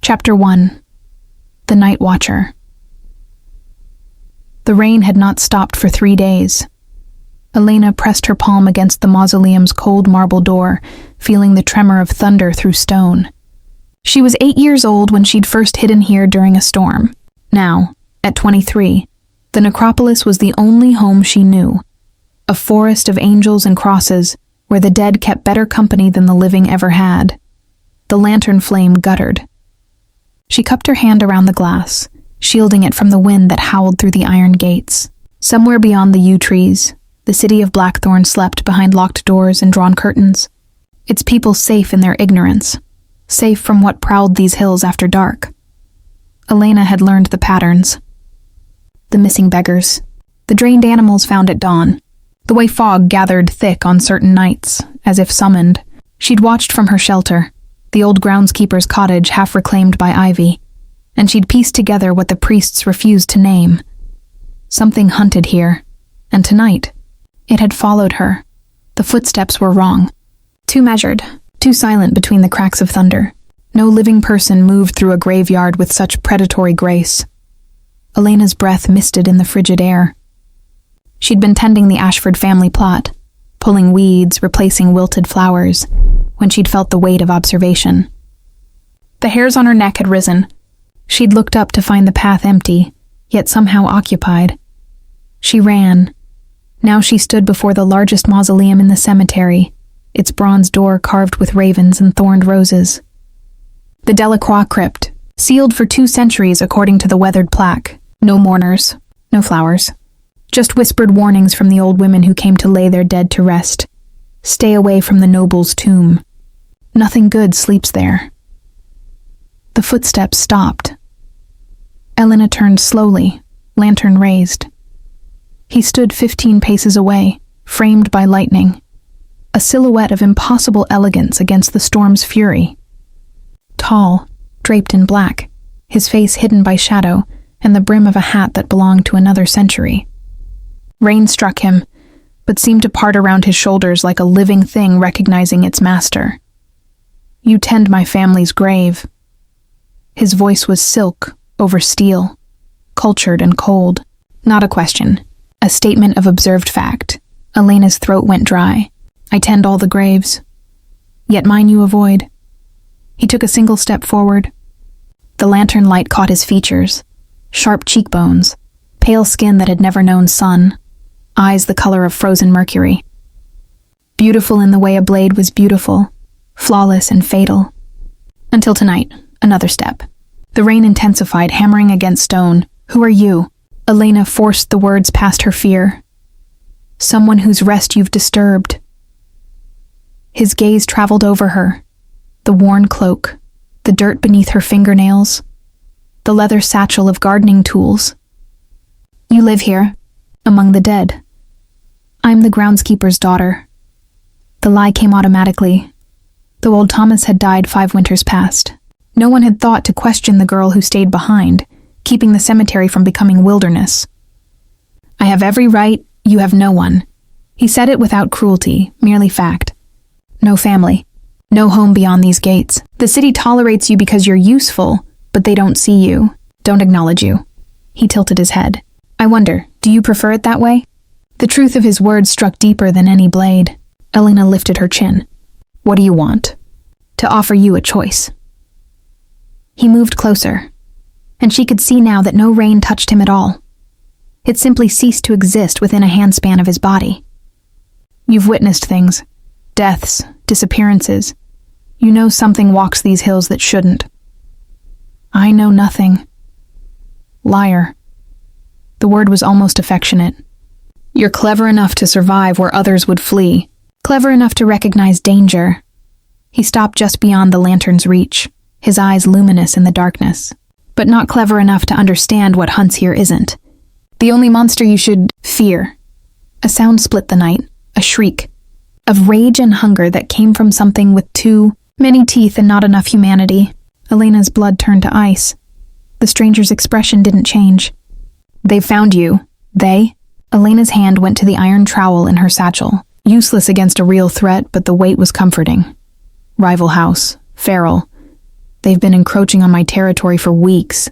Chapter 1. The Night Watcher. The rain had not stopped for 3 days. Elena pressed her palm against the mausoleum's cold marble door, feeling the tremor of thunder through stone. She was 8 years old when she'd first hidden here during a storm. Now, at 23, the necropolis was the only home she knew, a forest of angels and crosses where the dead kept better company than the living ever had. The lantern flame guttered. She cupped her hand around the glass, shielding it from the wind that howled through the iron gates. Somewhere beyond the yew trees, the city of Blackthorn slept behind locked doors and drawn curtains, its people safe in their ignorance, safe from what prowled these hills after dark. Elena had learned the patterns. The missing beggars, the drained animals found at dawn, the way fog gathered thick on certain nights, as if summoned. She'd watched from her shelter, the old groundskeeper's cottage half reclaimed by ivy, and she'd pieced together what the priests refused to name. Something hunted here, and tonight, it had followed her. The footsteps were wrong. Too measured, too silent between the cracks of thunder. No living person moved through a graveyard with such predatory grace. Elena's breath misted in the frigid air. She'd been tending the Ashford family plot, pulling weeds, replacing wilted flowers, when she'd felt the weight of observation. The hairs on her neck had risen. She'd looked up to find the path empty, yet somehow occupied. She ran. Now she stood before the largest mausoleum in the cemetery, its bronze door carved with ravens and thorned roses. The Delacroix crypt, sealed for 2 centuries according to the weathered plaque. No mourners, no flowers. Just whispered warnings from the old women who came to lay their dead to rest. Stay away from the noble's tomb. Nothing good sleeps there. The footsteps stopped. Elena turned slowly, lantern raised. He stood 15 paces away, framed by lightning, a silhouette of impossible elegance against the storm's fury. Tall, draped in black, his face hidden by shadow and the brim of a hat that belonged to another century. Rain struck him, but seemed to part around his shoulders like a living thing recognizing its master. "You tend my family's grave." His voice was silk over steel, cultured and cold. Not a question, a statement of observed fact. Elena's throat went dry. "I tend all the graves. Yet mine you avoid." He took a single step forward. The lantern light caught his features. Sharp cheekbones, pale skin that had never known sun, eyes the color of frozen mercury. Beautiful in the way a blade was beautiful, flawless and fatal. Until tonight, another step. The rain intensified, hammering against stone. "Who are you?" Elena forced the words past her fear. "Someone whose rest you've disturbed." His gaze traveled over her. The worn cloak, the dirt beneath her fingernails, the leather satchel of gardening tools. "You live here, among the dead." "I'm the groundskeeper's daughter." The lie came automatically. Though old Thomas had died 5 winters past, no one had thought to question the girl who stayed behind, keeping the cemetery from becoming wilderness. "I have every right, you have no one." He said it without cruelty, merely fact. "No family, no home beyond these gates. The city tolerates you because you're useful, but they don't see you, don't acknowledge you." He tilted his head. "I wonder, do you prefer it that way?" The truth of his words struck deeper than any blade. Elena lifted her chin. "What do you want?" "To offer you a choice." He moved closer, and she could see now that no rain touched him at all. It simply ceased to exist within a handspan of his body. "You've witnessed things, deaths, disappearances. You know something walks these hills that shouldn't." "I know nothing." Liar. The word was almost affectionate. "You're clever enough to survive where others would flee, clever enough to recognize danger." He stopped just beyond the lantern's reach, his eyes luminous in the darkness. "But not clever enough to understand what hunts here isn't. The only monster you should fear." A sound split the night, a shriek, of rage and hunger that came from something with too many teeth and not enough humanity. Elena's blood turned to ice. The stranger's expression didn't change. "They've found you." "They?" Elena's hand went to the iron trowel in her satchel, useless against a real threat, but the weight was comforting. "Rival house, feral. They've been encroaching on my territory for weeks.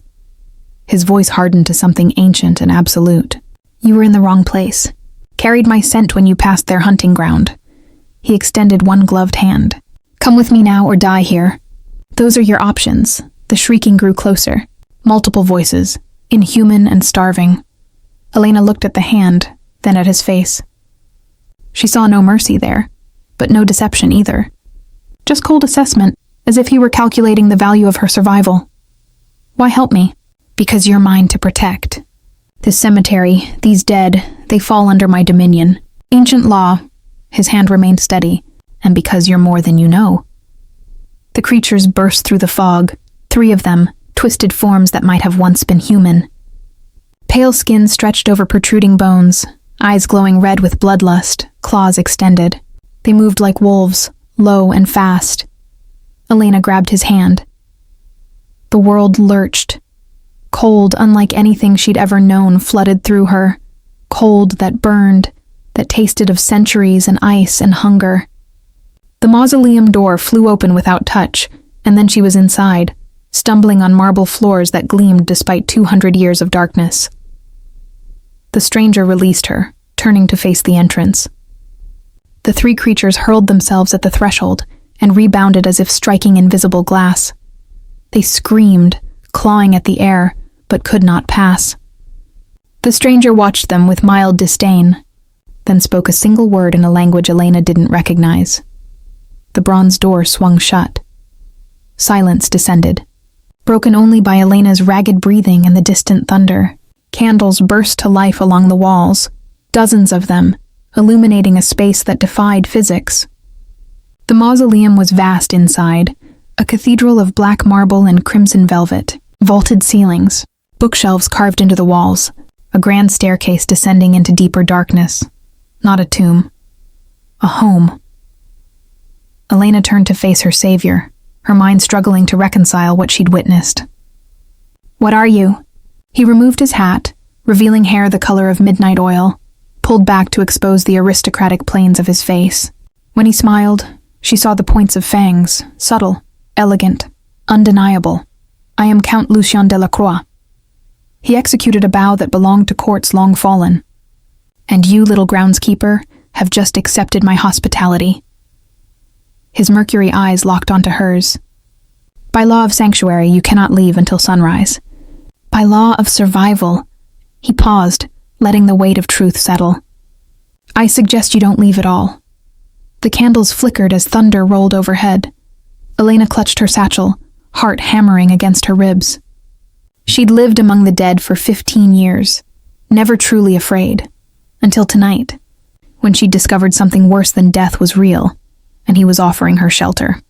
His voice hardened to something ancient and absolute. You were in the wrong place. Carried my scent when you passed their hunting ground. He extended one gloved hand. Come with me now or die here. Those are your options. The shrieking grew closer. Multiple voices, inhuman and starving. Elena looked at the hand, then at his face. She saw no mercy there, but no deception either. Just cold assessment, as if he were calculating the value of her survival. Why help me? Because you're mine to protect. This cemetery, these dead, they fall under my dominion. Ancient law. His hand remained steady. And because you're more than you know. The creatures burst through the fog, 3 of them, twisted forms that might have once been human. Pale skin stretched over protruding bones, eyes glowing red with bloodlust, claws extended. They moved like wolves, low and fast. Elena grabbed his hand. The world lurched. Cold, unlike anything she'd ever known, flooded through her. Cold that burned, that tasted of centuries and ice and hunger. The mausoleum door flew open without touch, and then she was inside, stumbling on marble floors that gleamed despite 200 years of darkness. The stranger released her, turning to face the entrance. The 3 creatures hurled themselves at the threshold and rebounded as if striking invisible glass. They screamed, clawing at the air, but could not pass. The stranger watched them with mild disdain, then spoke a single word in a language Elena didn't recognize. The bronze door swung shut. Silence descended, broken only by Elena's ragged breathing and the distant thunder. Candles burst to life along the walls, dozens of them, illuminating a space that defied physics. The mausoleum was vast inside, a cathedral of black marble and crimson velvet, vaulted ceilings, bookshelves carved into the walls, a grand staircase descending into deeper darkness. Not a tomb. A home. Elena turned to face her savior, her mind struggling to reconcile what she'd witnessed. What are you? He removed his hat, revealing hair the color of midnight oil, pulled back to expose the aristocratic planes of his face. When he smiled, she saw the points of fangs, subtle, elegant, undeniable. I am Count Lucien de la Croix. He executed a bow that belonged to courts long fallen. And you, little groundskeeper, have just accepted my hospitality. His mercury eyes locked onto hers. By law of sanctuary, you cannot leave until sunrise. By law of survival, he paused, letting the weight of truth settle. I suggest you don't leave at all. The candles flickered as thunder rolled overhead. Elena clutched her satchel, heart hammering against her ribs. She'd lived among the dead for 15 years, never truly afraid, until tonight, when she discovered something worse than death was real, and he was offering her shelter.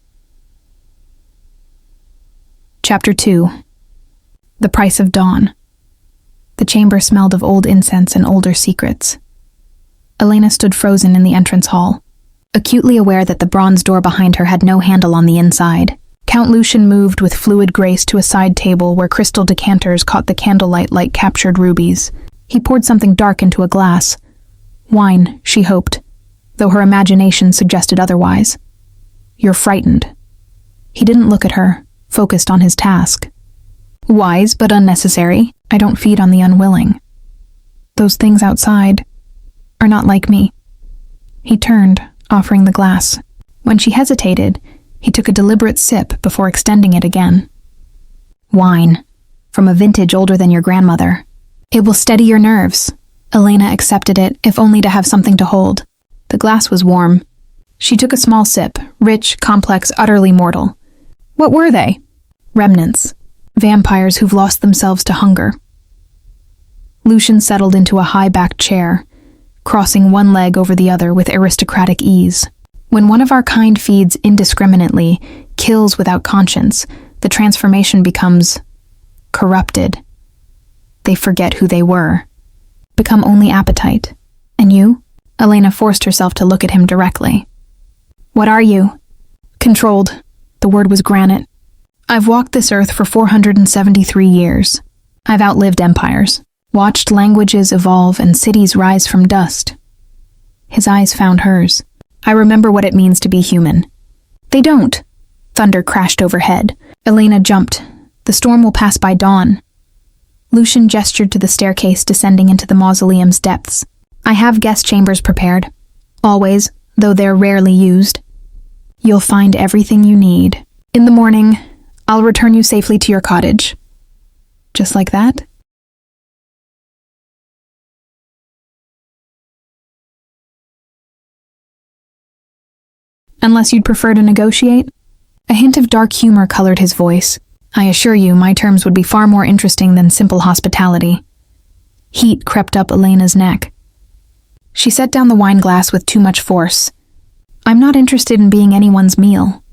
Chapter 2. The Price of Dawn. The chamber smelled of old incense and older secrets. Elena stood frozen in the entrance hall, acutely aware that the bronze door behind her had no handle on the inside. Count Lucien moved with fluid grace to a side table where crystal decanters caught the candlelight like captured rubies. He poured something dark into a glass. Wine, she hoped, though her imagination suggested otherwise. You're frightened. He didn't look at her, focused on his task. Wise, but unnecessary. I don't feed on the unwilling. Those things outside are not like me. He turned, offering the glass. When she hesitated, he took a deliberate sip before extending it again. Wine, from a vintage older than your grandmother. It will steady your nerves. Elena accepted it, if only to have something to hold. The glass was warm. She took a small sip, rich, complex, utterly mortal. What were they? Remnants. Vampires who've lost themselves to hunger. Lucien settled into a high-backed chair, crossing one leg over the other with aristocratic ease. When one of our kind feeds indiscriminately, kills without conscience, the transformation becomes corrupted. They forget who they were, become only appetite. And you? Elena forced herself to look at him directly. What are you? Controlled. The word was granite. I've walked this earth for 473 years. I've outlived empires, watched languages evolve and cities rise from dust. His eyes found hers. I remember what it means to be human. They don't. Thunder crashed overhead. Elena jumped. The storm will pass by dawn. Lucian gestured to the staircase descending into the mausoleum's depths. I have guest chambers prepared. Always, though they're rarely used. You'll find everything you need. In the morning, I'll return you safely to your cottage. Just like that? Unless you'd prefer to negotiate? A hint of dark humor colored his voice. I assure you, my terms would be far more interesting than simple hospitality. Heat crept up Elena's neck. She set down the wine glass with too much force. I'm not interested in being anyone's meal.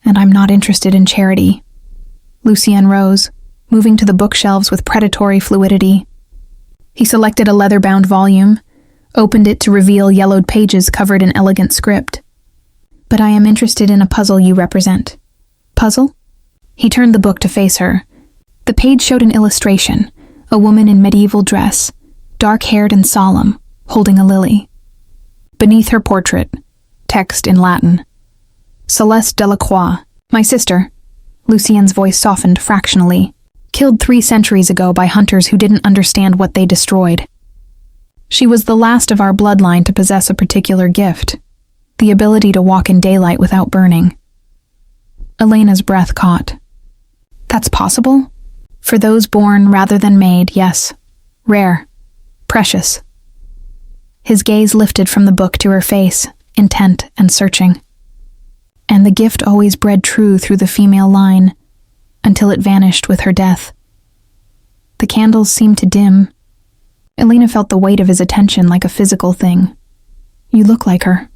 And I'm not interested in charity. Lucien rose, moving to the bookshelves with predatory fluidity. He selected a leather-bound volume, opened it to reveal yellowed pages covered in elegant script. But I am interested in a puzzle you represent. Puzzle? He turned the book to face her. The page showed an illustration, a woman in medieval dress, dark-haired and solemn, holding a lily. Beneath her portrait, text in Latin. Celeste Delacroix, my sister, Lucien's voice softened fractionally, killed 3 centuries ago by hunters who didn't understand what they destroyed. She was the last of our bloodline to possess a particular gift, the ability to walk in daylight without burning. Elena's breath caught. That's possible? For those born rather than made, yes. Rare. Precious. His gaze lifted from the book to her face, intent and searching. And the gift always bred true through the female line, until it vanished with her death. The candles seemed to dim. Elena felt the weight of his attention like a physical thing. You look like her.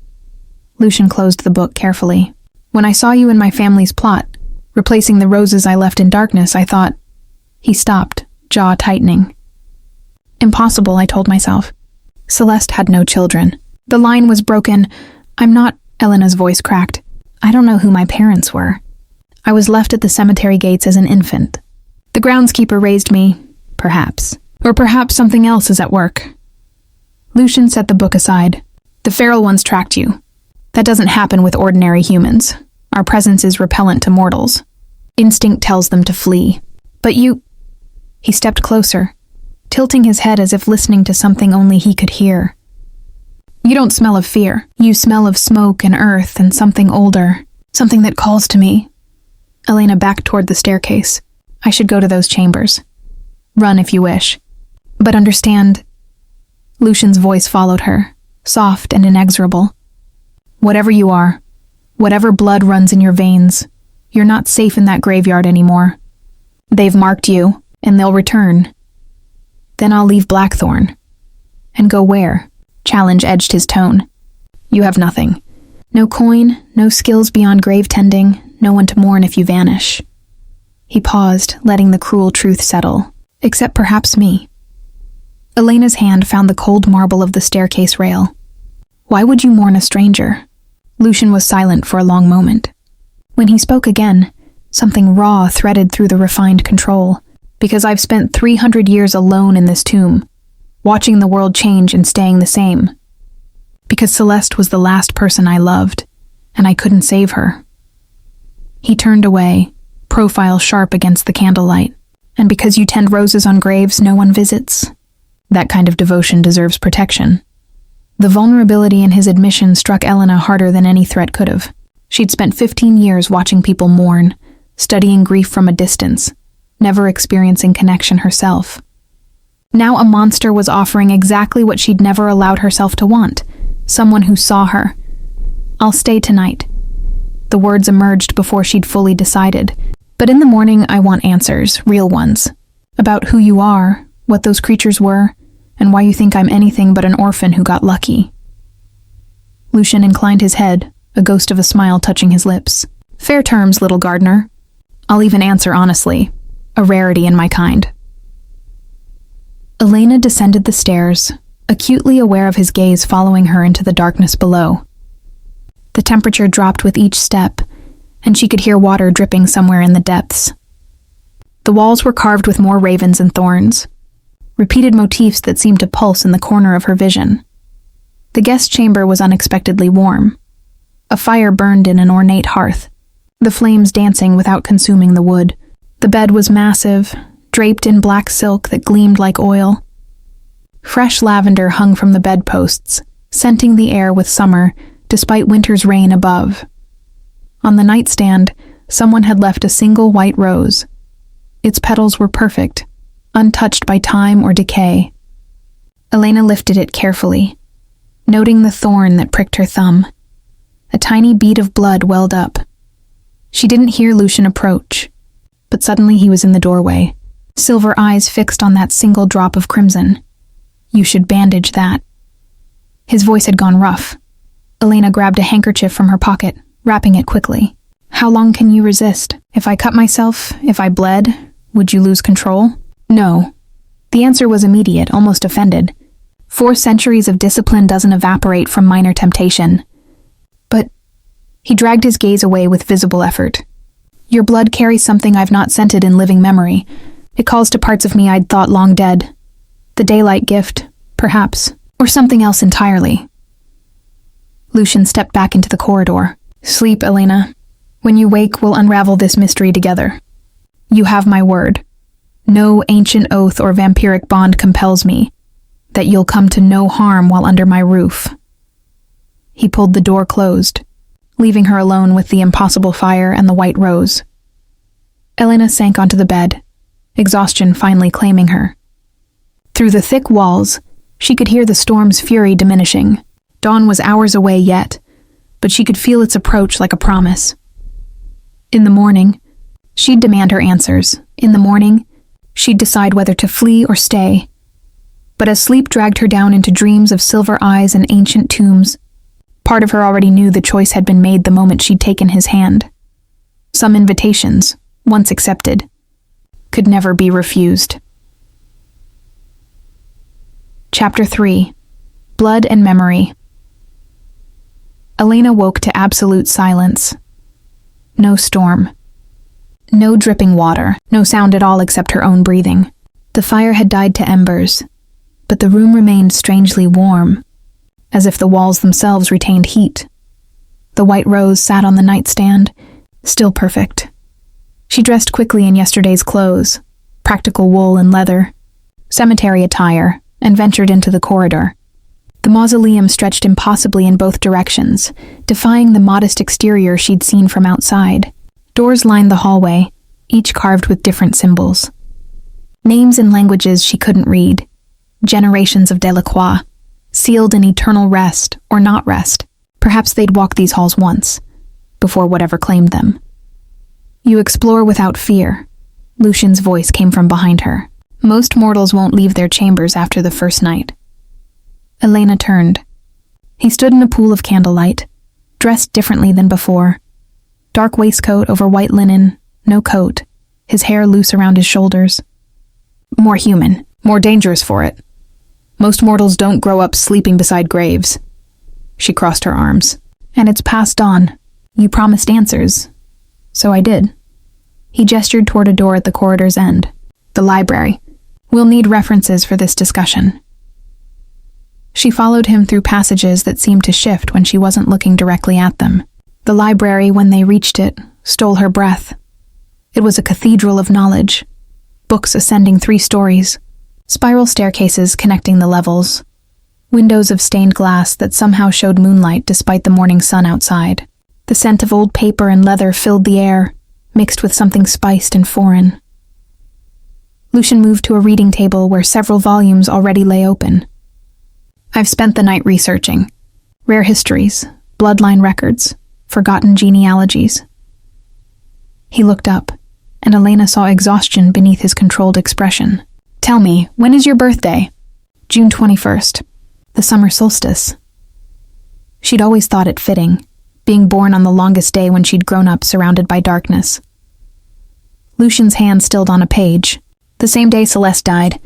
Lucian closed the book carefully. When I saw you in my family's plot, replacing the roses I left in darkness, I thought... He stopped, jaw tightening. Impossible, I told myself. Celeste had no children. The line was broken. I'm not... Elena's voice cracked. I don't know who my parents were. I was left at the cemetery gates as an infant. The groundskeeper raised me, perhaps. Or perhaps something else is at work. Lucian set the book aside. The feral ones tracked you. That doesn't happen with ordinary humans. Our presence is repellent to mortals. Instinct tells them to flee. But you... He stepped closer, tilting his head as if listening to something only he could hear. You don't smell of fear. You smell of smoke and earth and something older. Something that calls to me. Elena backed toward the staircase. I should go to those chambers. Run if you wish. But understand... Lucian's voice followed her, soft and inexorable. Whatever you are, whatever blood runs in your veins, you're not safe in that graveyard anymore. They've marked you, and they'll return. Then I'll leave Blackthorn. And go where? Challenge edged his tone. You have nothing. No coin, no skills beyond grave tending, no one to mourn if you vanish. He paused, letting the cruel truth settle, except perhaps me. Elena's hand found the cold marble of the staircase rail. Why would you mourn a stranger? Lucian was silent for a long moment. When he spoke again, something raw threaded through the refined control. Because I've spent 300 years alone in this tomb, watching the world change and staying the same. Because Celeste was the last person I loved, and I couldn't save her. He turned away, profile sharp against the candlelight. And because you tend roses on graves no one visits. That kind of devotion deserves protection. The vulnerability in his admission struck Elena harder than any threat could have. She'd spent 15 years watching people mourn, studying grief from a distance, never experiencing connection herself. Now a monster was offering exactly what she'd never allowed herself to want, someone who saw her. I'll stay tonight. The words emerged before she'd fully decided. But in the morning I want answers, real ones. About who you are, what those creatures were, and why you think I'm anything but an orphan who got lucky. Lucian inclined his head, a ghost of a smile touching his lips. Fair terms, little gardener. I'll even answer honestly. A rarity in my kind. Elena descended the stairs, acutely aware of his gaze following her into the darkness below. The temperature dropped with each step, and she could hear water dripping somewhere in the depths. The walls were carved with more ravens and thorns, repeated motifs that seemed to pulse in the corner of her vision. The guest chamber was unexpectedly warm. A fire burned in an ornate hearth, the flames dancing without consuming the wood. The bed was massive, draped in black silk that gleamed like oil. Fresh lavender hung from the bedposts, scenting the air with summer, despite winter's rain above. On the nightstand, someone had left a single white rose. Its petals were perfect, untouched by time or decay. Elena lifted it carefully, noting the thorn that pricked her thumb. A tiny bead of blood welled up. She didn't hear Lucian approach, but suddenly he was in the doorway, silver eyes fixed on that single drop of crimson. "You should bandage that." His voice had gone rough. Elena grabbed a handkerchief from her pocket, wrapping it quickly. "How long can you resist? If I cut myself, if I bled, would you lose control?" "No." The answer was immediate, almost offended. 4 centuries of discipline doesn't evaporate from minor temptation. "But..." He dragged his gaze away with visible effort. "Your blood carries something I've not scented in living memory. It calls to parts of me I'd thought long dead. The daylight gift, perhaps, or something else entirely." Lucian stepped back into the corridor. "Sleep, Elena. When you wake, we'll unravel this mystery together. You have my word. No ancient oath or vampiric bond compels me that you'll come to no harm while under my roof." He pulled the door closed, leaving her alone with the impossible fire and the white rose. Elena sank onto the bed, exhaustion finally claiming her. Through the thick walls, she could hear the storm's fury diminishing. Dawn was hours away yet, but she could feel its approach like a promise. In the morning, she'd demand her answers. In the morning, she'd decide whether to flee or stay. But as sleep dragged her down into dreams of silver eyes and ancient tombs, part of her already knew the choice had been made the moment she'd taken his hand. Some invitations, once accepted, could never be refused. Chapter 3. Blood and Memory. Elena woke to absolute silence. No storm. No dripping water, no sound at all except her own breathing. The fire had died to embers, but the room remained strangely warm, as if the walls themselves retained heat. The white rose sat on the nightstand, still perfect. She dressed quickly in yesterday's clothes, practical wool and leather, cemetery attire, and ventured into the corridor. The mausoleum stretched impossibly in both directions, defying the modest exterior she'd seen from outside. Doors lined the hallway, each carved with different symbols. Names in languages she couldn't read. Generations of Delacroix, sealed in eternal rest or not rest. Perhaps they'd walk these halls once, before whatever claimed them. "You explore without fear," Lucian's voice came from behind her. "Most mortals won't leave their chambers after the first night." Elena turned. He stood in a pool of candlelight, dressed differently than before. Dark waistcoat over white linen, no coat, his hair loose around his shoulders. More human, more dangerous for it. Most mortals don't grow up sleeping beside graves. She crossed her arms. "And it's past dawn. You promised answers. So I did." He gestured toward a door at the corridor's end. "The library. We'll need references for this discussion." She followed him through passages that seemed to shift when she wasn't looking directly at them. The library, when they reached it, stole her breath. It was a cathedral of knowledge. Books ascending 3 stories. Spiral staircases connecting the levels. Windows of stained glass that somehow showed moonlight despite the morning sun outside. The scent of old paper and leather filled the air, mixed with something spiced and foreign. Lucian moved to a reading table where several volumes already lay open. "I've spent the night researching. Rare histories, bloodline records, forgotten genealogies." He looked up, and Elena saw exhaustion beneath his controlled expression. "Tell me, when is your birthday?" "June 21st, the summer solstice." She'd always thought it fitting, being born on the longest day when she'd grown up surrounded by darkness. Lucian's hand stilled on a page. "The same day Celeste died,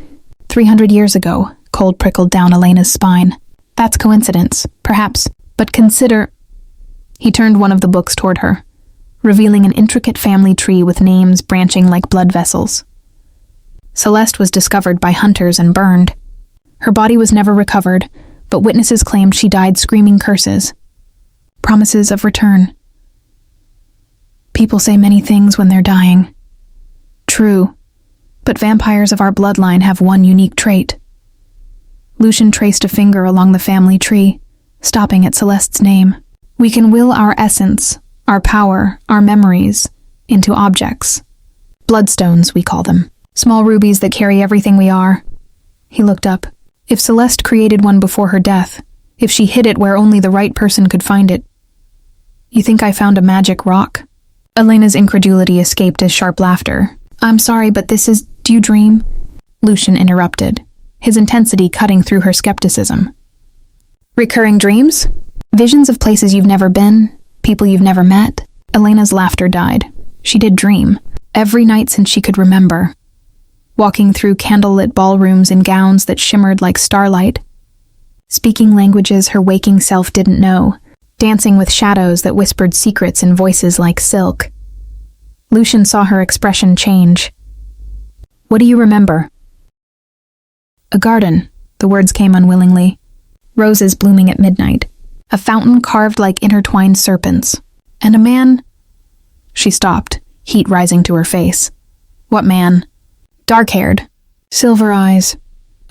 300 years ago," cold prickled down Elena's spine. "That's coincidence, perhaps, but consider..." He turned one of the books toward her, revealing an intricate family tree with names branching like blood vessels. Celeste was discovered by hunters and burned. Her body was never recovered, but witnesses claimed she died screaming curses. Promises of return. People say many things when they're dying. True, but vampires of our bloodline have one unique trait. Lucian traced a finger along the family tree, stopping at Celeste's name. We can will our essence, our power, our memories, into objects. Bloodstones, we call them. Small rubies that carry everything we are. He looked up. If Celeste created one before her death, if she hid it where only the right person could find it, you think I found a magic rock? Elena's incredulity escaped as sharp laughter. I'm sorry, but do you dream? Lucian interrupted, his intensity cutting through her skepticism. Recurring dreams? Visions of places you've never been, people you've never met? Elena's laughter died. She did dream, every night since she could remember. Walking through candlelit ballrooms in gowns that shimmered like starlight. Speaking languages her waking self didn't know. Dancing with shadows that whispered secrets in voices like silk. Lucian saw her expression change. What do you remember? A garden, the words came unwillingly. Roses blooming at midnight. A fountain carved like intertwined serpents. And a man... She stopped, heat rising to her face. What man? Dark-haired. Silver eyes.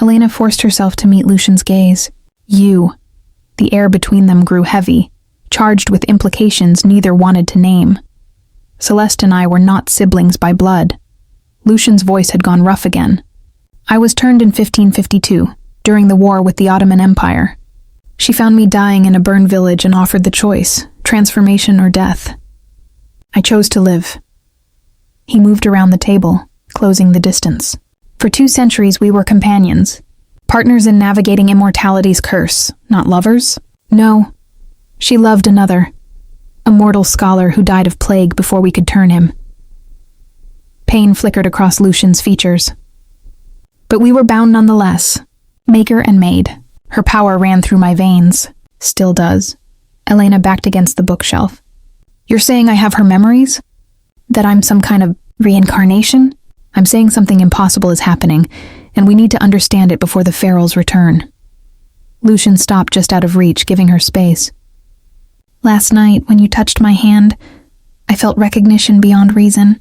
Elena forced herself to meet Lucian's gaze. You. The air between them grew heavy, charged with implications neither wanted to name. Celeste and I were not siblings by blood. Lucian's voice had gone rough again. I was turned in 1552, during the war with the Ottoman Empire. She found me dying in a burned village and offered the choice, transformation or death. I chose to live. He moved around the table, closing the distance. For 2 centuries we were companions, partners in navigating immortality's curse, not lovers. No, she loved another, a mortal scholar who died of plague before we could turn him. Pain flickered across Lucian's features. But we were bound nonetheless, maker and maid. Her power ran through my veins, still does. Elena backed against the bookshelf. You're saying I have her memories? That I'm some kind of reincarnation? I'm saying something impossible is happening, and we need to understand it before the Ferals return. Lucian stopped just out of reach, giving her space. Last night, when you touched my hand, I felt recognition beyond reason.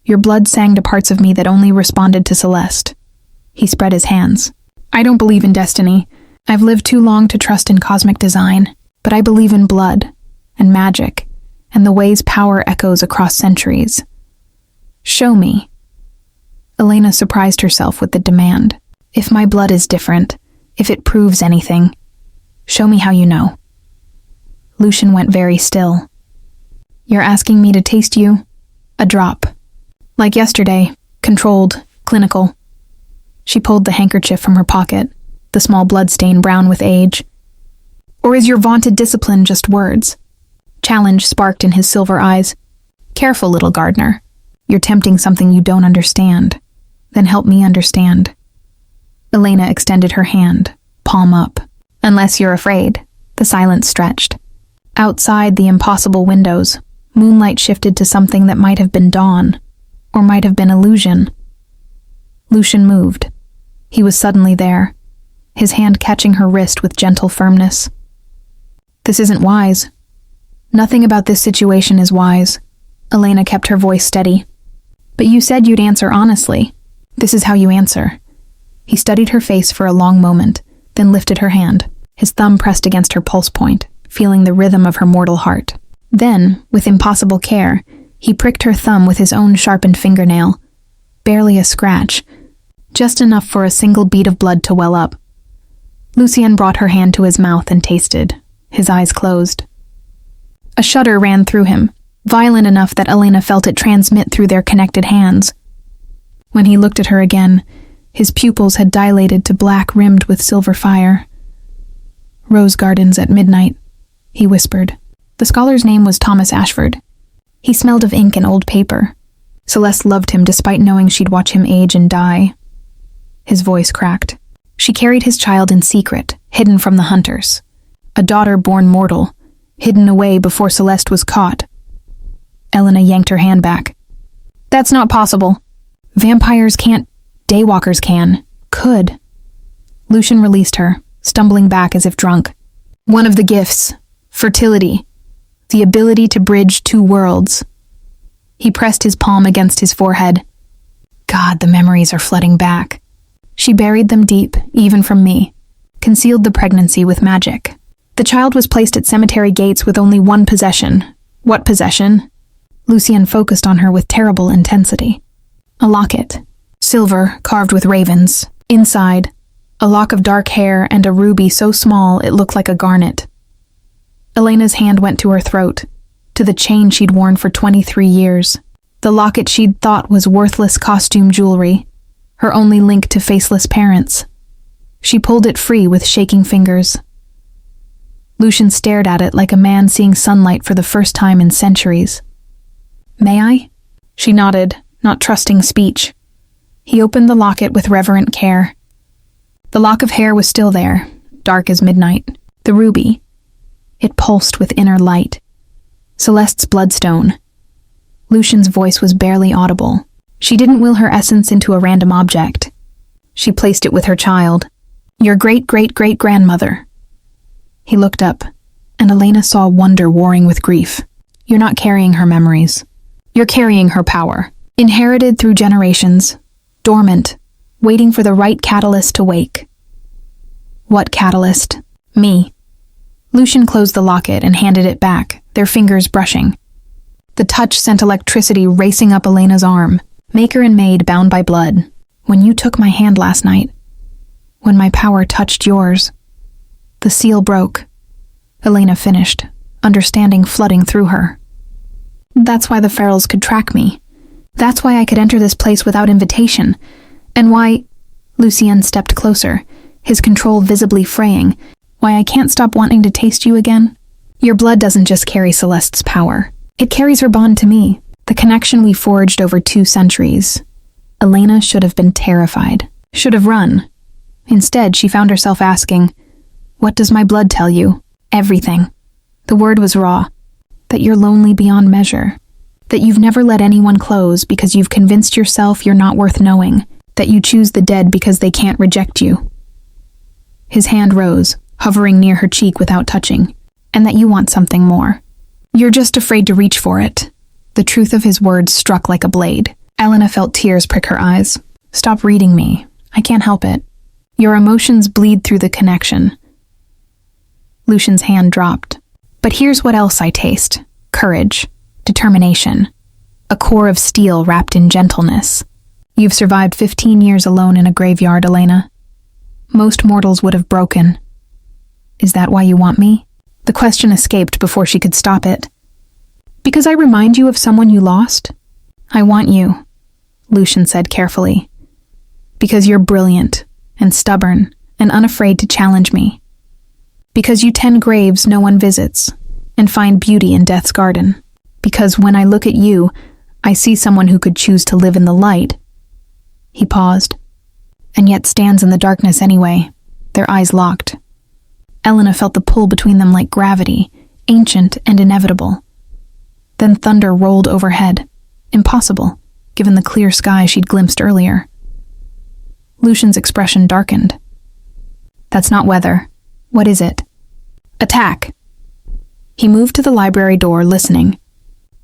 Your blood sang to parts of me that only responded to Celeste. He spread his hands. I don't believe in destiny. I've lived too long to trust in cosmic design, but I believe in blood, and magic, and the ways power echoes across centuries. Show me. Elena surprised herself with the demand. If my blood is different, if it proves anything, show me how you know. Lucian went very still. You're asking me to taste you? A drop. Like yesterday, controlled, clinical. She pulled the handkerchief from her pocket, the small bloodstain brown with age. Or is your vaunted discipline just words? Challenge sparked in his silver eyes. Careful, little gardener. You're tempting something you don't understand. Then help me understand. Elena extended her hand, palm up. Unless you're afraid. The silence stretched. Outside the impossible windows, moonlight shifted to something that might have been dawn, or might have been illusion. Lucian moved. He was suddenly there, his hand catching her wrist with gentle firmness. This isn't wise. Nothing about this situation is wise. Elena kept her voice steady. But you said you'd answer honestly. This is how you answer. He studied her face for a long moment, then lifted her hand, his thumb pressed against her pulse point, feeling the rhythm of her mortal heart. Then, with impossible care, he pricked her thumb with his own sharpened fingernail. Barely a scratch, just enough for a single bead of blood to well up. Lucien brought her hand to his mouth and tasted, his eyes closed. A shudder ran through him, violent enough that Elena felt it transmit through their connected hands. When he looked at her again, his pupils had dilated to black rimmed with silver fire. Rose gardens at midnight, he whispered. The scholar's name was Thomas Ashford. He smelled of ink and old paper. Celeste loved him despite knowing she'd watch him age and die. His voice cracked. She carried his child in secret, hidden from the hunters. A daughter born mortal, hidden away before Celeste was caught. Elena yanked her hand back. That's not possible. Vampires can't. Daywalkers can. Could. Lucian released her, stumbling back as if drunk. One of the gifts. Fertility. The ability to bridge 2 worlds. He pressed his palm against his forehead. God, the memories are flooding back. She buried them deep, even from me, concealed the pregnancy with magic. The child was placed at cemetery gates with only one possession. What possession? Lucien focused on her with terrible intensity. A locket. Silver, carved with ravens. Inside, a lock of dark hair and a ruby so small it looked like a garnet. Elena's hand went to her throat, to the chain she'd worn for 23 years. The locket she'd thought was worthless costume jewelry, her only link to faceless parents. She pulled it free with shaking fingers. Lucien stared at it like a man seeing sunlight for the first time in centuries. May I? She nodded, not trusting speech. He opened the locket with reverent care. The lock of hair was still there, dark as midnight. The ruby. It pulsed with inner light. Celeste's bloodstone. Lucien's voice was barely audible. She didn't will her essence into a random object. She placed it with her child. Your great-great-great-grandmother. He looked up, and Elena saw wonder warring with grief. You're not carrying her memories. You're carrying her power. Inherited through generations. Dormant. Waiting for the right catalyst to wake. What catalyst? Me. Lucien closed the locket and handed it back, their fingers brushing. The touch sent electricity racing up Elena's arm, maker and maid bound by blood. When you took my hand last night, when my power touched yours, the seal broke. Elena finished, understanding flooding through her. That's why the ferals could track me. That's why I could enter this place without invitation. And why... Lucien stepped closer, his control visibly fraying. Why I can't stop wanting to taste you again? Your blood doesn't just carry Celeste's power. It carries her bond to me, the connection we forged over 2 centuries. Elena should have been terrified, should have run. Instead, she found herself asking, what does my blood tell you? Everything. The word was raw. That you're lonely beyond measure. That you've never let anyone close because you've convinced yourself you're not worth knowing. That you choose the dead because they can't reject you. His hand rose, hovering near her cheek without touching. And that you want something more. You're just afraid to reach for it. The truth of his words struck like a blade. Elena felt tears prick her eyes. Stop reading me. I can't help it. Your emotions bleed through the connection. Lucien's hand dropped. But here's what else I taste. Courage. Determination. A core of steel wrapped in gentleness. You've survived 15 years alone in a graveyard, Elena. Most mortals would have broken. Is that why you want me? The question escaped before she could stop it. Because I remind you of someone you lost? I want you, Lucien said carefully. Because you're brilliant and stubborn and unafraid to challenge me. Because you tend graves no one visits and find beauty in death's garden. Because when I look at you, I see someone who could choose to live in the light. He paused, and yet stands in the darkness anyway, their eyes locked. Elena felt the pull between them like gravity, ancient and inevitable. Then thunder rolled overhead. Impossible, given the clear sky she'd glimpsed earlier. Lucien's expression darkened. That's not weather. What is it? Attack! He moved to the library door, listening.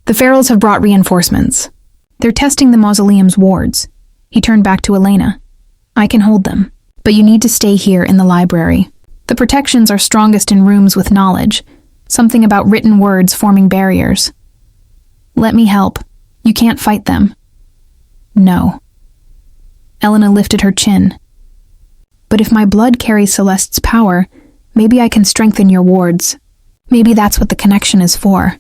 The ferals have brought reinforcements. They're testing the mausoleum's wards. He turned back to Elena. I can hold them, but you need to stay here in the library. The protections are strongest in rooms with knowledge, something about written words forming barriers. Let me help. You can't fight them. No. Elena lifted her chin. But if my blood carries Celeste's power, maybe I can strengthen your wards. Maybe that's what the connection is for.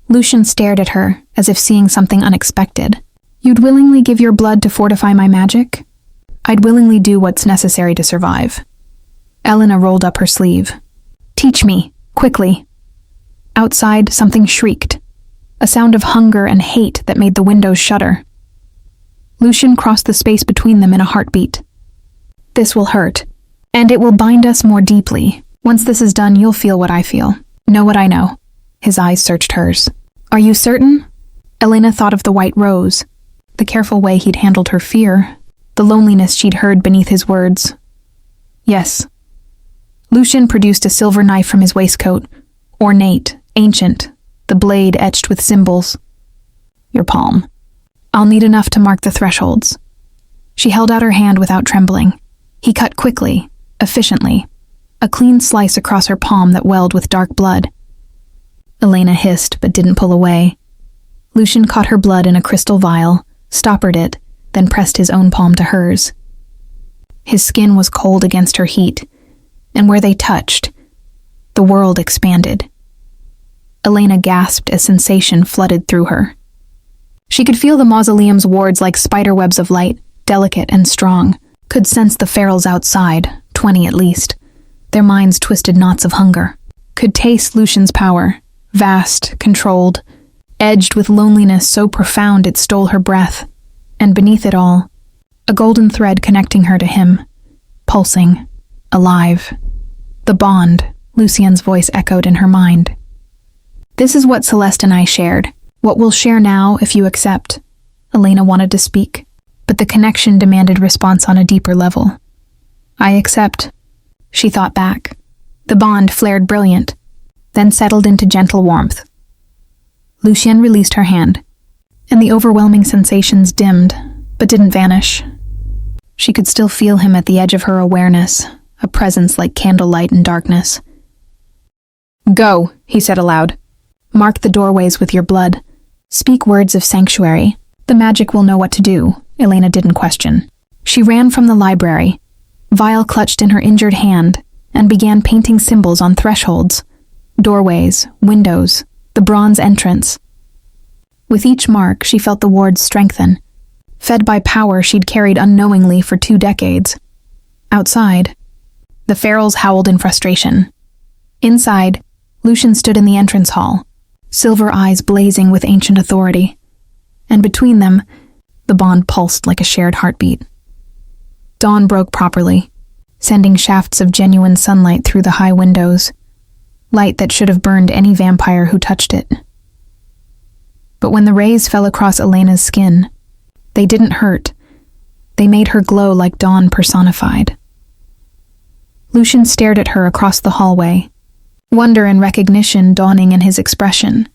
Lucien stared at her, as if seeing something unexpected. You'd willingly give your blood to fortify my magic? I'd willingly do what's necessary to survive. Elena rolled up her sleeve. Teach me, quickly. Outside, something shrieked. A sound of hunger and hate that made the windows shudder. Lucien crossed the space between them in a heartbeat. This will hurt, and it will bind us more deeply. Once this is done, you'll feel what I feel. Know what I know. His eyes searched hers. Are you certain? Elena thought of the white rose, the careful way he'd handled her fear, the loneliness she'd heard beneath his words. Yes. Lucien produced a silver knife from his waistcoat, ornate, ancient, the blade etched with symbols. Your palm. I'll need enough to mark the thresholds." She held out her hand without trembling. He cut quickly, efficiently, a clean slice across her palm that welled with dark blood. Elena hissed but didn't pull away. Lucian caught her blood in a crystal vial, stoppered it, then pressed his own palm to hers. His skin was cold against her heat, and where they touched, the world expanded. Elena gasped as sensation flooded through her. She could feel the mausoleum's wards like spiderwebs of light, delicate and strong, could sense the ferals outside, 20 at least, their minds twisted knots of hunger, could taste Lucian's power, vast, controlled, edged with loneliness so profound it stole her breath, and beneath it all, a golden thread connecting her to him, pulsing, alive. The bond, Lucien's voice echoed in her mind. "This is what Celeste and I shared, what we'll share now if you accept." Elena wanted to speak, but the connection demanded response on a deeper level. "I accept," she thought back. The bond flared brilliant, then settled into gentle warmth. Lucien released her hand, and the overwhelming sensations dimmed, but didn't vanish. She could still feel him at the edge of her awareness, a presence like candlelight in darkness. "Go," he said aloud. "Mark the doorways with your blood. Speak words of sanctuary. The magic will know what to do." Elena didn't question. She ran from the library, vial clutched in her injured hand, and began painting symbols on thresholds, doorways, windows, the bronze entrance. With each mark, she felt the wards strengthen, fed by power she'd carried unknowingly for 2 decades. Outside, the ferals howled in frustration. Inside, Lucian stood in the entrance hall, silver eyes blazing with ancient authority, and between them, the bond pulsed like a shared heartbeat. Dawn broke properly, sending shafts of genuine sunlight through the high windows, light that should have burned any vampire who touched it. But when the rays fell across Elena's skin, they didn't hurt. They made her glow like dawn personified. Lucian stared at her across the hallway, wonder and recognition dawning in his expression.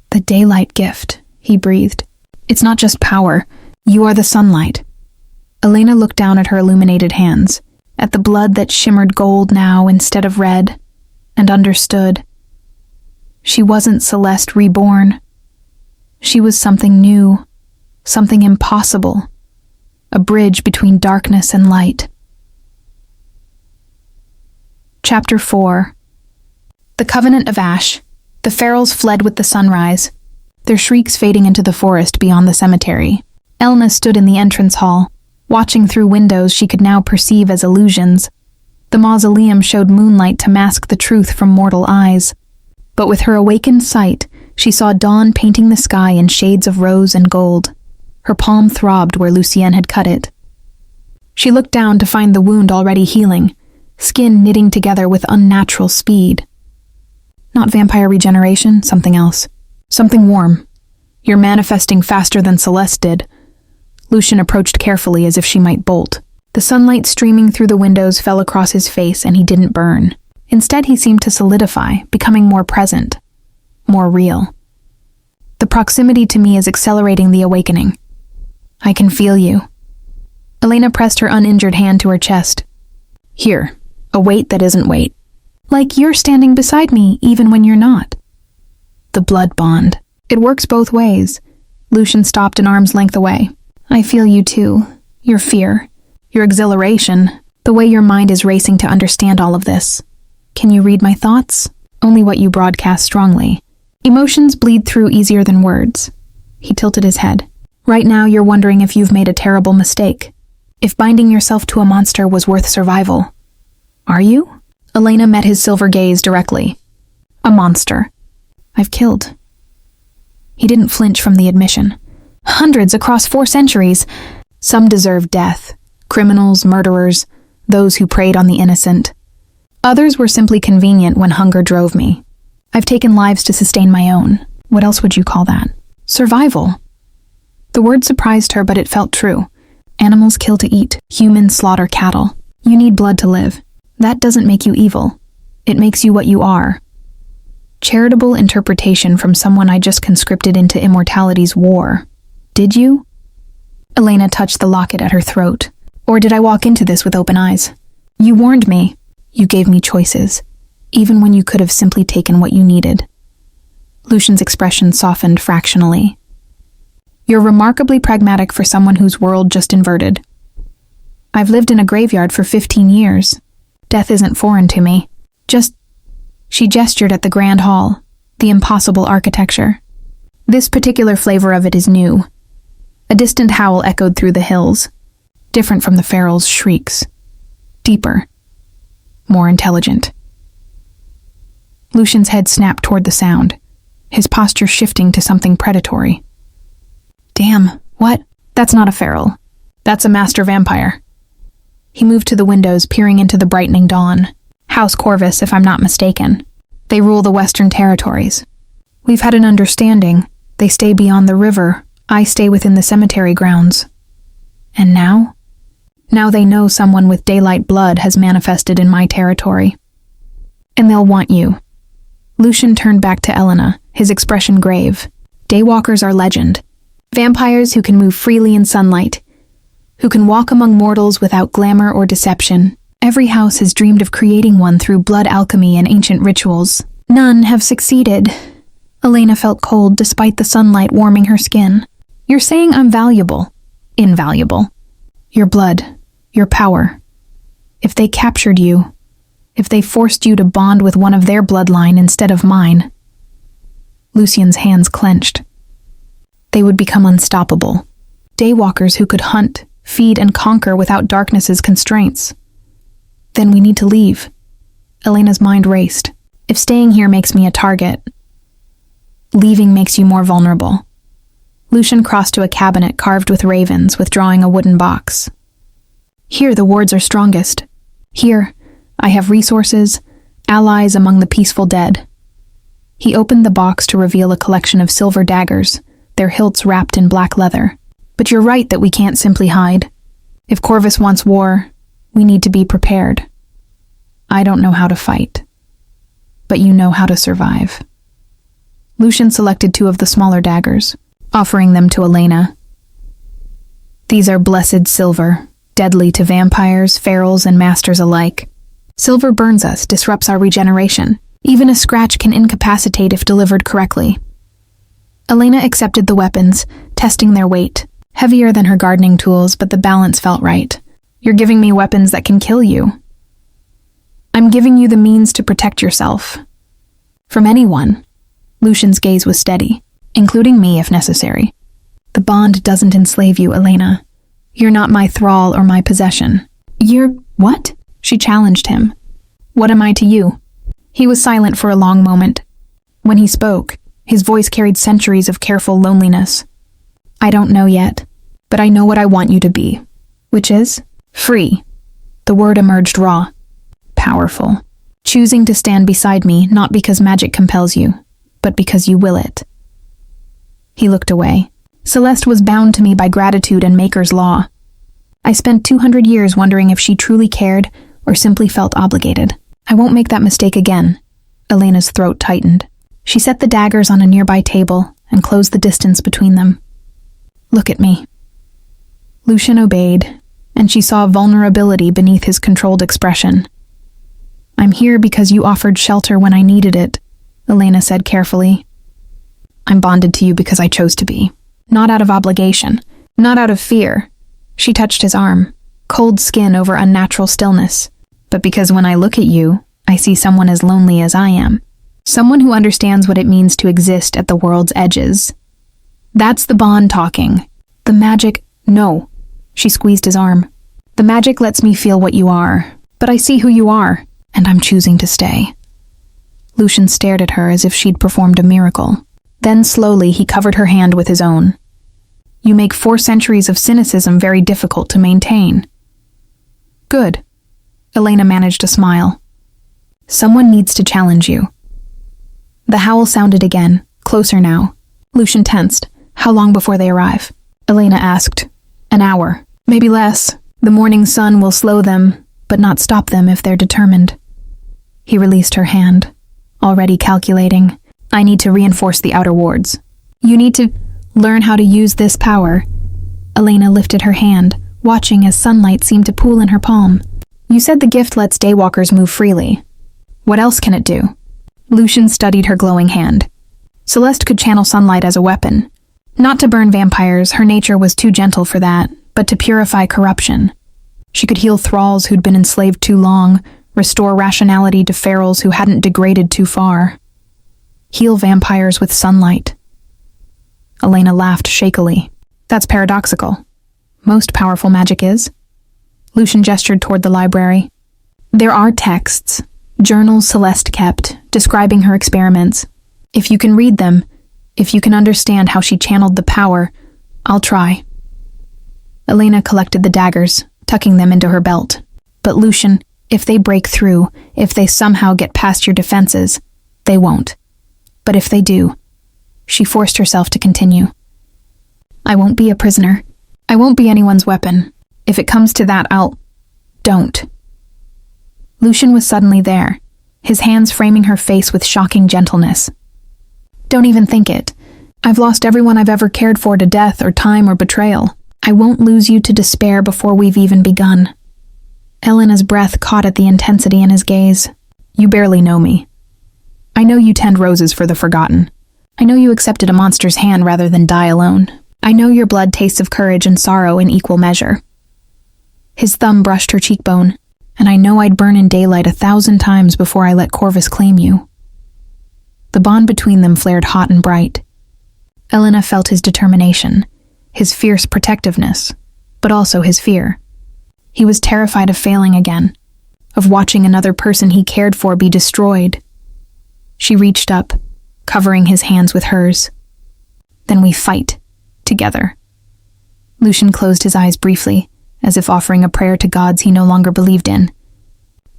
"The daylight gift," he breathed. "It's not just power. You are the sunlight." Elena looked down at her illuminated hands, at the blood that shimmered gold now instead of red, and understood. She wasn't Celeste reborn. She was something new, something impossible, a bridge between darkness and light. Chapter 4. The Covenant of Ash. The ferals fled with the sunrise, their shrieks fading into the forest beyond the cemetery. Elna stood in the entrance hall, watching through windows she could now perceive as illusions. The mausoleum showed moonlight to mask the truth from mortal eyes. But with her awakened sight, she saw dawn painting the sky in shades of rose and gold. Her palm throbbed where Lucienne had cut it. She looked down to find the wound already healing, skin knitting together with unnatural speed. Not vampire regeneration, something else. Something warm. "You're manifesting faster than Celeste did." Lucian approached carefully as if she might bolt. The sunlight streaming through the windows fell across his face and he didn't burn. Instead, he seemed to solidify, becoming more present, more real. "The proximity to me is accelerating the awakening. I can feel you." Elena pressed her uninjured hand to her chest. "Here, a weight that isn't weight. Like you're standing beside me even when you're not." The blood bond. It works both ways. Lucian stopped an arm's length away. "I feel you too. Your fear, your exhilaration, the way your mind is racing to understand all of this. Can you read my thoughts? Only what you broadcast strongly. Emotions bleed through easier than words." He tilted his head. "Right now you're wondering if you've made a terrible mistake. If binding yourself to a monster was worth survival. Are you?" Elena met his silver gaze directly. "A monster. I've killed." He didn't flinch from the admission. "Hundreds across 4 centuries. Some deserved death. Criminals, murderers, those who preyed on the innocent. Others were simply convenient when hunger drove me. I've taken lives to sustain my own. What else would you call that? Survival." The word surprised her, but it felt true. Animals kill to eat. Humans slaughter cattle. You need blood to live. That doesn't make you evil. It makes you what you are. Charitable interpretation from someone I just conscripted into immortality's war. Did you? Elena touched the locket at her throat. Or did I walk into this with open eyes? You warned me. You gave me choices, even when you could have simply taken what you needed. Lucian's expression softened fractionally. You're remarkably pragmatic for someone whose world just inverted. I've lived in a graveyard for 15 years. Death isn't foreign to me. She gestured at the grand hall, the impossible architecture. This particular flavor of it is new. A distant howl echoed through the hills, different from the feral's shrieks. Deeper. More intelligent. Lucian's head snapped toward the sound, his posture shifting to something predatory. Damn, what? That's not a feral. That's a master vampire. He moved to the windows, peering into the brightening dawn. House Corvus, if I'm not mistaken. They rule the Western Territories. We've had an understanding. They stay beyond the river. I stay within the cemetery grounds. And now? Now they know someone with daylight blood has manifested in my territory. And they'll want you. Lucian turned back to Elena, his expression grave. Daywalkers are legend. Vampires who can move freely in sunlight, who can walk among mortals without glamour or deception. Every house has dreamed of creating one through blood alchemy and ancient rituals. None have succeeded. Elena felt cold despite the sunlight warming her skin. You're saying I'm valuable. Invaluable. Your blood, your power. If they captured you, if they forced you to bond with one of their bloodline instead of mine. Lucian's hands clenched. They would become unstoppable. Daywalkers who could hunt, feed, and conquer without darkness's constraints. Then we need to leave. Elena's mind raced. If staying here makes me a target, leaving makes you more vulnerable. Lucian crossed to a cabinet carved with ravens, withdrawing a wooden box. Here the wards are strongest. Here, I have resources, allies among the peaceful dead. He opened the box to reveal a collection of silver daggers, their hilts wrapped in black leather. But you're right that we can't simply hide. If Corvus wants war, we need to be prepared. I don't know how to fight, but you know how to survive. Lucian selected 2 of the smaller daggers, offering them to Elena. These are blessed silver, deadly to vampires, ferals, and masters alike. Silver burns us, disrupts our regeneration. Even a scratch can incapacitate if delivered correctly. Elena accepted the weapons, testing their weight. Heavier than her gardening tools, but the balance felt right. You're giving me weapons that can kill you. I'm giving you the means to protect yourself. From anyone. Lucian's gaze was steady, including me if necessary. The bond doesn't enslave you, Elena. You're not my thrall or my possession. You're what? She challenged him. What am I to you? He was silent for a long moment. When he spoke, his voice carried centuries of careful loneliness. I don't know yet, but I know what I want you to be. Which is? Free. The word emerged raw. Powerful. Choosing to stand beside me, not because magic compels you, but because you will it. He looked away. Celeste was bound to me by gratitude and Maker's law. I spent 200 years wondering if she truly cared or simply felt obligated. I won't make that mistake again. Elena's throat tightened. She set the daggers on a nearby table and closed the distance between them. Look at me. Lucian obeyed, and she saw vulnerability beneath his controlled expression. I'm here because you offered shelter when I needed it, Elena said carefully. I'm bonded to you because I chose to be. Not out of obligation, not out of fear. She touched his arm, cold skin over unnatural stillness. But because when I look at you, I see someone as lonely as I am. Someone who understands what it means to exist at the world's edges. That's the bond talking. The magic, no. She squeezed his arm. The magic lets me feel what you are, but I see who you are, and I'm choosing to stay. Lucian stared at her as if she'd performed a miracle. Then slowly he covered her hand with his own. You make 4 centuries of cynicism very difficult to maintain. Good. Elena managed a smile. Someone needs to challenge you. The howl sounded again, closer now. Lucian tensed. How long before they arrive? Elena asked. An hour. Maybe less. The morning sun will slow them, but not stop them if they're determined. He released her hand. already calculating. I need to reinforce the outer wards. You need to learn how to use this power. Elena lifted her hand, watching as sunlight seemed to pool in her palm. You said the gift lets daywalkers move freely. What else can it do? Lucian studied her glowing hand. Celeste could channel sunlight as a weapon. Not to burn vampires, her nature was too gentle for that, but to purify corruption. She could heal thralls who'd been enslaved too long, restore rationality to ferals who hadn't degraded too far. Heal vampires with sunlight. Elena laughed shakily. That's paradoxical. Most powerful magic is. Lucian gestured toward the library. There are texts, journals Celeste kept, describing her experiments. If you can read them, if you can understand how she channeled the power, I'll try. Elena collected the daggers, tucking them into her belt. But Lucian, if they break through, if they somehow get past your defenses, they won't. But if they do, she forced herself to continue. I won't be a prisoner. I won't be anyone's weapon. If it comes to that, don't. Lucian was suddenly there, his hands framing her face with shocking gentleness. Don't even think it. I've lost everyone I've ever cared for to death or time or betrayal. I won't lose you to despair before we've even begun. Elena's breath caught at the intensity in his gaze. You barely know me. I know you tend roses for the forgotten. I know you accepted a monster's hand rather than die alone. I know your blood tastes of courage and sorrow in equal measure. His thumb brushed her cheekbone, and I know I'd burn in daylight 1,000 times before I let Corvus claim you. The bond between them flared hot and bright. Elena felt his determination, his fierce protectiveness, but also his fear. He was terrified of failing again, of watching another person he cared for be destroyed. She reached up, covering his hands with hers. Then we fight, together. Lucian closed his eyes briefly, as if offering a prayer to gods he no longer believed in.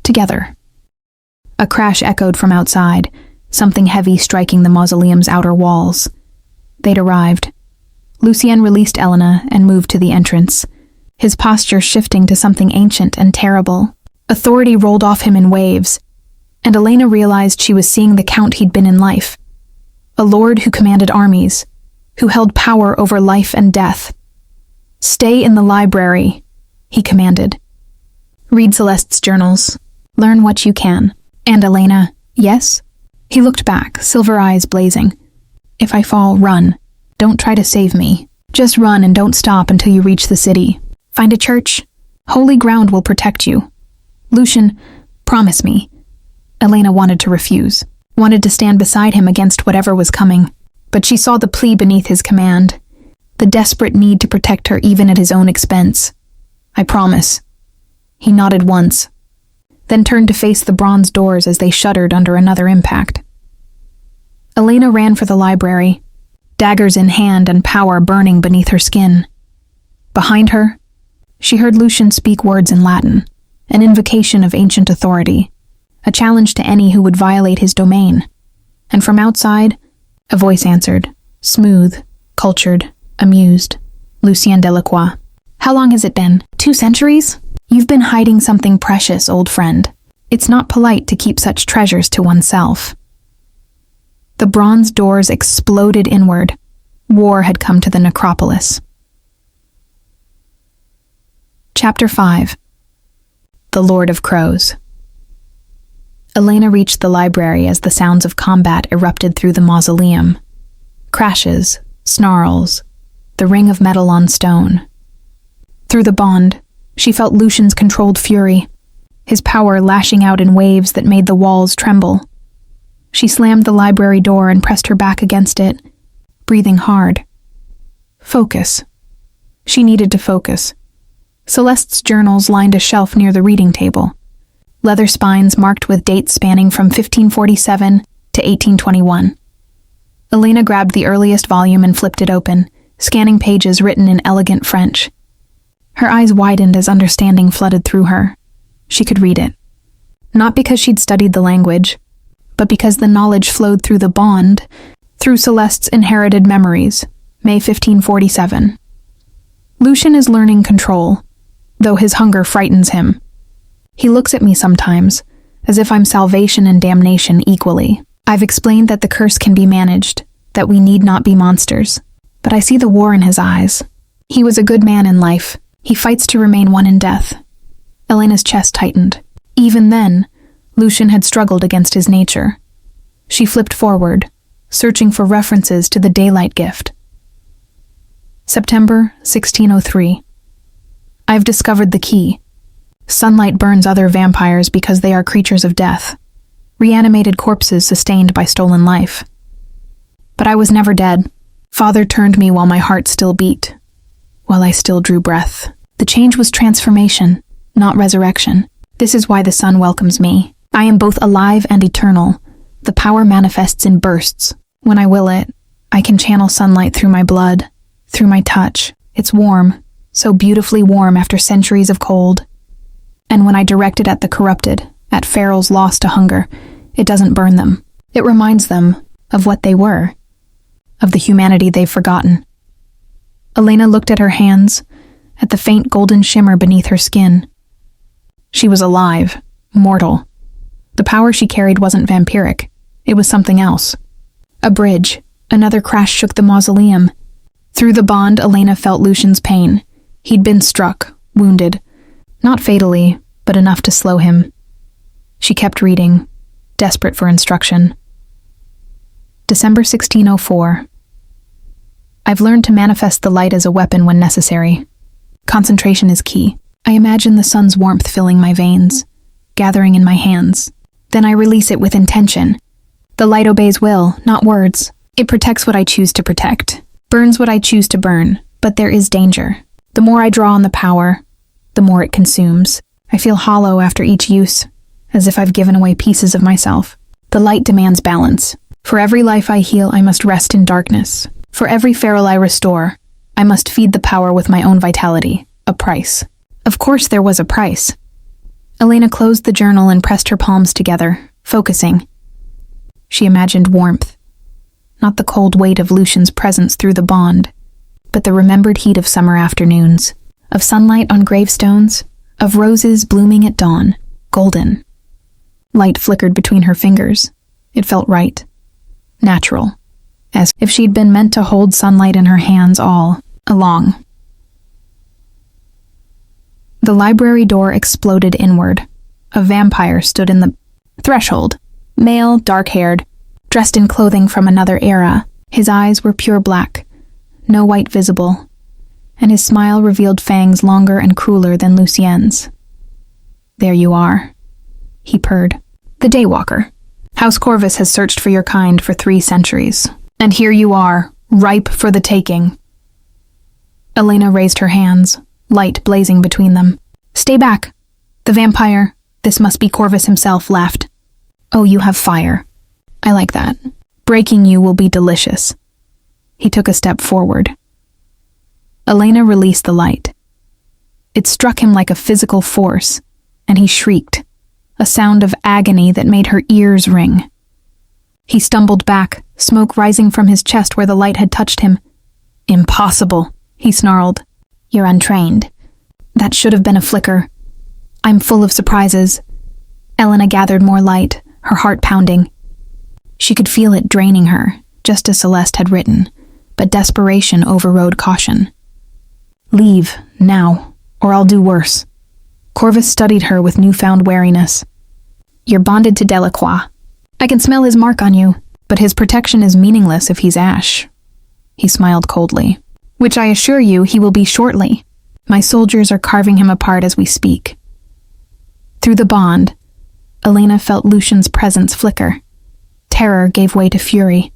Together. A crash echoed from outside, something heavy striking the mausoleum's outer walls. They'd arrived. Lucien released Elena and moved to the entrance, his posture shifting to something ancient and terrible. Authority rolled off him in waves, and Elena realized she was seeing the Count he'd been in life. A lord who commanded armies, who held power over life and death. Stay in the library, he commanded. Read Celeste's journals. Learn what you can. And Elena, yes? He looked back, silver eyes blazing. If I fall, run. Don't try to save me. Just run and don't stop until you reach the city. Find a church. Holy ground will protect you. Lucian, promise me. Elena wanted to refuse, wanted to stand beside him against whatever was coming. But she saw the plea beneath his command, the desperate need to protect her even at his own expense. I promise. He nodded once, then turned to face the bronze doors as they shuddered under another impact. Elena ran for the library, daggers in hand and power burning beneath her skin. Behind her, she heard Lucian speak words in Latin, an invocation of ancient authority, a challenge to any who would violate his domain. And from outside, a voice answered, smooth, cultured, amused. Lucien Delacroix. How long has it been? 2 centuries? You've been hiding something precious, old friend. It's not polite to keep such treasures to oneself. The bronze doors exploded inward. War had come to the necropolis. Chapter 5. The Lord of Crows. Elena reached the library as the sounds of combat erupted through the mausoleum. Crashes, snarls, the ring of metal on stone. Through the bond, she felt Lucian's controlled fury, his power lashing out in waves that made the walls tremble. She slammed the library door and pressed her back against it, breathing hard. Focus. She needed to focus. Celeste's journals lined a shelf near the reading table, leather spines marked with dates spanning from 1547 to 1821. Elena grabbed the earliest volume and flipped it open, scanning pages written in elegant French. Her eyes widened as understanding flooded through her. She could read it. Not because she'd studied the language, but because the knowledge flowed through the bond, through Celeste's inherited memories, May 1547. Lucian is learning control, though his hunger frightens him. He looks at me sometimes, as if I'm salvation and damnation equally. I've explained that the curse can be managed, that we need not be monsters. But I see the war in his eyes. He was a good man in life. He fights to remain one in death. Elena's chest tightened. Even then, Lucian had struggled against his nature. She flipped forward, searching for references to the daylight gift. September 1603. I've discovered the key. Sunlight burns other vampires because they are creatures of death, reanimated corpses sustained by stolen life. But I was never dead. Father turned me while my heart still beat, while I still drew breath. The change was transformation, not resurrection. This is why the sun welcomes me. I am both alive and eternal. The power manifests in bursts. When I will it, I can channel sunlight through my blood, through my touch. It's warm, so beautifully warm after centuries of cold. And when I direct it at the corrupted, at ferals lost to hunger, it doesn't burn them. It reminds them of what they were, of the humanity they've forgotten. Elena looked at her hands, at the faint golden shimmer beneath her skin. She was alive, mortal. The power she carried wasn't vampiric. It was something else. A bridge. Another crash shook the mausoleum. Through the bond, Elena felt Lucian's pain. He'd been struck, wounded. Not fatally, but enough to slow him. She kept reading, desperate for instruction. December 1604. I've learned to manifest the light as a weapon when necessary. Concentration is key. I imagine the sun's warmth filling my veins, gathering in my hands. Then I release it with intention. The light obeys will, not words. It protects what I choose to protect, burns what I choose to burn, but there is danger. The more I draw on the power, the more it consumes. I feel hollow after each use, as if I've given away pieces of myself. The light demands balance. For every life I heal, I must rest in darkness. For every feral I restore, I must feed the power with my own vitality. A price. Of course there was a price. Elena closed the journal and pressed her palms together, focusing. She imagined warmth. Not the cold weight of Lucian's presence through the bond, but the remembered heat of summer afternoons, of sunlight on gravestones, of roses blooming at dawn, golden. Light flickered between her fingers. It felt right. Natural. As if she'd been meant to hold sunlight in her hands all along. The library door exploded inward. A vampire stood in the threshold. Male, dark-haired, dressed in clothing from another era. His eyes were pure black, no white visible, and his smile revealed fangs longer and crueler than Lucien's. "There you are," he purred. "The Daywalker. House Corvus has searched for your kind for 3 centuries. And here you are, ripe for the taking." Elena raised her hands, light blazing between them. "Stay back." The vampire, this must be Corvus himself, laughed. "Oh, you have fire. I like that. Breaking you will be delicious." He took a step forward. Elena released the light. It struck him like a physical force, and he shrieked, a sound of agony that made her ears ring. He stumbled back, smoke rising from his chest where the light had touched him. "Impossible," he snarled. "You're untrained. That should have been a flicker. I'm full of surprises." Elena gathered more light, her heart pounding. She could feel it draining her, just as Celeste had written, but desperation overrode caution. "Leave, now, or I'll do worse." Corvus studied her with newfound wariness. "You're bonded to Delacroix. I can smell his mark on you, but his protection is meaningless if he's ash." He smiled coldly. "Which I assure you he will be shortly. My soldiers are carving him apart as we speak." Through the bond, Elena felt Lucian's presence flicker. Terror gave way to fury.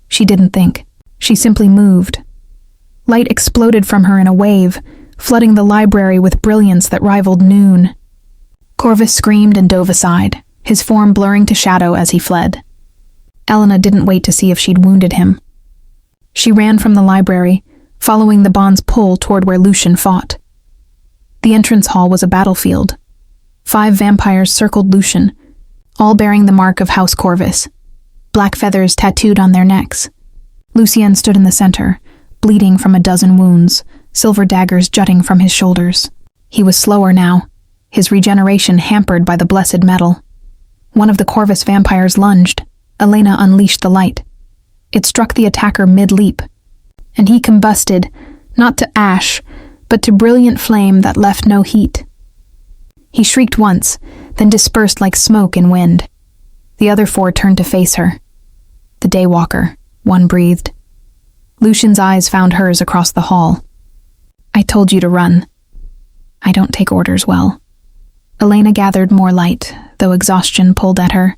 She didn't think. She simply moved. Light exploded from her in a wave, flooding the library with brilliance that rivaled noon. Corvus screamed and dove aside, his form blurring to shadow as he fled. Elena didn't wait to see if she'd wounded him. She ran from the library, following the bond's pull toward where Lucian fought. The entrance hall was a battlefield. 5 vampires circled Lucian, all bearing the mark of House Corvus, black feathers tattooed on their necks. Lucien stood in the center, bleeding from a dozen wounds, silver daggers jutting from his shoulders. He was slower now, his regeneration hampered by the blessed metal. One of the Corvus vampires lunged, Elena unleashed the light. It struck the attacker mid-leap, and he combusted, not to ash, but to brilliant flame that left no heat. He shrieked once, then dispersed like smoke in wind. The other four turned to face her. The daywalker, one breathed. Lucian's eyes found hers across the hall. I told you to run. I don't take orders well. Elena gathered more light, though exhaustion pulled at her.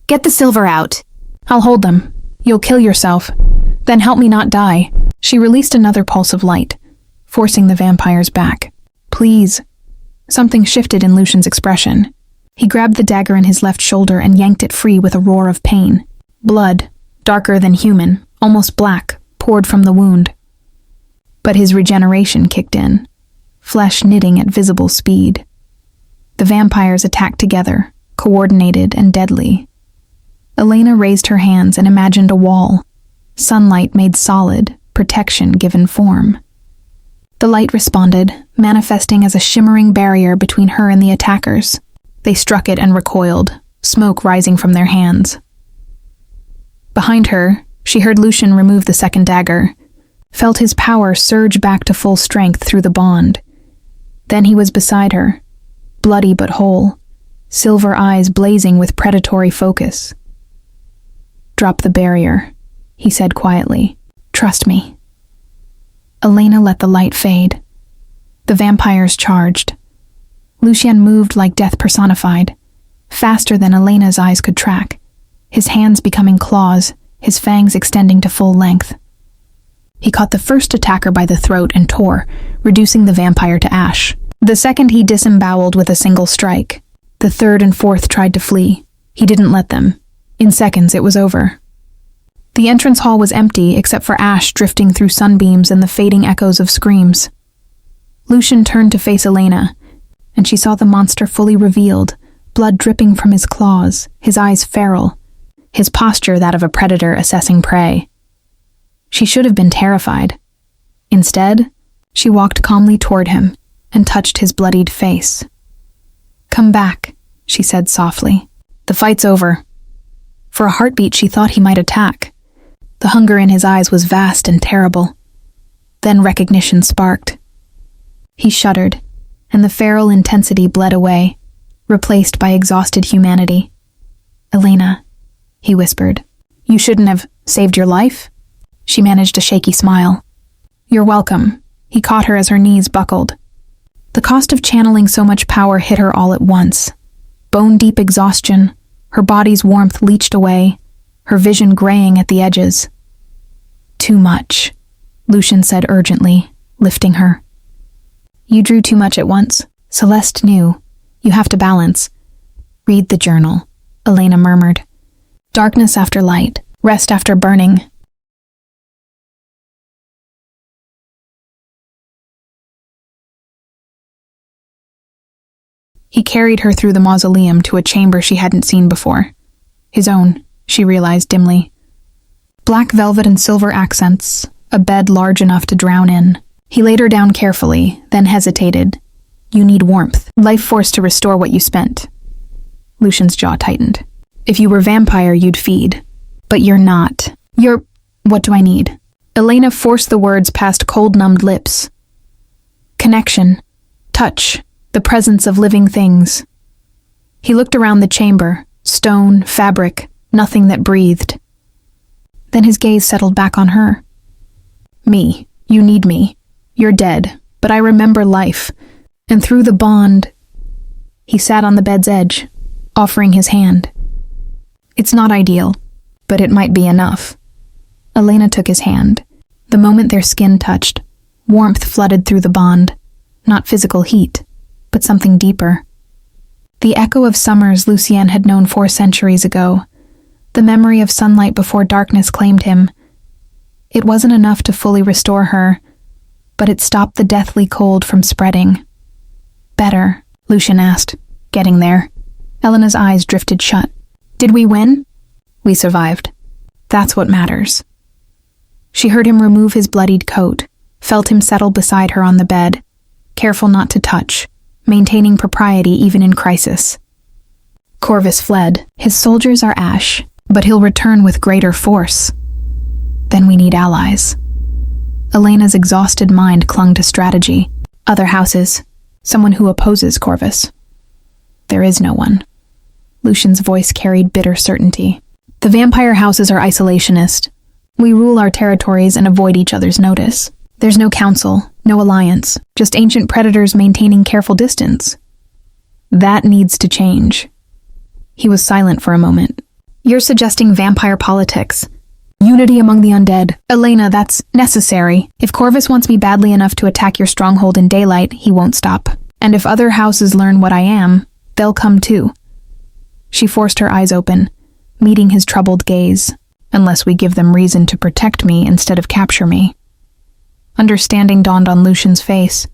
Get the silver out. I'll hold them. You'll kill yourself. Then help me not die. She released another pulse of light, forcing the vampires back. Please. Something shifted in Lucian's expression. He grabbed the dagger in his left shoulder and yanked it free with a roar of pain. Blood, darker than human, almost black, poured from the wound. But his regeneration kicked in, flesh knitting at visible speed. The vampires attacked together, coordinated and deadly. Elena raised her hands and imagined a wall. Sunlight made solid, protection given form. The light responded, manifesting as a shimmering barrier between her and the attackers. They struck it and recoiled, smoke rising from their hands. Behind her, she heard Lucian remove the second dagger, felt his power surge back to full strength through the bond. Then he was beside her, bloody but whole, silver eyes blazing with predatory focus. Drop the barrier, he said quietly. Trust me. Elena let the light fade. The vampires charged. Lucian moved like death personified, faster than Elena's eyes could track, his hands becoming claws, his fangs extending to full length. He caught the first attacker by the throat and tore, reducing the vampire to ash. The second he disemboweled with a single strike. The third and fourth tried to flee. He didn't let them. In seconds, it was over. The entrance hall was empty except for ash drifting through sunbeams and the fading echoes of screams. Lucian turned to face Elena, and she saw the monster fully revealed, blood dripping from his claws, his eyes feral, his posture that of a predator assessing prey. She should have been terrified. Instead, she walked calmly toward him and touched his bloodied face. Come back, she said softly. The fight's over. For a heartbeat, she thought he might attack. The hunger in his eyes was vast and terrible. Then recognition sparked. He shuddered, and the feral intensity bled away, replaced by exhausted humanity. Elena, he whispered, you shouldn't have saved your life? She managed a shaky smile. You're welcome. He caught her as her knees buckled. The cost of channeling so much power hit her all at once. Bone-deep exhaustion, her body's warmth leached away, her vision graying at the edges. Too much, Lucian said urgently, lifting her. You drew too much at once. Celeste knew. You have to balance. Read the journal, Elena murmured. Darkness after light, rest after burning. He carried her through the mausoleum to a chamber she hadn't seen before. His own, she realized dimly. Black velvet and silver accents, a bed large enough to drown in. He laid her down carefully, then hesitated. You need warmth, life force to restore what you spent. Lucian's jaw tightened. If you were vampire, you'd feed. But you're not. You're... What do I need? Elena forced the words past cold-numbed lips. Connection. Touch. The presence of living things. He looked around the chamber. Stone, fabric, nothing that breathed. Then his gaze settled back on her. Me. You need me. You're dead, but I remember life. And through the bond... He sat on the bed's edge, offering his hand. It's not ideal, but it might be enough. Elena took his hand. The moment their skin touched, warmth flooded through the bond. Not physical heat, but something deeper. The echo of summers Lucienne had known 4 centuries ago. The memory of sunlight before darkness claimed him. It wasn't enough to fully restore her, but it stopped the deathly cold from spreading. Better, Lucian asked, getting there. Elena's eyes drifted shut. Did we win? We survived. That's what matters. She heard him remove his bloodied coat, felt him settle beside her on the bed, careful not to touch, maintaining propriety even in crisis. Corvus fled. His soldiers are ash, but he'll return with greater force. Then we need allies. Elena's exhausted mind clung to strategy. Other houses. Someone who opposes Corvus. There is no one. Lucian's voice carried bitter certainty. The vampire houses are isolationist. We rule our territories and avoid each other's notice. There's no council, no alliance, just ancient predators maintaining careful distance. That needs to change. He was silent for a moment. You're suggesting vampire politics. Unity among the undead. Elena, that's necessary. If Corvus wants me badly enough to attack your stronghold in daylight, he won't stop. And if other houses learn what I am, they'll come too. She forced her eyes open, meeting his troubled gaze. Unless we give them reason to protect me instead of capture me. Understanding dawned on Lucian's face.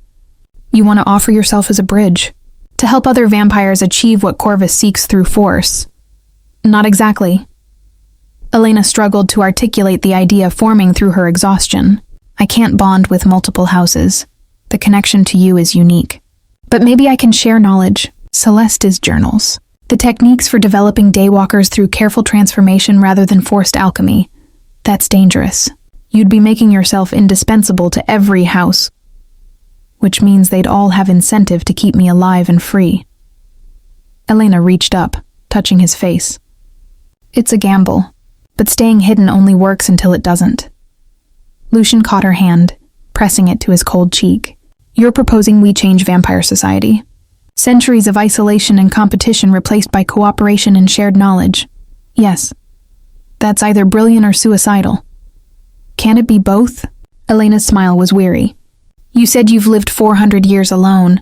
You want to offer yourself as a bridge, to help other vampires achieve what Corvus seeks through force. Not exactly. Elena struggled to articulate the idea forming through her exhaustion. I can't bond with multiple houses. The connection to you is unique. But maybe I can share knowledge. Celeste's journals. The techniques for developing daywalkers through careful transformation rather than forced alchemy. That's dangerous. You'd be making yourself indispensable to every house, which means they'd all have incentive to keep me alive and free. Elena reached up, touching his face. It's a gamble, but staying hidden only works until it doesn't. Lucian caught her hand, pressing it to his cold cheek. You're proposing we change vampire society. Centuries of isolation and competition replaced by cooperation and shared knowledge. Yes. That's either brilliant or suicidal. Can it be both? Elena's smile was weary. You said you've lived 400 years alone.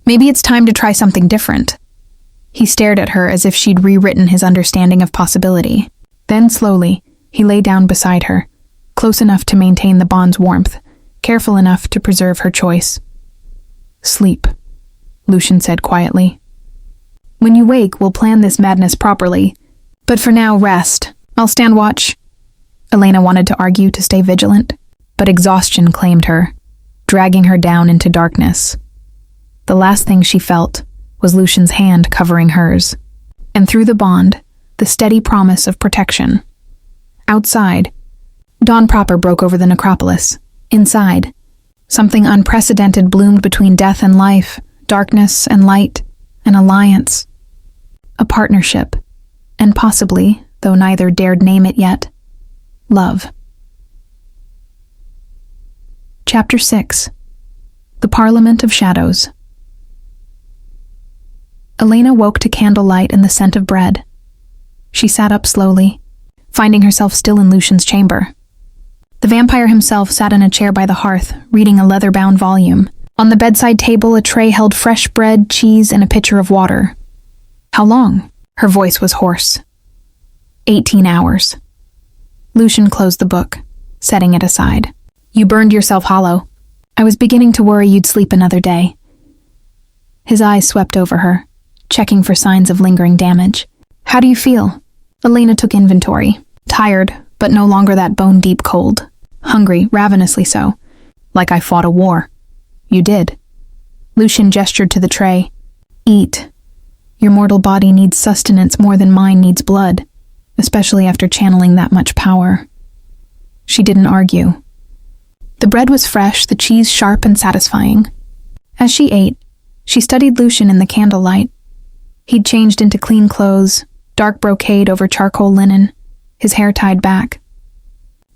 Maybe it's time to try something different. He stared at her as if she'd rewritten his understanding of possibility. Then slowly, he lay down beside her, close enough to maintain the bond's warmth, careful enough to preserve her choice. Sleep, Lucian said quietly. When you wake, we'll plan this madness properly. But for now, rest. I'll stand watch. Elena wanted to argue to stay vigilant, but exhaustion claimed her, dragging her down into darkness. The last thing she felt was Lucian's hand covering hers, and through the bond, the steady promise of protection. Outside, dawn proper broke over the necropolis. Inside, something unprecedented bloomed between death and life, darkness and light, an alliance, a partnership, and possibly, though neither dared name it yet, love. Chapter 6. The Parliament of Shadows. Elena woke to candlelight and the scent of bread. She sat up slowly, finding herself still in Lucian's chamber. The vampire himself sat in a chair by the hearth, reading a leather-bound volume. On the bedside table, a tray held fresh bread, cheese, and a pitcher of water. How long? Her voice was hoarse. 18 hours. Lucian closed the book, setting it aside. You burned yourself hollow. I was beginning to worry you'd sleep another day. His eyes swept over her, checking for signs of lingering damage. How do you feel? Elena took inventory. Tired, but no longer that bone-deep cold. Hungry, ravenously so. Like I fought a war. You did. Lucian gestured to the tray. Eat. Your mortal body needs sustenance more than mine needs blood, especially after channeling that much power. She didn't argue. The bread was fresh, the cheese sharp and satisfying. As she ate, she studied Lucian in the candlelight. He'd changed into clean clothes, dark brocade over charcoal linen, his hair tied back.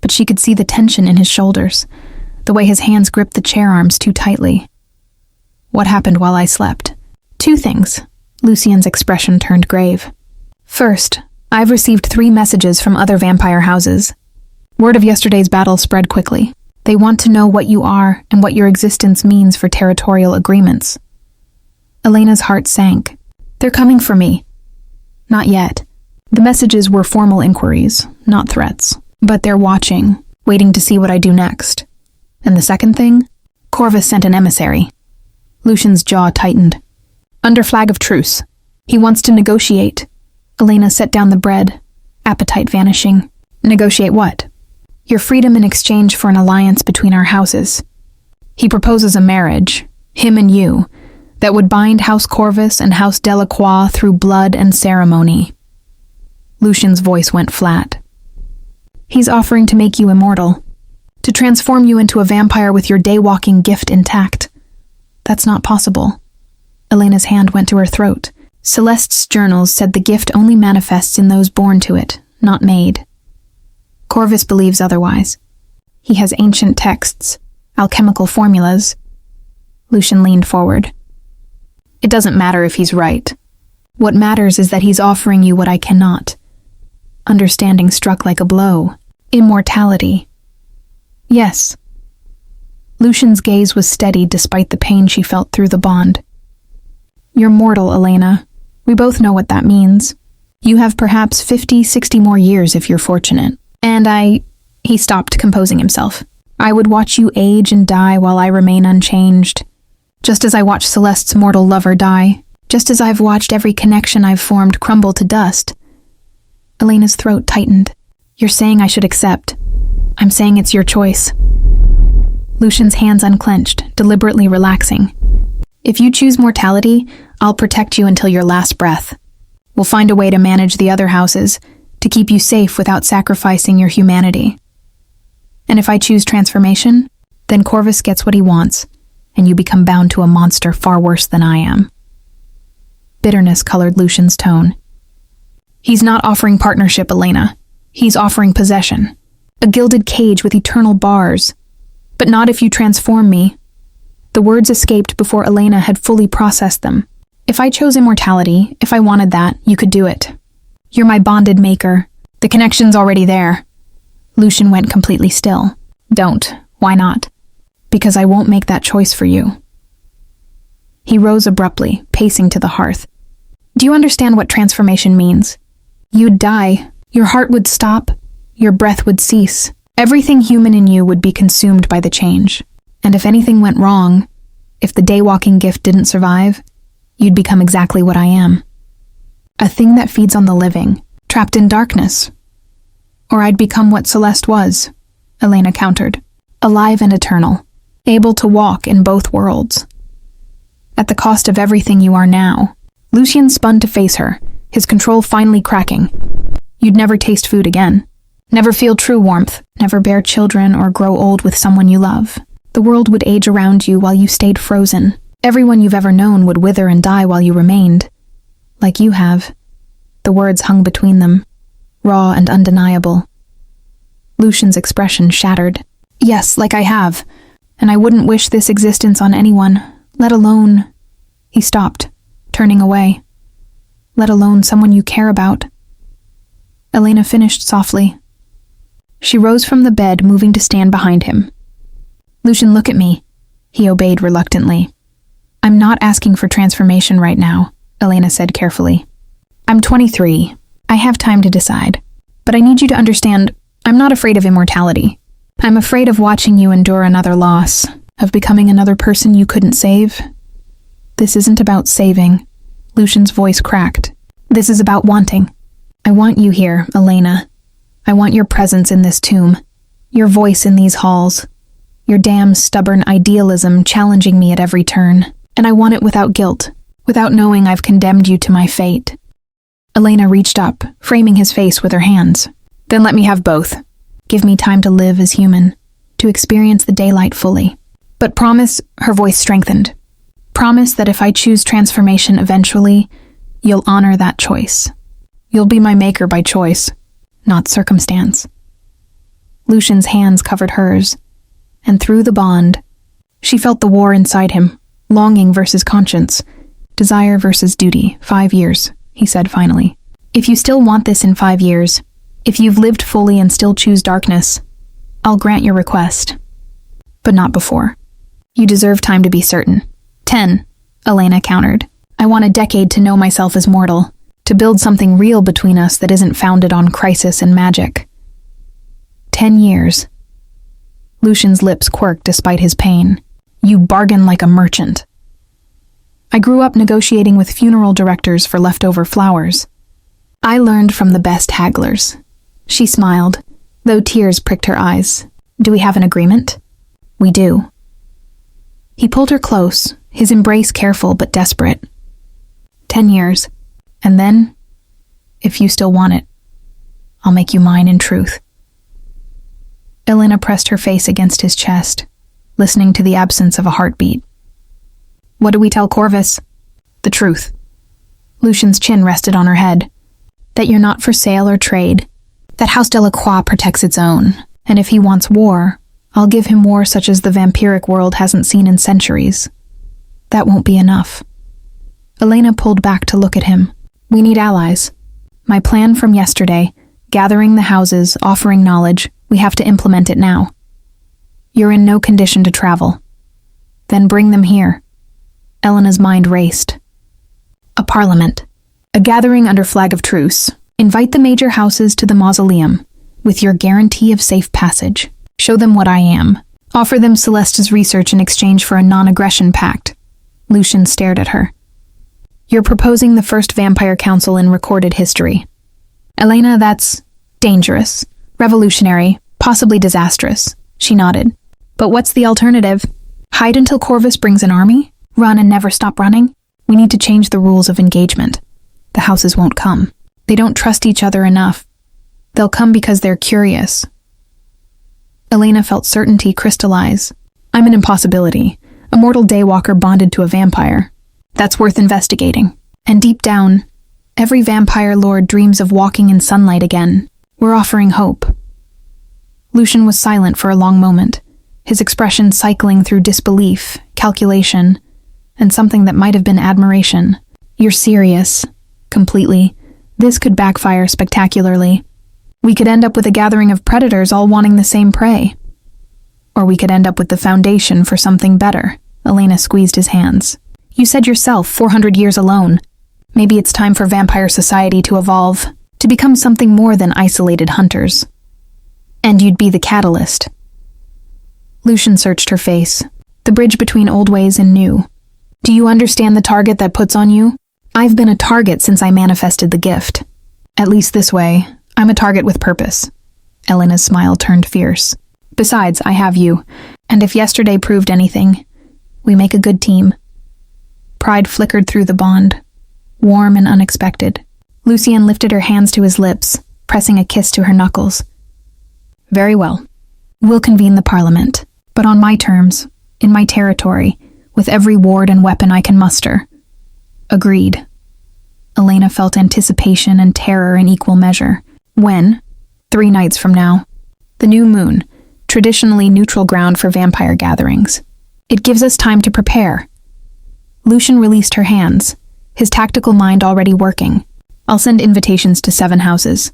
But she could see the tension in his shoulders, the way his hands gripped the chair arms too tightly. What happened while I slept? 2 things. Lucian's expression turned grave. First, I've received 3 messages from other vampire houses. Word of yesterday's battle spread quickly. They want to know what you are and what your existence means for territorial agreements. Elena's heart sank. They're coming for me. Not yet. The messages were formal inquiries, not threats. But they're watching, waiting to see what I do next. And the second thing? Corvus sent an emissary. Lucian's jaw tightened. Under flag of truce. He wants to negotiate. Elena set down the bread, appetite vanishing. Negotiate what? Your freedom in exchange for an alliance between our houses. He proposes a marriage, him and you, that would bind House Corvus and House Delacroix through blood and ceremony. Lucian's voice went flat. He's offering to make you immortal, to transform you into a vampire with your day-walking gift intact. That's not possible. Elena's hand went to her throat. Celeste's journals said the gift only manifests in those born to it, not made. Corvus believes otherwise. He has ancient texts, alchemical formulas. Lucian leaned forward. It doesn't matter if he's right. What matters is that he's offering you what I cannot. Understanding struck like a blow. Immortality. Yes. Lucian's gaze was steady despite the pain she felt through the bond. You're mortal, Elena. We both know what that means. You have perhaps 50, 60 more years if you're fortunate. And He stopped, composing himself. I would watch you age and die while I remain unchanged. Just as I watched Celeste's mortal lover die. Just as I've watched every connection I've formed crumble to dust. Elena's throat tightened. You're saying I should accept. I'm saying it's your choice. Lucian's hands unclenched, deliberately relaxing. If you choose mortality, I'll protect you until your last breath. We'll find a way to manage the other houses, to keep you safe without sacrificing your humanity. And if I choose transformation, then Corvus gets what he wants, and you become bound to a monster far worse than I am. Bitterness colored Lucian's tone. He's not offering partnership, Elena. He's offering possession. A gilded cage with eternal bars. But not if you transform me. The words escaped before Elena had fully processed them. If I chose immortality, if I wanted that, you could do it. You're my bonded maker. The connection's already there. Lucian went completely still. Don't. Why not? Because I won't make that choice for you. He rose abruptly, pacing to the hearth. Do you understand what transformation means? You'd die. Your heart would stop. Your breath would cease. Everything human in you would be consumed by the change. And if anything went wrong, if the day-walking gift didn't survive, you'd become exactly what I am. A thing that feeds on the living, trapped in darkness. Or I'd become what Celeste was, Elena countered. Alive and eternal, able to walk in both worlds. At the cost of everything you are now. Lucian spun to face her, his control finally cracking. You'd never taste food again. Never feel true warmth, never bear children or grow old with someone you love. The world would age around you while you stayed frozen. Everyone you've ever known would wither and die while you remained. Like you have. The words hung between them, raw and undeniable. Lucian's expression shattered. Yes, like I have. And I wouldn't wish this existence on anyone, let alone... He stopped, turning away. Let alone someone you care about. Elena finished softly. She rose from the bed, moving to stand behind him. Lucian, look at me. He obeyed reluctantly. I'm not asking for transformation right now, Elena said carefully. I'm 23. I have time to decide. But I need you to understand, I'm not afraid of immortality. I'm afraid of watching you endure another loss, of becoming another person you couldn't save. This isn't about saving. Lucian's voice cracked. This is about wanting. I want you here, Elena. I want your presence in this tomb, your voice in these halls, your damn stubborn idealism challenging me at every turn. And I want it without guilt, without knowing I've condemned you to my fate. Elena reached up, framing his face with her hands. Then let me have both. Give me time to live as human, to experience the daylight fully. But promise, her voice strengthened. Promise that if I choose transformation eventually, you'll honor that choice. You'll be my maker by choice, not circumstance. Lucian's hands covered hers, and through the bond, she felt the war inside him, longing versus conscience, desire versus duty. 5 years, he said finally. If you still want this in 5 years, if you've lived fully and still choose darkness, I'll grant your request. But not before. You deserve time to be certain. 10, Elena countered. I want a decade to know myself as mortal, to build something real between us that isn't founded on crisis and magic. 10 years. Lucian's lips quirked despite his pain. You bargain like a merchant. I grew up negotiating with funeral directors for leftover flowers. I learned from the best hagglers. She smiled, though tears pricked her eyes. Do we have an agreement? We do. He pulled her close, his embrace careful but desperate. 10 years. And then, if you still want it, I'll make you mine in truth." Elena pressed her face against his chest, listening to the absence of a heartbeat. "What do we tell Corvus?" "The truth." Lucian's chin rested on her head. "That you're not for sale or trade. That House Delacroix protects its own, and if he wants war, I'll give him war such as the vampiric world hasn't seen in centuries. That won't be enough." Elena pulled back to look at him. "We need allies. My plan from yesterday, gathering the houses, offering knowledge, we have to implement it now. You're in no condition to travel. Then bring them here." Elena's mind raced. "A parliament. A gathering under flag of truce. Invite the major houses to the mausoleum, with your guarantee of safe passage. Show them what I am. Offer them Celeste's research in exchange for a non-aggression pact." Lucian stared at her. "You're proposing the first vampire council in recorded history. Elena, that's dangerous, revolutionary, possibly disastrous." She nodded. "But what's the alternative? Hide until Corvus brings an army? Run and never stop running? We need to change the rules of engagement. The houses won't come. They don't trust each other enough. They'll come because they're curious." Elena felt certainty crystallize. "I'm an impossibility, a mortal daywalker bonded to a vampire. That's worth investigating. And deep down, every vampire lord dreams of walking in sunlight again. We're offering hope." Lucian was silent for a long moment, his expression cycling through disbelief, calculation, and something that might have been admiration. "You're serious. Completely. This could backfire spectacularly. We could end up with a gathering of predators all wanting the same prey. Or we could end up with the foundation for something better." Elena squeezed his hands. "You said yourself, 400 years alone. Maybe it's time for vampire society to evolve, to become something more than isolated hunters. And you'd be the catalyst." Lucian searched her face, the bridge between old ways and new. "Do you understand the target that puts on you? I've been a target since I manifested the gift. At least this way, I'm a target with purpose." Elena's smile turned fierce. "Besides, I have you, and if yesterday proved anything, we make a good team." Pride flickered through the bond, warm and unexpected. Lucian lifted her hands to his lips, pressing a kiss to her knuckles. "Very well. We'll convene the parliament, but on my terms, in my territory, with every ward and weapon I can muster." "Agreed." Elena felt anticipation and terror in equal measure. "When?" 3 nights from now. The new moon, traditionally neutral ground for vampire gatherings. It gives us time to prepare." Lucian released her hands, his tactical mind already working. "I'll send invitations to 7 houses.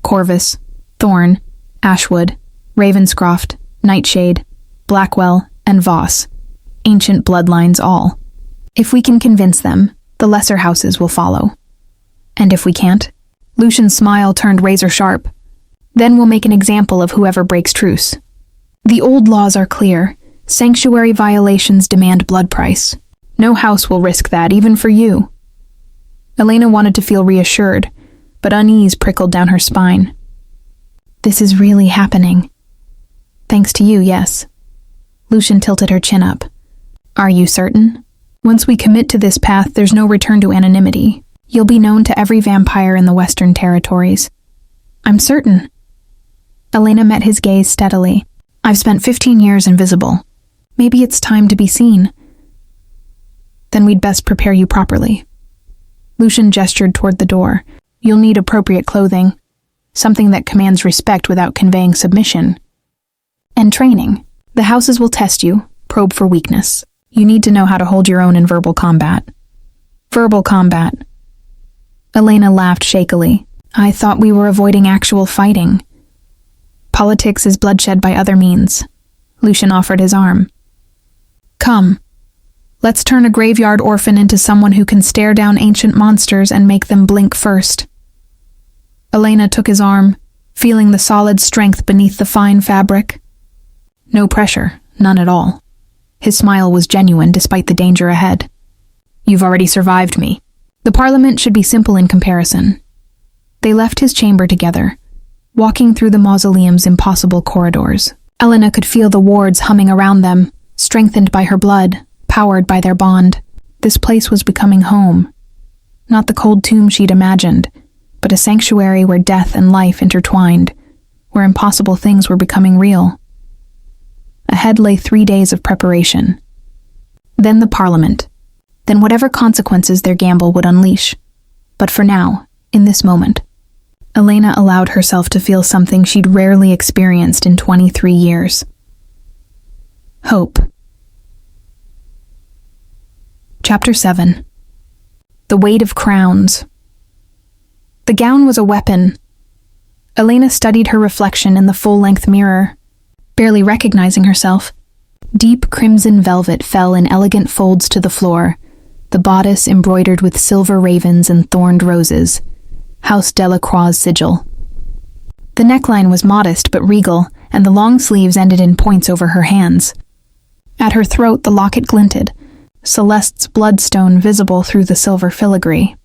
Corvus, Thorn, Ashwood, Ravenscroft, Nightshade, Blackwell, and Voss. Ancient bloodlines all. If we can convince them, the lesser houses will follow. And if we can't?" Lucian's smile turned razor sharp. "Then we'll make an example of whoever breaks truce. The old laws are clear. Sanctuary violations demand blood price. No house will risk that, even for you." Elena wanted to feel reassured, but unease prickled down her spine. "This is really happening." "Thanks to you, yes." Lucian tilted her chin up. "Are you certain? Once we commit to this path, there's no return to anonymity. You'll be known to every vampire in the Western Territories." "I'm certain." Elena met his gaze steadily. "I've spent 15 years invisible. Maybe it's time to be seen." "Then we'd best prepare you properly." Lucian gestured toward the door. "You'll need appropriate clothing, something that commands respect without conveying submission. And training. The houses will test you, probe for weakness. You need to know how to hold your own in verbal combat." "Verbal combat." Elena laughed shakily. "I thought we were avoiding actual fighting." "Politics is bloodshed by other means." Lucian offered his arm. "Come. Let's turn a graveyard orphan into someone who can stare down ancient monsters and make them blink first." Elena took his arm, feeling the solid strength beneath the fine fabric. No pressure, none at all. His smile was genuine despite the danger ahead. "You've already survived me. The parliament should be simple in comparison." They left his chamber together, walking through the mausoleum's impossible corridors. Elena could feel the wards humming around them, strengthened by her blood, powered by their bond. This place was becoming home. Not the cold tomb she'd imagined, but a sanctuary where death and life intertwined, where impossible things were becoming real. Ahead lay 3 days of preparation. Then the Parliament. Then whatever consequences their gamble would unleash. But for now, in this moment, Elena allowed herself to feel something she'd rarely experienced in 23 years. Hope. Chapter 7. The Weight of Crowns. The gown was a weapon. Elena studied her reflection in the full-length mirror, barely recognizing herself. Deep crimson velvet fell in elegant folds to the floor, the bodice embroidered with silver ravens and thorned roses, House Delacroix's sigil. The neckline was modest but regal, and the long sleeves ended in points over her hands. At her throat the locket glinted, Celeste's bloodstone visible through the silver filigree.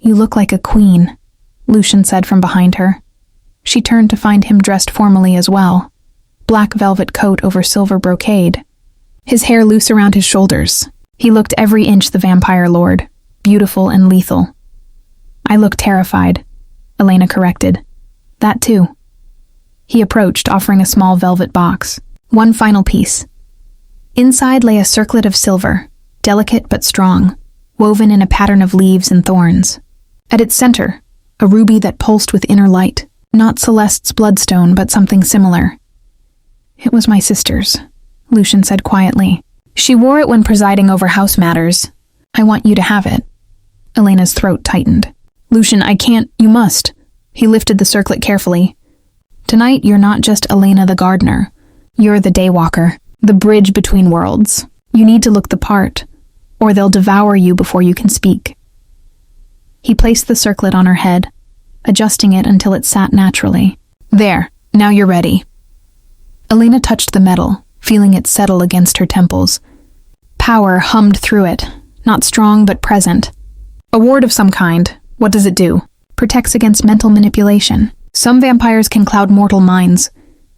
"You look like a queen," Lucian said from behind her. She turned to find him dressed formally as well, black velvet coat over silver brocade, his hair loose around his shoulders. He looked every inch the vampire lord, beautiful and lethal. "I look terrified," Elena corrected. "That too." He approached, offering a small velvet box. One final piece. Inside lay a circlet of silver, delicate but strong, woven in a pattern of leaves and thorns. At its center, a ruby that pulsed with inner light, not Celeste's bloodstone, but something similar. "It was my sister's," Lucian said quietly. "She wore it when presiding over house matters. I want you to have it." Elena's throat tightened. "Lucian, I can't. You must." He lifted the circlet carefully. "Tonight, you're not just Elena the gardener. You're the daywalker, the bridge between worlds. You need to look the part, or they'll devour you before you can speak." He placed the circlet on her head, adjusting it until it sat naturally. "There, now you're ready." Elena touched the metal, feeling it settle against her temples. Power hummed through it, not strong but present. "A ward of some kind. What does it do?" "Protects against mental manipulation. Some vampires can cloud mortal minds,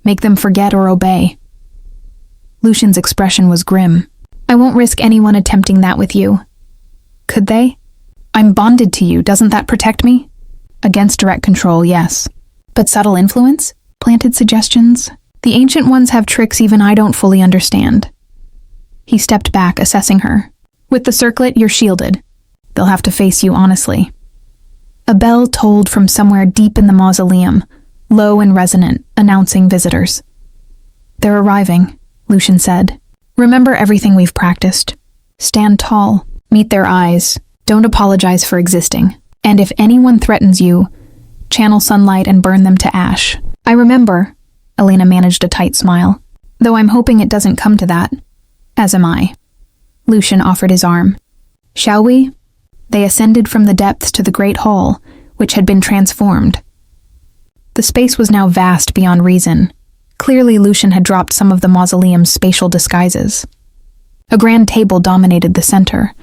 make them forget or obey." Lucian's expression was grim. "I won't risk anyone attempting that with you." "Could they?" "I'm bonded to you. Doesn't that protect me?" "Against direct control, yes. But subtle influence? Planted suggestions? The ancient ones have tricks even I don't fully understand." He stepped back, assessing her. "With the circlet, you're shielded. They'll have to face you honestly." A bell tolled from somewhere deep in the mausoleum, low and resonant, announcing visitors. "They're arriving," Lucian said. "Remember everything we've practiced. Stand tall, meet their eyes, don't apologize for existing. And if anyone threatens you, channel sunlight and burn them to ash." "I remember," Elena managed a tight smile. "Though I'm hoping it doesn't come to that." "As am I." Lucian offered his arm. "Shall we?" They ascended from the depths to the great hall, which had been transformed. The space was now vast beyond reason. Clearly Lucian had dropped some of the mausoleum's spatial disguises. A grand table dominated the center,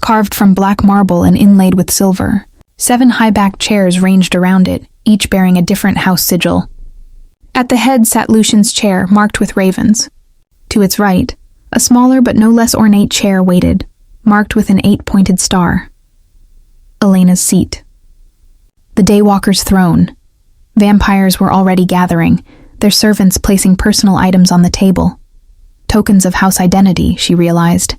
carved from black marble and inlaid with silver. 7 high-backed chairs ranged around it, each bearing a different house sigil. At the head sat Lucian's chair, marked with ravens. To its right, a smaller but no less ornate chair waited, marked with an 8-pointed star. Elena's seat. The Daywalker's throne. Vampires were already gathering, their servants placing personal items on the table. Tokens of house identity, she realized.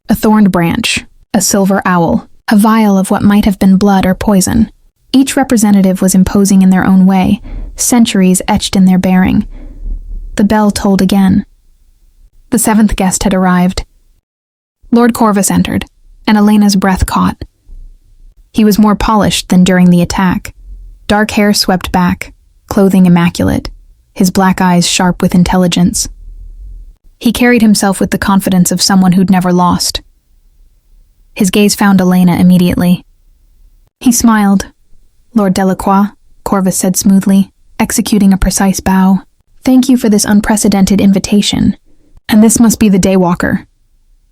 A thorned branch, a silver owl, a vial of what might have been blood or poison. Each representative was imposing in their own way, centuries etched in their bearing. The bell tolled again. The 7th guest had arrived. Lord Corvus entered, and Elena's breath caught. He was more polished than during the attack. Dark hair swept back, clothing immaculate, his black eyes sharp with intelligence. He carried himself with the confidence of someone who'd never lost. His gaze found Elena immediately. He smiled. "Lord Delacroix," Corvus said smoothly, executing a precise bow. "Thank you for this unprecedented invitation. And this must be the Daywalker."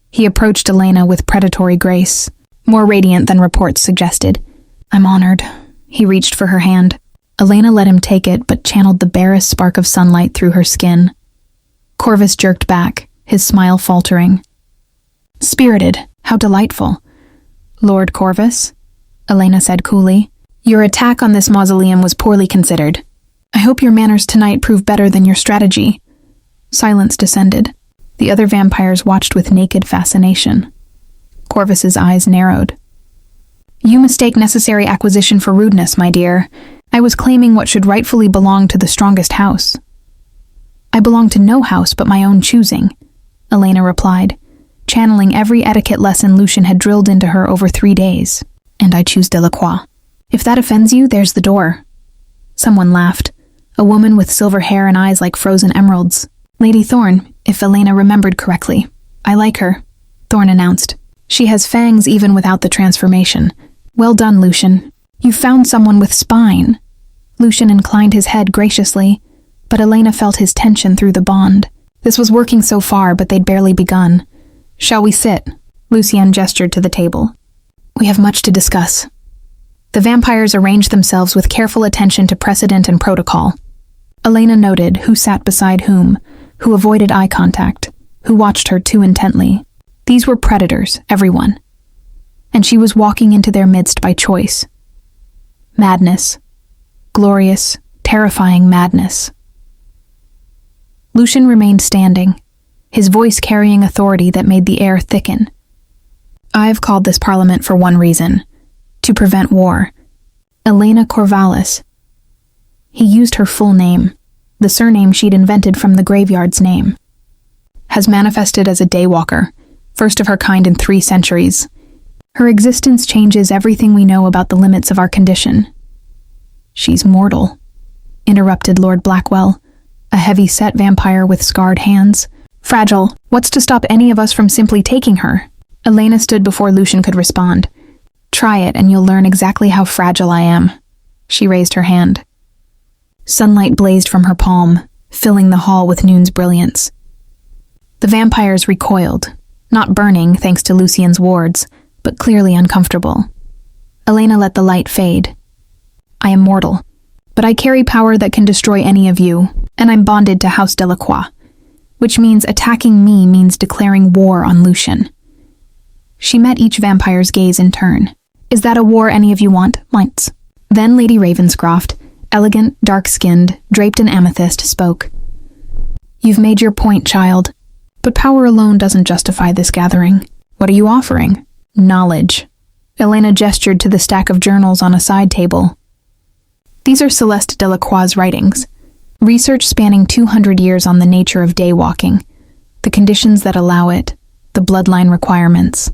He approached Elena with predatory grace, more radiant than reports suggested. "I'm honored." He reached for her hand. Elena let him take it, but channeled the barest spark of sunlight through her skin. Corvus jerked back, his smile faltering. "Spirited, how delightful." "Lord Corvus," Elena said coolly. Your attack on this mausoleum was poorly considered. I hope your manners tonight prove better than your strategy." Silence descended. The other vampires watched with naked fascination. Corvus's eyes narrowed. "You mistake necessary acquisition for rudeness, my dear. I was claiming what should rightfully belong to the strongest house." "I belong to no house but my own choosing," Elena replied, channeling every etiquette lesson Lucian had drilled into her over 3 days. "And I choose Delacroix. If that offends you, there's the door." Someone laughed, a woman with silver hair and eyes like frozen emeralds. "Lady Thorn, if Elena remembered correctly." "I like her," Thorn announced. "She has fangs even without the transformation." "Well done, Lucian. You found someone with spine." Lucian inclined his head graciously, but Elena felt his tension through the bond. This was working so far, but they'd barely begun. "Shall we sit?" Lucian gestured to the table. "We have much to discuss." The vampires arranged themselves with careful attention to precedent and protocol. Elena noted who sat beside whom, who avoided eye contact, who watched her too intently. These were predators, everyone. And she was walking into their midst by choice. Madness. Glorious, terrifying madness. Lucian remained standing, his voice carrying authority that made the air thicken. "I've called this parliament for one reason, to prevent war. Elena Corvallis." He used her full name, the surname she'd invented from the graveyard's name. "Has manifested as a daywalker, first of her kind in 3 centuries. Her existence changes everything we know about the limits of our condition." "She's mortal," interrupted Lord Blackwell, a heavy-set vampire with scarred hands. "Fragile. What's to stop any of us from simply taking her?" Elena stood before Lucian could respond. "Try it and you'll learn exactly how fragile I am." She raised her hand. Sunlight blazed from her palm, filling the hall with noon's brilliance. The vampires recoiled, not burning thanks to Lucian's wards, but clearly uncomfortable. Elena let the light fade. "I am mortal, but I carry power that can destroy any of you, and I'm bonded to House Delacroix, which means attacking me means declaring war on Lucian." She met each vampire's gaze in turn. "Is that a war any of you want, Lights?" Then Lady Ravenscroft, elegant, dark-skinned, draped in amethyst, spoke. "You've made your point, child, but power alone doesn't justify this gathering. What are you offering?" "Knowledge." Elena gestured to the stack of journals on a side table. "These are Celeste Delacroix's writings, research spanning 200 years on the nature of daywalking, the conditions that allow it, the bloodline requirements."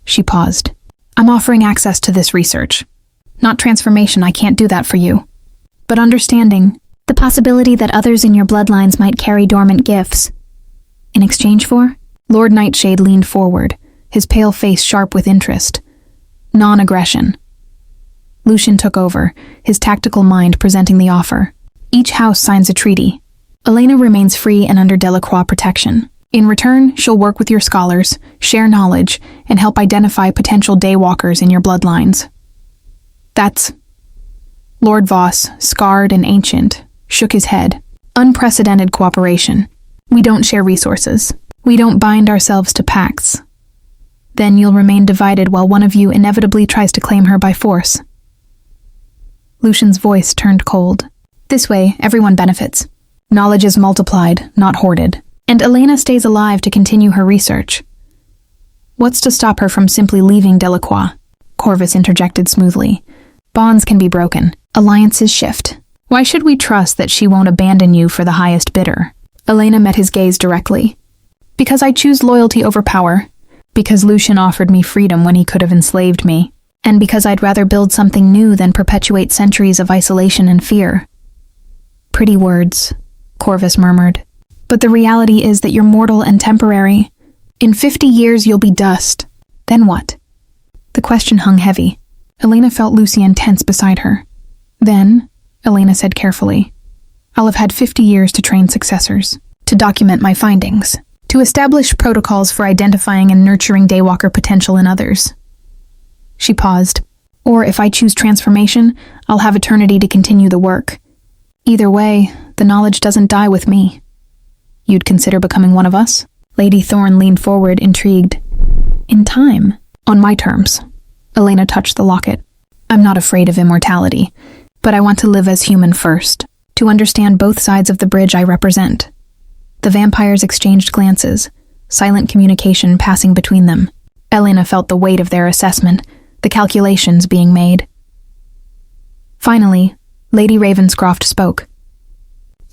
She paused. "I'm offering access to this research. Not transformation, I can't do that for you. But understanding, the possibility that others in your bloodlines might carry dormant gifts." "In exchange for?" Lord Nightshade leaned forward, his pale face sharp with interest. "Non-aggression." Lucian took over, his tactical mind presenting the offer. Each house signs a treaty. Elena remains free and under Delacroix protection. In return, she'll work with your scholars, share knowledge, and help identify potential daywalkers in your bloodlines. That's... Lord Voss, scarred and ancient, shook his head. "Unprecedented cooperation. We don't share resources. We don't bind ourselves to pacts. Then you'll remain divided while one of you inevitably tries to claim her by force." Lucian's voice turned cold. "This way, everyone benefits. Knowledge is multiplied, not hoarded. And Elena stays alive to continue her research." "What's to stop her from simply leaving Delacroix?" Corvus interjected smoothly. "Bonds can be broken. Alliances shift. Why should we trust that she won't abandon you for the highest bidder?" Elena met his gaze directly. "Because I choose loyalty over power. Because Lucian offered me freedom when he could have enslaved me. And because I'd rather build something new than perpetuate centuries of isolation and fear." "Pretty words," Corvus murmured. "But the reality is that you're mortal and temporary. In 50 years you'll be dust. Then what?" The question hung heavy. Elena felt Lucian tense beside her. "Then," Elena said carefully, "I'll have had 50 years to train successors, to document my findings, to establish protocols for identifying and nurturing daywalker potential in others." She paused. "Or if I choose transformation, I'll have eternity to continue the work. Either way, the knowledge doesn't die with me." "You'd consider becoming one of us?" Lady Thorn leaned forward, intrigued. "In time. On my terms." Elena touched the locket. I'm not afraid of immortality, but I want to live as human first, to understand both sides of the bridge I represent. The vampires exchanged glances, silent communication passing between them. Elena felt the weight of their assessment, the calculations being made. Finally, Lady Ravenscroft spoke.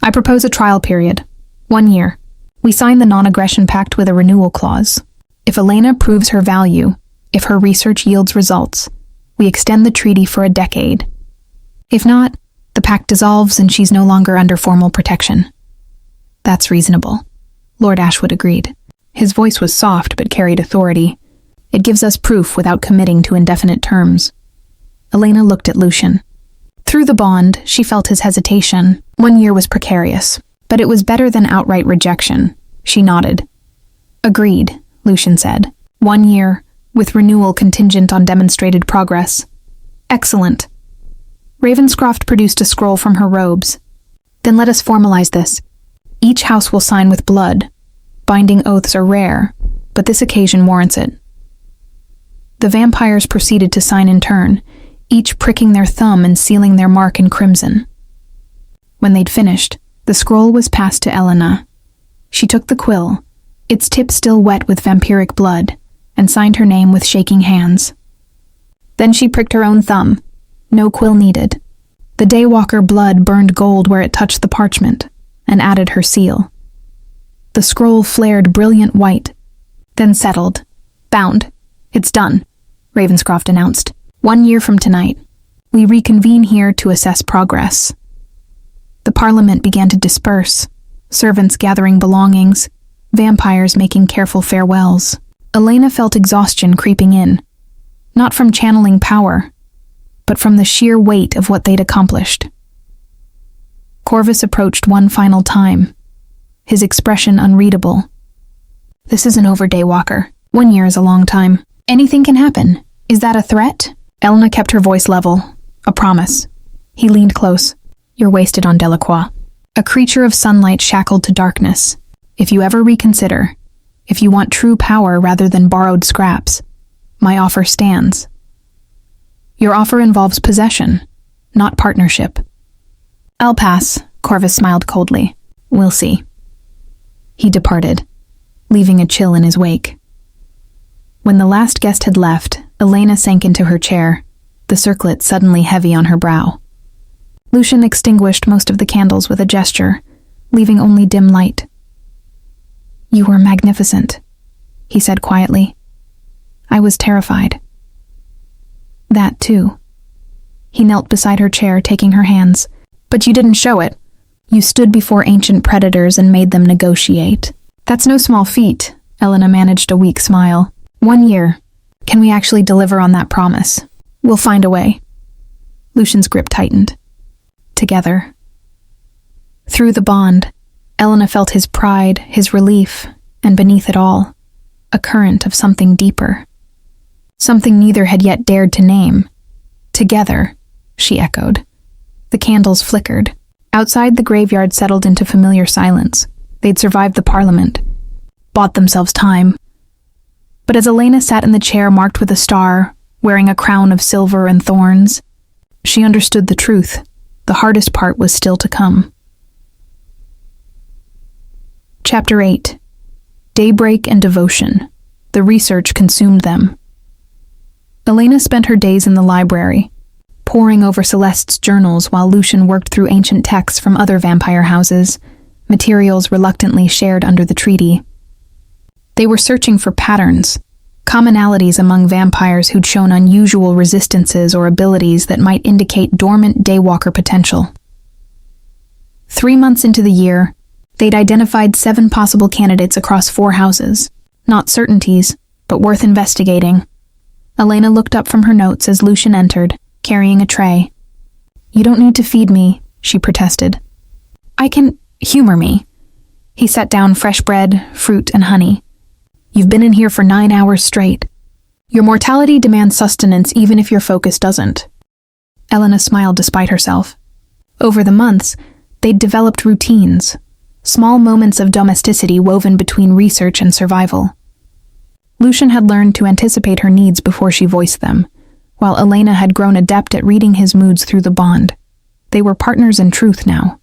I propose a trial period. 1 year. We sign the non-aggression pact with a renewal clause. If Elena proves her value, if her research yields results, we extend the treaty for a decade. If not, the pact dissolves and she's no longer under formal protection. That's reasonable. Lord Ashwood agreed. His voice was soft but carried authority. It gives us proof without committing to indefinite terms. Elena looked at Lucian. Through the bond, she felt his hesitation. 1 year was precarious, but it was better than outright rejection. She nodded. Agreed, Lucian said. 1 year, with renewal contingent on demonstrated progress. Excellent. Ravenscroft produced a scroll from her robes. Then let us formalize this. Each house will sign with blood. Binding oaths are rare, but this occasion warrants it. The vampires proceeded to sign in turn, each pricking their thumb and sealing their mark in crimson. When they'd finished, the scroll was passed to Elena. She took the quill, its tip still wet with vampiric blood, and signed her name with shaking hands. Then she pricked her own thumb. No quill needed. The Daywalker blood burned gold where it touched the parchment, and added her seal. The scroll flared brilliant white, then settled. Bound. It's done, Ravenscroft announced. 1 year from tonight, we reconvene here to assess progress. The Parliament began to disperse, servants gathering belongings, vampires making careful farewells. Elena felt exhaustion creeping in, not from channeling power, but from the sheer weight of what they'd accomplished. Corvus approached one final time, his expression unreadable. This isn't over, Daywalker. 1 year is a long time. Anything can happen. Is that a threat? Elena kept her voice level. A promise. He leaned close. You're wasted on Delacroix. A creature of sunlight shackled to darkness. If you ever reconsider, if you want true power rather than borrowed scraps, my offer stands. Your offer involves possession, not partnership. I'll pass, Corvus smiled coldly. We'll see. He departed, leaving a chill in his wake. When the last guest had left, Elena sank into her chair, the circlet suddenly heavy on her brow. Lucian extinguished most of the candles with a gesture, leaving only dim light. You were magnificent, he said quietly. I was terrified. That too. He knelt beside her chair, taking her hands. But you didn't show it. You stood before ancient predators and made them negotiate. That's no small feat, Elena managed a weak smile. 1 year. Can we actually deliver on that promise? We'll find a way. Lucian's grip tightened. Together. Through the bond, Elena felt his pride, his relief, and beneath it all, a current of something deeper. Something neither had yet dared to name. Together, she echoed. The candles flickered. Outside, the graveyard settled into familiar silence. They'd survived the Parliament, bought themselves time. But as Elena sat in the chair marked with a star, wearing a crown of silver and thorns, she understood the truth. The hardest part was still to come. Chapter 8. Daybreak and Devotion. The research consumed them. Elena spent her days in the library, poring over Celeste's journals while Lucian worked through ancient texts from other vampire houses, materials reluctantly shared under the treaty. They were searching for patterns, commonalities among vampires who'd shown unusual resistances or abilities that might indicate dormant Daywalker potential. 3 months into the year, they'd identified 7 possible candidates across 4 houses. Not certainties, but worth investigating. Elena looked up from her notes as Lucian entered, carrying a tray. You don't need to feed me, she protested. I can humor me. He set down fresh bread, fruit, and honey. You've been in here for 9 hours straight. Your mortality demands sustenance even if your focus doesn't. Elena smiled despite herself. Over the months, they'd developed routines, small moments of domesticity woven between research and survival. Lucian had learned to anticipate her needs before she voiced them, while Elena had grown adept at reading his moods through the bond. They were partners in truth now.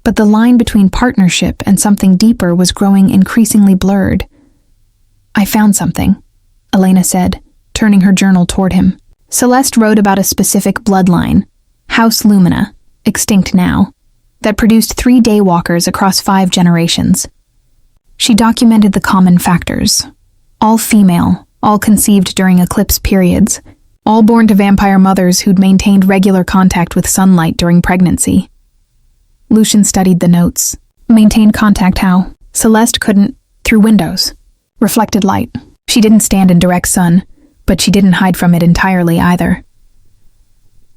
But the line between partnership and something deeper was growing increasingly blurred. "I found something," Elena said, turning her journal toward him. Celeste wrote about a specific bloodline, House Lumina, extinct now, that produced 3 daywalkers across 5 generations. She documented the common factors. All female, all conceived during eclipse periods, all born to vampire mothers who'd maintained regular contact with sunlight during pregnancy. Lucian studied the notes. Maintained contact how? Celeste couldn't, through windows. Reflected light. She didn't stand in direct sun, but she didn't hide from it entirely either.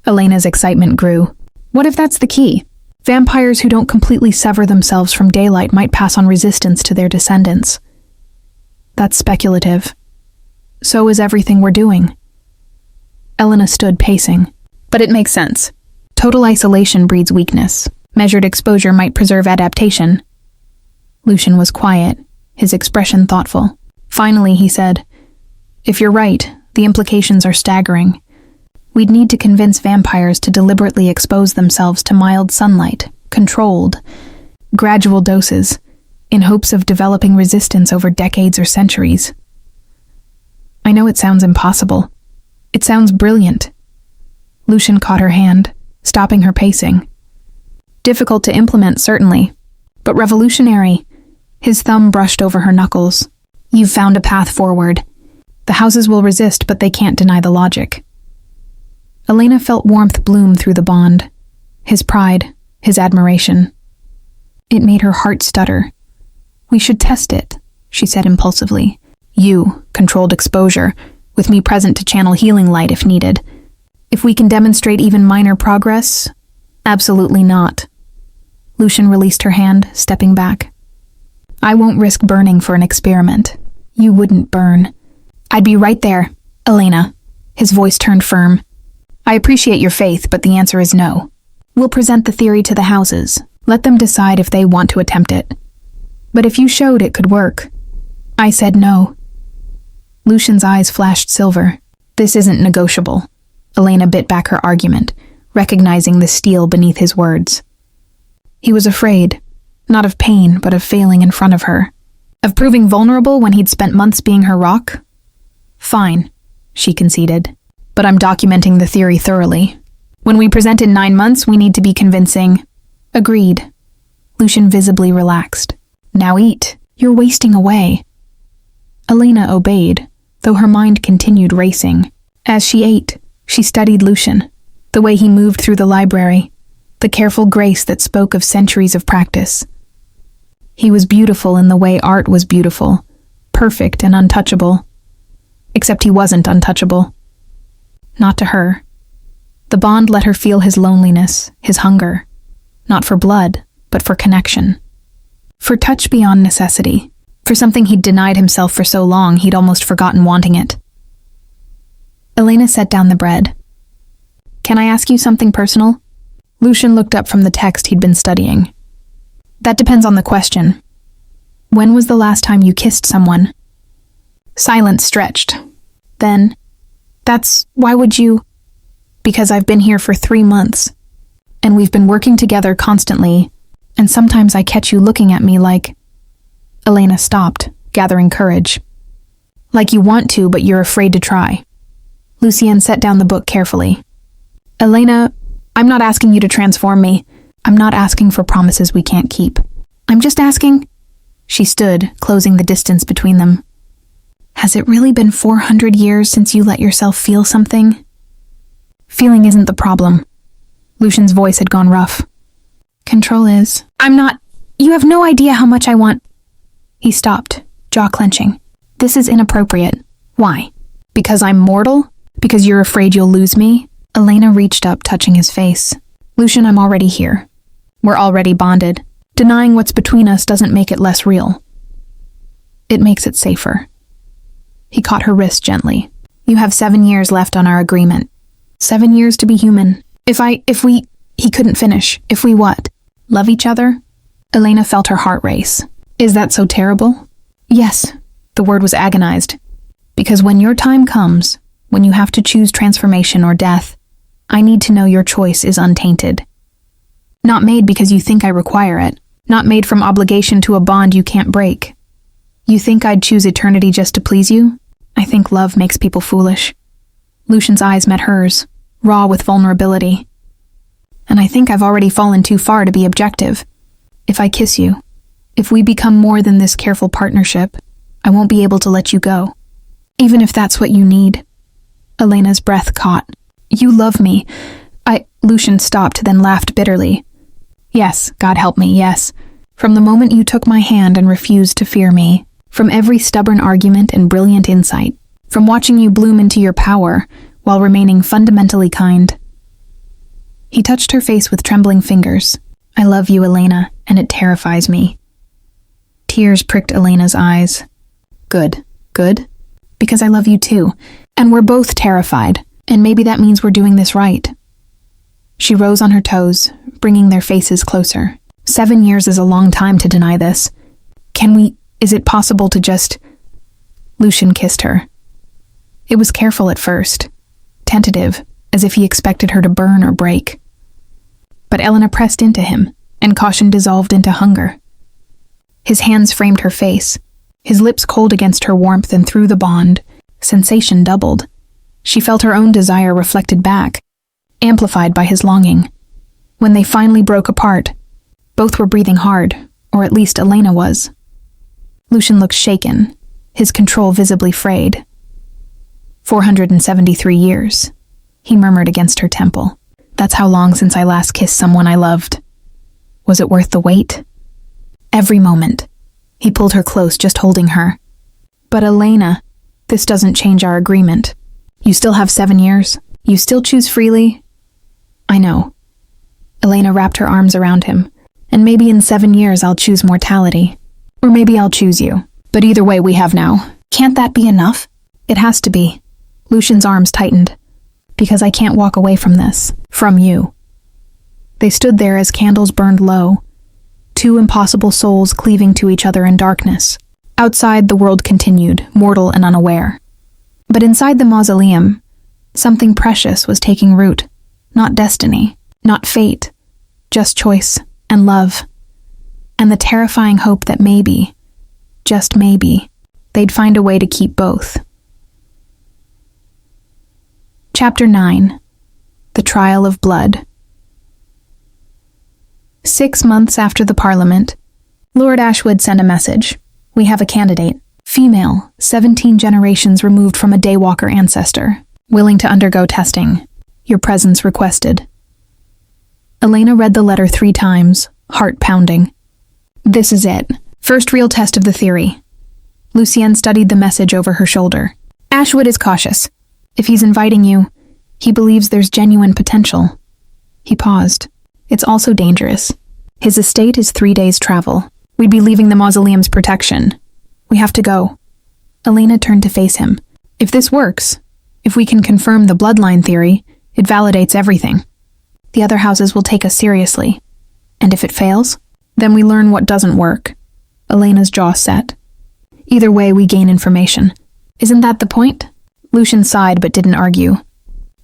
Elena's excitement grew. What if that's the key? Vampires who don't completely sever themselves from daylight might pass on resistance to their descendants. That's speculative. So is everything we're doing. Elena stood pacing. But it makes sense. Total isolation breeds weakness. Measured exposure might preserve adaptation. Lucian was quiet, his expression thoughtful. Finally, he said, "If you're right, the implications are staggering. We'd need to convince vampires to deliberately expose themselves to mild sunlight, controlled, gradual doses, in hopes of developing resistance over decades or centuries." "I know it sounds impossible. It sounds brilliant." Lucian caught her hand, stopping her pacing. "Difficult to implement, certainly, but revolutionary." His thumb brushed over her knuckles. "You've found a path forward. The houses will resist, but they can't deny the logic." Elena felt warmth bloom through the bond. His pride, his admiration. It made her heart stutter. "We should test it," she said impulsively. "You, controlled exposure, with me present to channel healing light if needed. If we can demonstrate even minor progress, absolutely not." Lucian released her hand, stepping back. "I won't risk burning for an experiment." "You wouldn't burn." "I'd be right there, Elena." His voice turned firm. "I appreciate your faith, but the answer is no. We'll present the theory to the houses. Let them decide if they want to attempt it. But if you showed it could work." I said no. Lucian's eyes flashed silver. "This isn't negotiable." Elena bit back her argument, recognizing the steel beneath his words. He was afraid, not of pain, but of failing in front of her. Of proving vulnerable when he'd spent months being her rock? "Fine," she conceded. "But I'm documenting the theory thoroughly. When we present in 9 months, we need to be convincing." "Agreed." Lucian visibly relaxed. "Now eat. You're wasting away." Elena obeyed, though her mind continued racing. As she ate, she studied Lucian, the way he moved through the library, the careful grace that spoke of centuries of practice. He was beautiful in the way art was beautiful, perfect and untouchable. Except he wasn't untouchable. Not to her. The bond let her feel his loneliness, his hunger. Not for blood, but for connection. For touch beyond necessity. For something he'd denied himself for so long he'd almost forgotten wanting it. Elena set down the bread. "Can I ask you something personal?" Lucian looked up from the text he'd been studying. "That depends on the question. When was the last time you kissed someone?" Silence stretched. Then, why would you? "Because I've been here for 3 months, and we've been working together constantly, and sometimes I catch you looking at me like..." Elena stopped, gathering courage. "Like you want to, but you're afraid to try." Lucienne set down the book carefully. "Elena, I'm not asking you to transform me. I'm not asking for promises we can't keep. I'm just asking..." She stood, closing the distance between them. "Has it really been 400 years since you let yourself feel something?" "Feeling isn't the problem." Lucian's voice had gone rough. "Control is." You have no idea how much I want..." He stopped, jaw clenching. "This is inappropriate." "Why? Because I'm mortal? Because you're afraid you'll lose me?" Elena reached up, touching his face. "Lucian, I'm already here. We're already bonded. Denying what's between us doesn't make it less real. It makes it safer." He caught her wrist gently. "You have 7 years left on our agreement. 7 years to be human. If we..." He couldn't finish. "If we what? Love each other?" Elena felt her heart race. "Is that so terrible?" "Yes." The word was agonized. "Because when your time comes, When you have to choose transformation or death, I need to know your choice is untainted. Not made because you think I require it, not made from obligation to a bond you can't break. You think I'd choose eternity just to please you? I think love makes people foolish. Lucian's eyes met hers, raw with vulnerability. And I think I've already fallen too far to be objective. If I kiss you, if we become more than this careful partnership, I won't be able to let you go. Even if that's what you need. Elena's breath caught. You love me. Lucian stopped, then laughed bitterly. Yes, God help me, yes. From the moment you took my hand and refused to fear me, from every stubborn argument and brilliant insight, from watching you bloom into your power while remaining fundamentally kind. He touched her face with trembling fingers. I love you, Elena, and it terrifies me. Tears pricked Elena's eyes. Good. Because I love you too, and we're both terrified, and maybe that means we're doing this right. She rose on her toes, bringing their faces closer. 7 years is a long time to deny this. Is it possible to just... Lucian kissed her. It was careful at first, tentative, as if he expected her to burn or break. But Elena pressed into him, and caution dissolved into hunger. His hands framed her face, his lips cold against her warmth, and through the bond, sensation doubled. She felt her own desire reflected back, amplified by his longing. When they finally broke apart, both were breathing hard, or at least Elena was. Lucian looked shaken, his control visibly frayed. 473 years, he murmured against her temple. That's how long since I last kissed someone I loved. Was it worth the wait? Every moment. He pulled her close, just holding her. But Elena, this doesn't change our agreement. You still have 7 years. You still choose freely. I know. Elena wrapped her arms around him. And maybe in 7 years I'll choose mortality. Or maybe I'll choose you. But either way we have now. Can't that be enough? It has to be. Lucian's arms tightened. Because I can't walk away from this. From you. They stood there as candles burned low. Two impossible souls cleaving to each other in darkness. Outside, the world continued, mortal and unaware. But inside the mausoleum, something precious was taking root. Not destiny, not fate, just choice and love. And the terrifying hope that maybe, just maybe, they'd find a way to keep both. Chapter 9. The Trial of Blood. 6 months after the Parliament, Lord Ashwood sent a message. We have a candidate, female, 17 generations removed from a daywalker ancestor, willing to undergo testing. Your presence requested. Elena read the letter 3 times, heart pounding. This is it. First real test of the theory. Lucienne studied the message over her shoulder. Ashwood is cautious. If he's inviting you, he believes there's genuine potential. He paused. It's also dangerous. His estate is 3 days' travel. We'd be leaving the mausoleum's protection. We have to go. Elena turned to face him. If this works, if we can confirm the bloodline theory, it validates everything. The other houses will take us seriously. And if it fails, then we learn what doesn't work. Elena's jaw set. Either way, we gain information. Isn't that the point? Lucian sighed but didn't argue.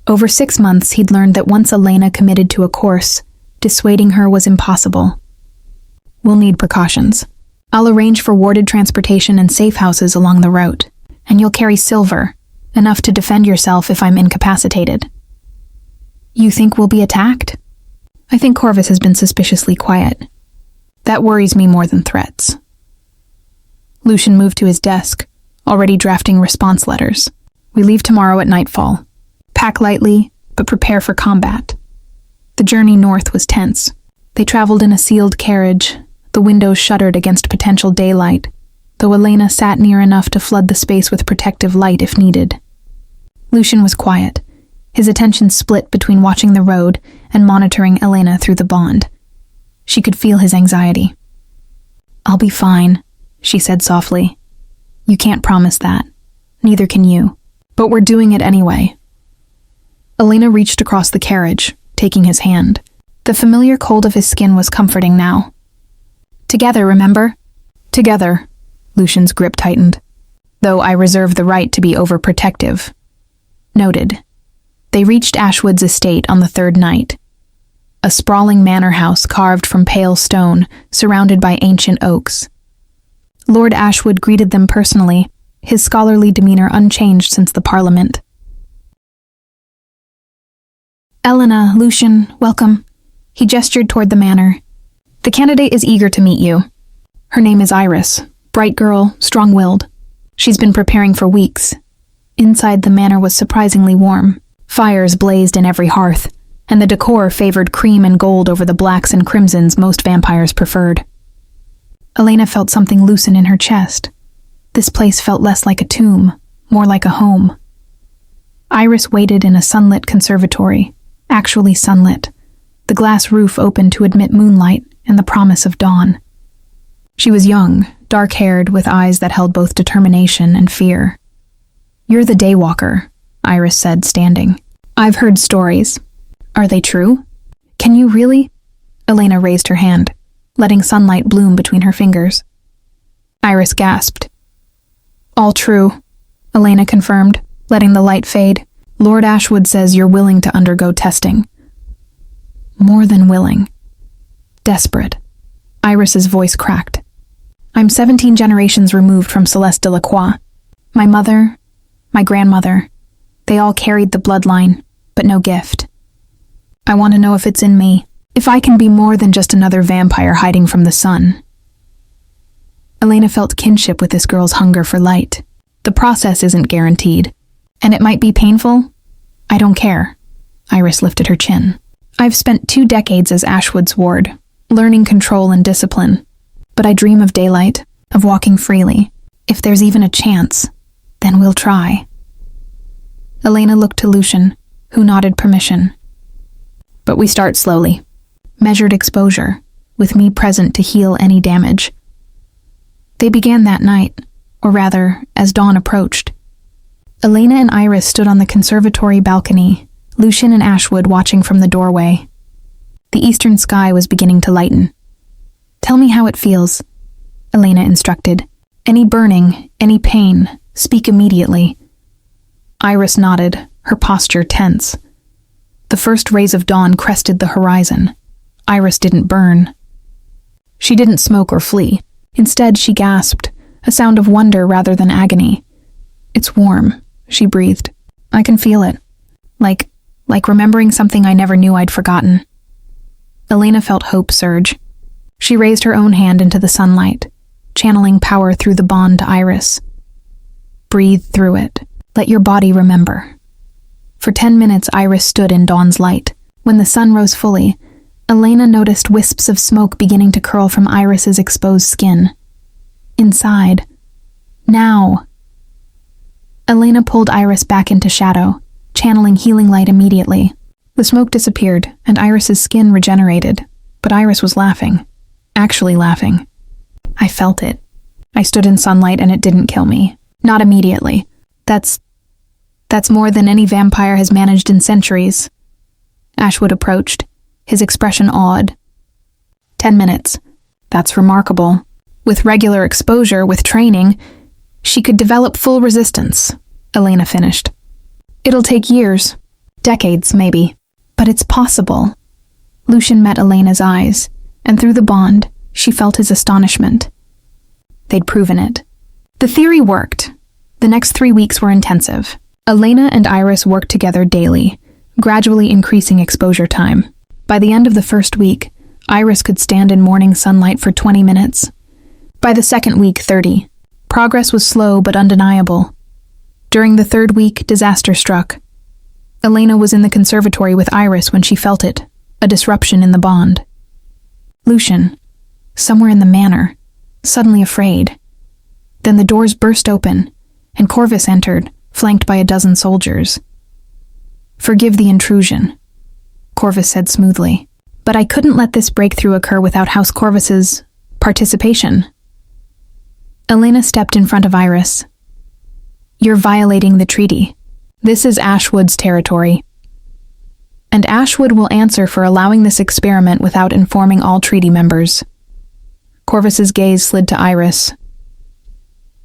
Over 6 months, he'd learned that once Elena committed to a course, dissuading her was impossible. We'll need precautions. I'll arrange for warded transportation and safe houses along the route, and you'll carry silver, enough to defend yourself if I'm incapacitated. You think we'll be attacked? I think Corvus has been suspiciously quiet. That worries me more than threats. Lucian moved to his desk, already drafting response letters. We leave tomorrow at nightfall. Pack lightly, but prepare for combat. The journey north was tense. They traveled in a sealed carriage, the windows shuttered against potential daylight, though Elena sat near enough to flood the space with protective light if needed. Lucian was quiet, his attention split between watching the road and monitoring Elena through the bond. She could feel his anxiety. I'll be fine, she said softly. You can't promise that. Neither can you. But we're doing it anyway. Elena reached across the carriage, taking his hand. The familiar cold of his skin was comforting now. Together, remember? Together. Lucian's grip tightened. Though I reserve the right to be overprotective. Noted. They reached Ashwood's estate on the third night. A sprawling manor house carved from pale stone, surrounded by ancient oaks. Lord Ashwood greeted them personally, his scholarly demeanor unchanged since the Parliament. "Elena, Lucian, welcome." He gestured toward the manor. "The candidate is eager to meet you. Her name is Iris. Bright girl, strong-willed. She's been preparing for weeks." Inside the manor was surprisingly warm. Fires blazed in every hearth, and the decor favored cream and gold over the blacks and crimsons most vampires preferred. Elena felt something loosen in her chest. This place felt less like a tomb, more like a home. Iris waited in a sunlit conservatory, actually sunlit, the glass roof open to admit moonlight and the promise of dawn. She was young, dark-haired, with eyes that held both determination and fear. "You're the Daywalker," Iris said, standing. "I've heard stories. Are they true? Can you really?" Elena raised her hand, letting sunlight bloom between her fingers. Iris gasped. "All true," Elena confirmed, letting the light fade. "Lord Ashwood says you're willing to undergo testing." "More than willing. Desperate." Iris's voice cracked. "I'm 17 generations removed from Celeste Delacroix. My mother, my grandmother, they all carried the bloodline, but no gift. I want to know if it's in me, if I can be more than just another vampire hiding from the sun." Elena felt kinship with this girl's hunger for light. The process isn't guaranteed, and it might be painful. I don't care. Iris lifted her chin. "I've spent 2 decades as Ashwood's ward, learning control and discipline, but I dream of daylight, of walking freely. If there's even a chance, then we'll try." Elena looked to Lucian, who nodded permission. "But we start slowly. Measured exposure, with me present to heal any damage." They began that night, or rather, as dawn approached. Elena and Iris stood on the conservatory balcony, Lucian and Ashwood watching from the doorway. The eastern sky was beginning to lighten. "Tell me how it feels," Elena instructed. "Any burning, any pain, speak immediately." Iris nodded, her posture tense. The first rays of dawn crested the horizon. Iris didn't burn. She didn't smoke or flee. Instead, she gasped, a sound of wonder rather than agony. "It's warm," she breathed. "I can feel it. Like remembering something I never knew I'd forgotten." Elena felt hope surge. She raised her own hand into the sunlight, channeling power through the bond to Iris. "Breathe through it. Let your body remember." For 10 minutes, Iris stood in dawn's light. When the sun rose fully, Elena noticed wisps of smoke beginning to curl from Iris's exposed skin. Inside. Now. Elena pulled Iris back into shadow, channeling healing light immediately. The smoke disappeared, and Iris's skin regenerated, but Iris was laughing. Actually laughing. I felt it. I stood in sunlight and it didn't kill me. Not immediately. That's more than any vampire has managed in centuries. Ashwood approached, his expression awed. 10 minutes. That's remarkable. With regular exposure, with training, she could develop full resistance, Elena finished. It'll take years, decades maybe, but it's possible. Lucian met Elena's eyes, and through the bond, she felt his astonishment. They'd proven it. The theory worked. The next 3 weeks were intensive. Elena and Iris worked together daily, gradually increasing exposure time. By the end of the first week, Iris could stand in morning sunlight for 20 minutes. By the second week, 30. Progress was slow but undeniable. During the third week, disaster struck. Elena was in the conservatory with Iris when she felt it, a disruption in the bond. Lucian, somewhere in the manor, suddenly afraid. Then the doors burst open, and Corvus entered, flanked by a dozen soldiers. "Forgive the intrusion," Corvus said smoothly, "but I couldn't let this breakthrough occur without House Corvus's participation." Elena stepped in front of Iris. "You're violating the treaty. This is Ashwood's territory. And Ashwood will answer for allowing this experiment without informing all treaty members." Corvus's gaze slid to Iris.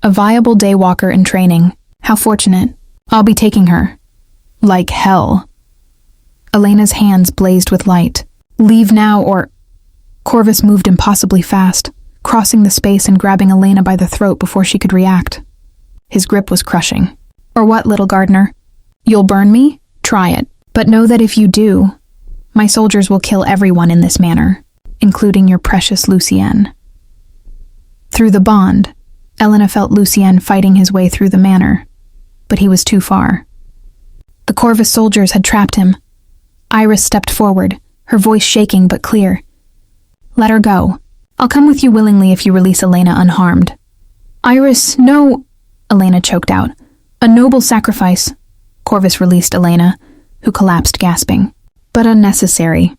"A viable daywalker in training. How fortunate. I'll be taking her." Like hell. Elena's hands blazed with light. Leave now or... Corvus moved impossibly fast, crossing the space and grabbing Elena by the throat before she could react. His grip was crushing. Or what, little gardener? You'll burn me? Try it. But know that if you do, my soldiers will kill everyone in this manner, including your precious Lucien. Through the bond, Elena felt Lucien fighting his way through the manor, but he was too far. The Corvus soldiers had trapped him. Iris stepped forward, her voice shaking but clear. Let her go. I'll come with you willingly if you release Elena unharmed. Iris, no, Elena choked out. A noble sacrifice. Corvus released Elena, who collapsed gasping. But unnecessary.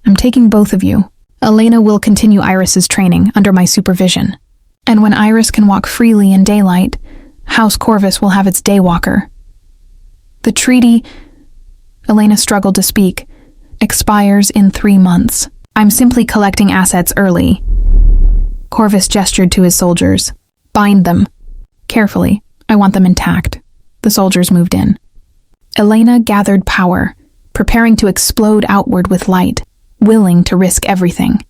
I'm taking both of you. Elena will continue Iris's training under my supervision. And when Iris can walk freely in daylight, House Corvus will have its daywalker. The treaty, Elena struggled to speak, expires in 3 months. I'm simply collecting assets early. Corvus gestured to his soldiers. Bind them. Carefully. I want them intact. The soldiers moved in. Elena gathered power, preparing to explode outward with light, willing to risk everything.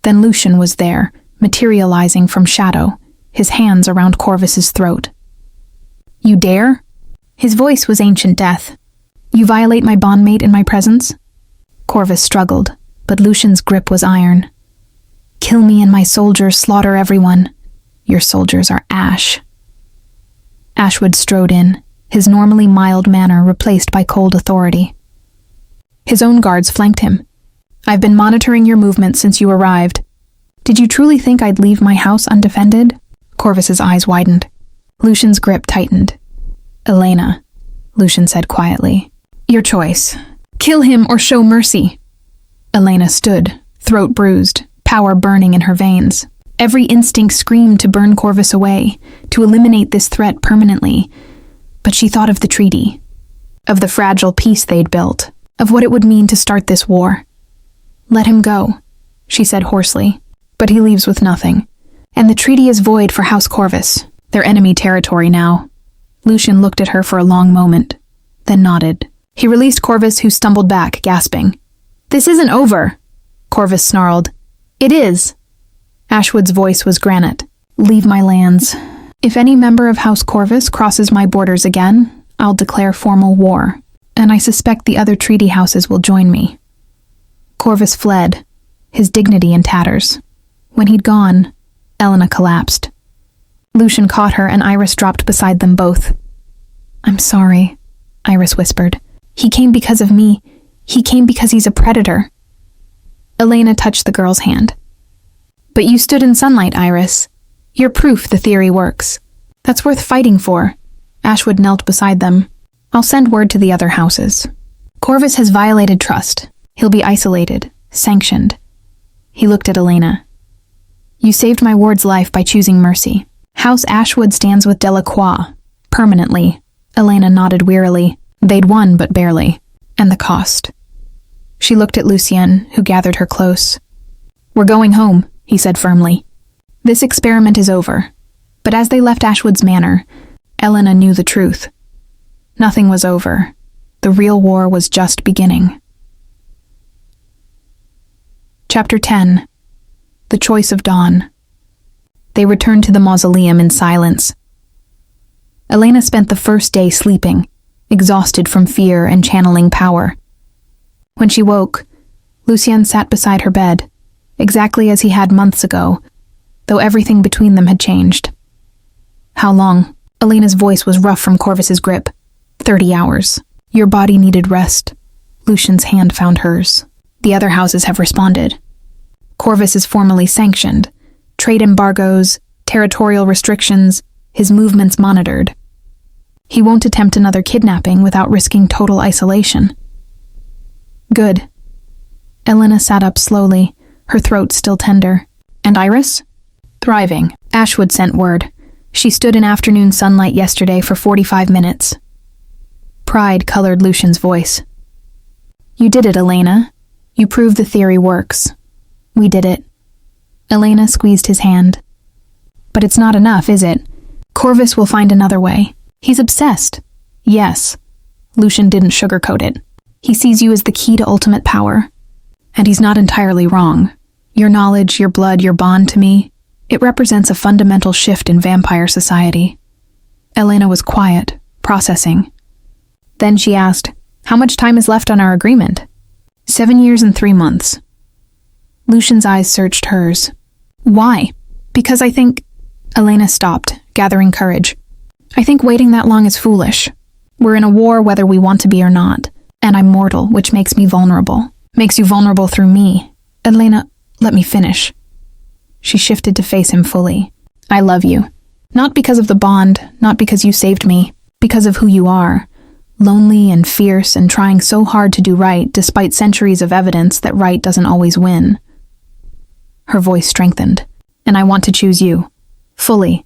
Then Lucien was there, materializing from shadow, his hands around Corvus's throat. You dare? His voice was ancient death. You violate my bondmate in my presence? Corvus struggled, but Lucien's grip was iron. Kill me and my soldiers slaughter everyone. Your soldiers are ash. Ashwood strode in, his normally mild manner replaced by cold authority. His own guards flanked him. I've been monitoring your movements since you arrived. Did you truly think I'd leave my house undefended? Corvus's eyes widened. Lucien's grip tightened. Elena, Lucien said quietly. Your choice. Kill him or show mercy. Elena stood, throat bruised, power burning in her veins. Every instinct screamed to burn Corvus away, to eliminate this threat permanently. But she thought of the treaty, of the fragile peace they'd built, of what it would mean to start this war. Let him go, she said hoarsely, but he leaves with nothing. And the treaty is void for House Corvus, their enemy territory now. Lucien looked at her for a long moment, then nodded. He released Corvus, who stumbled back, gasping. This isn't over, Corvus snarled. It is. Ashwood's voice was granite. Leave my lands. If any member of House Corvus crosses my borders again, I'll declare formal war, and I suspect the other treaty houses will join me. Corvus fled, his dignity in tatters. When he'd gone, Elena collapsed. Lucien caught her and Iris dropped beside them both. I'm sorry, Iris whispered. He came because of me. He came because he's a predator. Elena touched the girl's hand. But you stood in sunlight, Iris. You're proof the theory works. That's worth fighting for. Ashwood knelt beside them. I'll send word to the other houses. Corvus has violated trust. He'll be isolated, sanctioned. He looked at Elena. You saved my ward's life by choosing mercy. House Ashwood stands with Delacroix, permanently. Elena nodded wearily. They'd won, but barely. And the cost. She looked at Lucien, who gathered her close. We're going home, he said firmly. This experiment is over. But as they left Ashwood's manor, Elena knew the truth. Nothing was over. The real war was just beginning. Chapter 10. The Choice of Dawn. They returned to the mausoleum in silence. Elena spent the first day sleeping, exhausted from fear and channeling power. When she woke, Lucien sat beside her bed, exactly as he had months ago, though everything between them had changed. How long? Elena's voice was rough from Corvus's grip. 30 hours. Your body needed rest. Lucien's hand found hers. The other houses have responded. Corvus is formally sanctioned. Trade embargoes, territorial restrictions, his movements monitored. He won't attempt another kidnapping without risking total isolation. Good. Elena sat up slowly, her throat still tender. And Iris? Thriving. Ashwood sent word. She stood in afternoon sunlight yesterday for 45 minutes. Pride colored Lucien's voice. You did it, Elena. You proved the theory works. We did it. Elena squeezed his hand. But it's not enough, is it? Corvus will find another way. He's obsessed. Yes. Lucian didn't sugarcoat it. He sees you as the key to ultimate power. And he's not entirely wrong. Your knowledge, your blood, your bond to me, it represents a fundamental shift in vampire society. Elena was quiet, processing. Then she asked, "How much time is left on our agreement?" 7 years and 3 months. Lucian's eyes searched hers. Why? Because I think... Elena stopped, gathering courage. I think waiting that long is foolish. We're in a war whether we want to be or not. And I'm mortal, which makes me vulnerable. Makes you vulnerable through me. Elena, let me finish. She shifted to face him fully. I love you. Not because of the bond, not because you saved me. Because of who you are. Lonely and fierce and trying so hard to do right despite centuries of evidence that right doesn't always win. Her voice strengthened. And I want to choose you. Fully.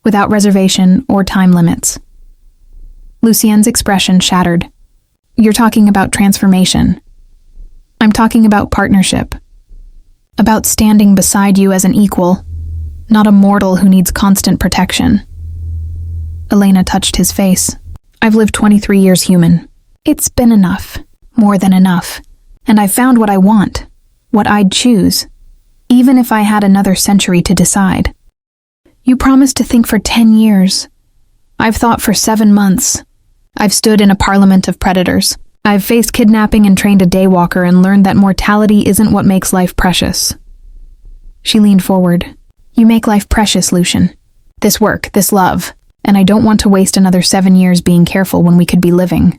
Without reservation or time limits. Lucien's expression shattered. You're talking about transformation. I'm talking about partnership. About standing beside you as an equal, not a mortal who needs constant protection. Elena touched his face. I've lived 23 years human. It's been enough. More than enough. And I've found what I want. What I'd choose. Even if I had another century to decide. You promised to think for 10 years. I've thought for 7 months. I've stood in a parliament of predators. I've faced kidnapping and trained a daywalker and learned that mortality isn't what makes life precious. She leaned forward. You make life precious, Lucian. This work, this love, and I don't want to waste another 7 years being careful when we could be living.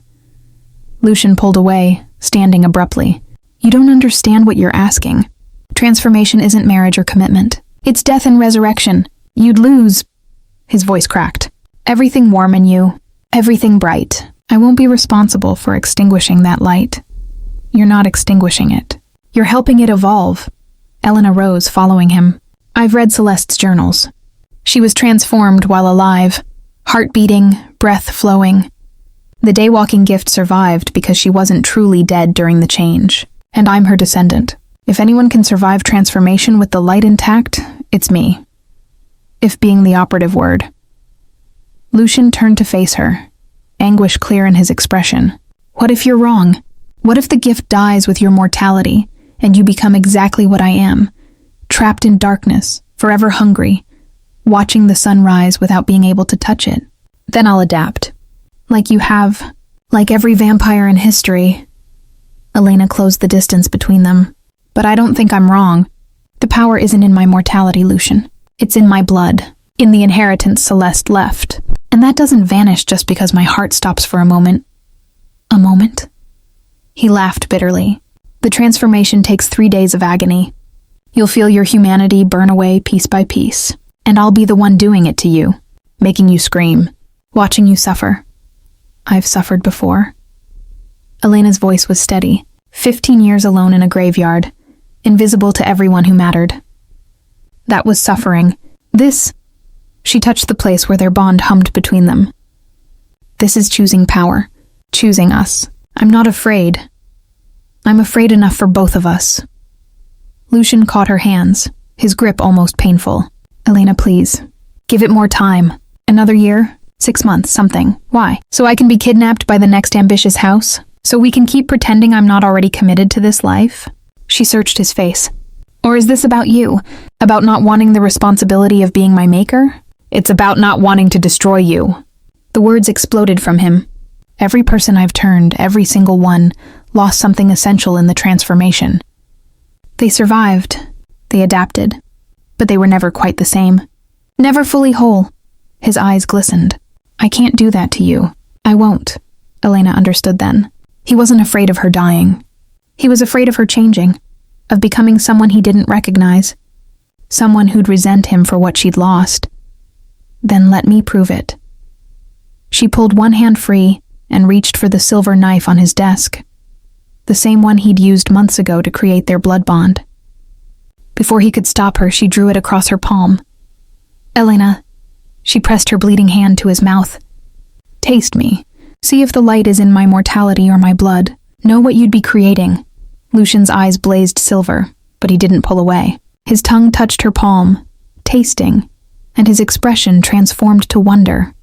Lucian pulled away, standing abruptly. You don't understand what you're asking. Transformation isn't marriage or commitment. It's death and resurrection. You'd lose. His voice cracked. Everything warm in you. Everything bright. I won't be responsible for extinguishing that light. You're not extinguishing it. You're helping it evolve. Elena rose, following him. I've read Celeste's journals. She was transformed while alive. Heart beating, breath flowing. The daywalking gift survived because she wasn't truly dead during the change. And I'm her descendant. If anyone can survive transformation with the light intact, it's me. If being the operative word. Lucian turned to face her, anguish clear in his expression. What if you're wrong? What if the gift dies with your mortality, and you become exactly what I am, trapped in darkness, forever hungry, watching the sun rise without being able to touch it? Then I'll adapt. Like you have, like every vampire in history. Elena closed the distance between them. But I don't think I'm wrong. The power isn't in my mortality, Lucian. It's in my blood, in the inheritance Celeste left. And that doesn't vanish just because my heart stops for a moment. A moment? He laughed bitterly. The transformation takes 3 days of agony. You'll feel your humanity burn away piece by piece. And I'll be the one doing it to you, making you scream, watching you suffer. I've suffered before. Elena's voice was steady. 15 years alone in a graveyard, invisible to everyone who mattered. That was suffering. This... She touched the place where their bond hummed between them. This is choosing power. Choosing us. I'm not afraid. I'm afraid enough for both of us. Lucian caught her hands, his grip almost painful. Elena, please. Give it more time. Another year? 6 months, something. Why? So I can be kidnapped by the next ambitious house? So we can keep pretending I'm not already committed to this life? She searched his face. Or is this about you? About not wanting the responsibility of being my maker? It's about not wanting to destroy you. The words exploded from him. Every person I've turned, every single one, lost something essential in the transformation. They survived. They adapted. But they were never quite the same. Never fully whole. His eyes glistened. I can't do that to you. I won't. Elena understood then. He wasn't afraid of her dying. He was afraid of her changing, of becoming someone he didn't recognize, someone who'd resent him for what she'd lost. Then let me prove it. She pulled one hand free and reached for the silver knife on his desk, the same one he'd used months ago to create their blood bond. Before he could stop her, she drew it across her palm. Elena, she pressed her bleeding hand to his mouth. Taste me. See if the light is in my mortality or my blood. Know what you'd be creating. Lucian's eyes blazed silver, but he didn't pull away. His tongue touched her palm, tasting, and his expression transformed to wonder.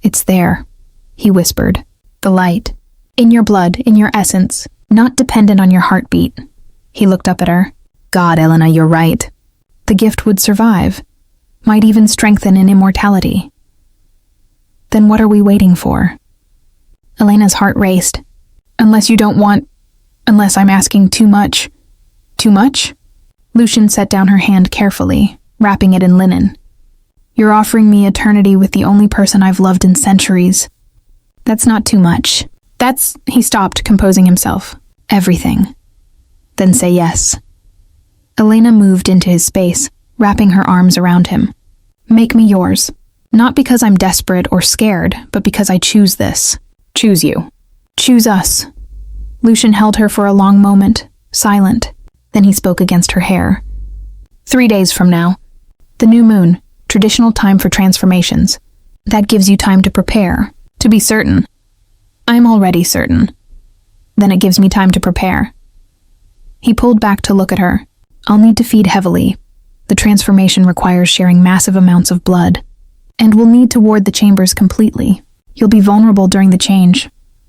It's there, he whispered. The light. In your blood, in your essence, not dependent on your heartbeat. He looked up at her. God, Elena, you're right. The gift would survive, might even strengthen in immortality. Then what are we waiting for? Elena's heart raced. Unless I'm asking too much. Too much? Lucian set down her hand carefully, wrapping it in linen. You're offering me eternity with the only person I've loved in centuries. That's not too much. He stopped, composing himself. Everything. Then say yes. Elena moved into his space, wrapping her arms around him. Make me yours. Not because I'm desperate or scared, but because I choose this. Choose you. Choose us. Lucian held her for a long moment, silent. Then he spoke against her hair. 3 days from now. The new moon, traditional time for transformations. That gives you time to prepare, to be certain. I'm already certain. Then it gives me time to prepare. He pulled back to look at her. I'll need to feed heavily. The transformation requires sharing massive amounts of blood. And we'll need to ward the chambers completely. You'll be vulnerable during the change.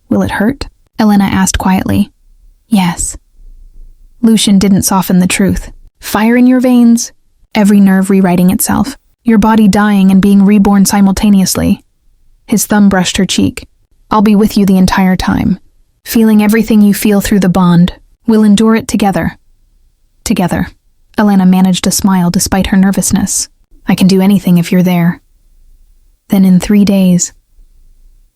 Will it hurt? Elena asked quietly. Yes. Lucian didn't soften the truth. Fire in your veins, every nerve rewriting itself, your body dying and being reborn simultaneously. His thumb brushed her cheek. I'll be with you the entire time, feeling everything you feel through the bond. We'll endure it together. Together. Elena managed a smile despite her nervousness. I can do anything if you're there. Then in 3 days,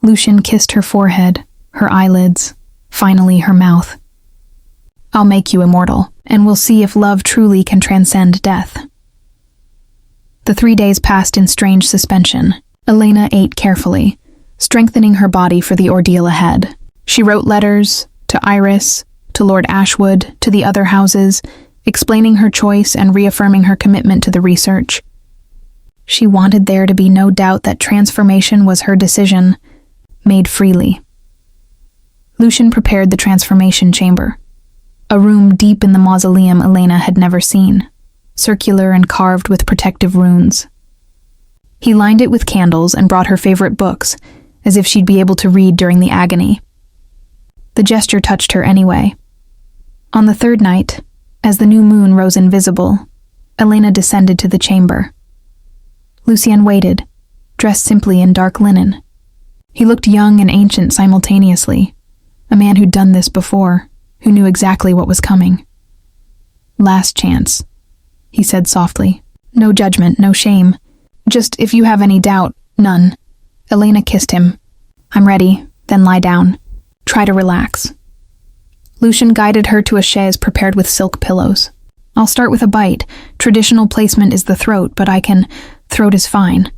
Lucian kissed her forehead, her eyelids, finally her mouth. I'll make you immortal, and we'll see if love truly can transcend death. The 3 days passed in strange suspension. Elena ate carefully, strengthening her body for the ordeal ahead. She wrote letters to Iris, to Lord Ashwood, to the other houses, explaining her choice and reaffirming her commitment to the research. She wanted there to be no doubt that transformation was her decision, made freely. Lucian prepared the transformation chamber, a room deep in the mausoleum Elena had never seen, circular and carved with protective runes. He lined it with candles and brought her favorite books, as if she'd be able to read during the agony. The gesture touched her anyway. On the 3rd night, as the new moon rose invisible, Elena descended to the chamber. Lucien waited, dressed simply in dark linen. He looked young and ancient simultaneously, a man who'd done this before, who knew exactly what was coming. Last chance, he said softly. No judgment, no shame. Just if you have any doubt, none. Elena kissed him. I'm ready, then lie down. Try to relax. Lucian guided her to a chaise prepared with silk pillows. I'll start with a bite. Traditional placement is the throat, but throat is fine.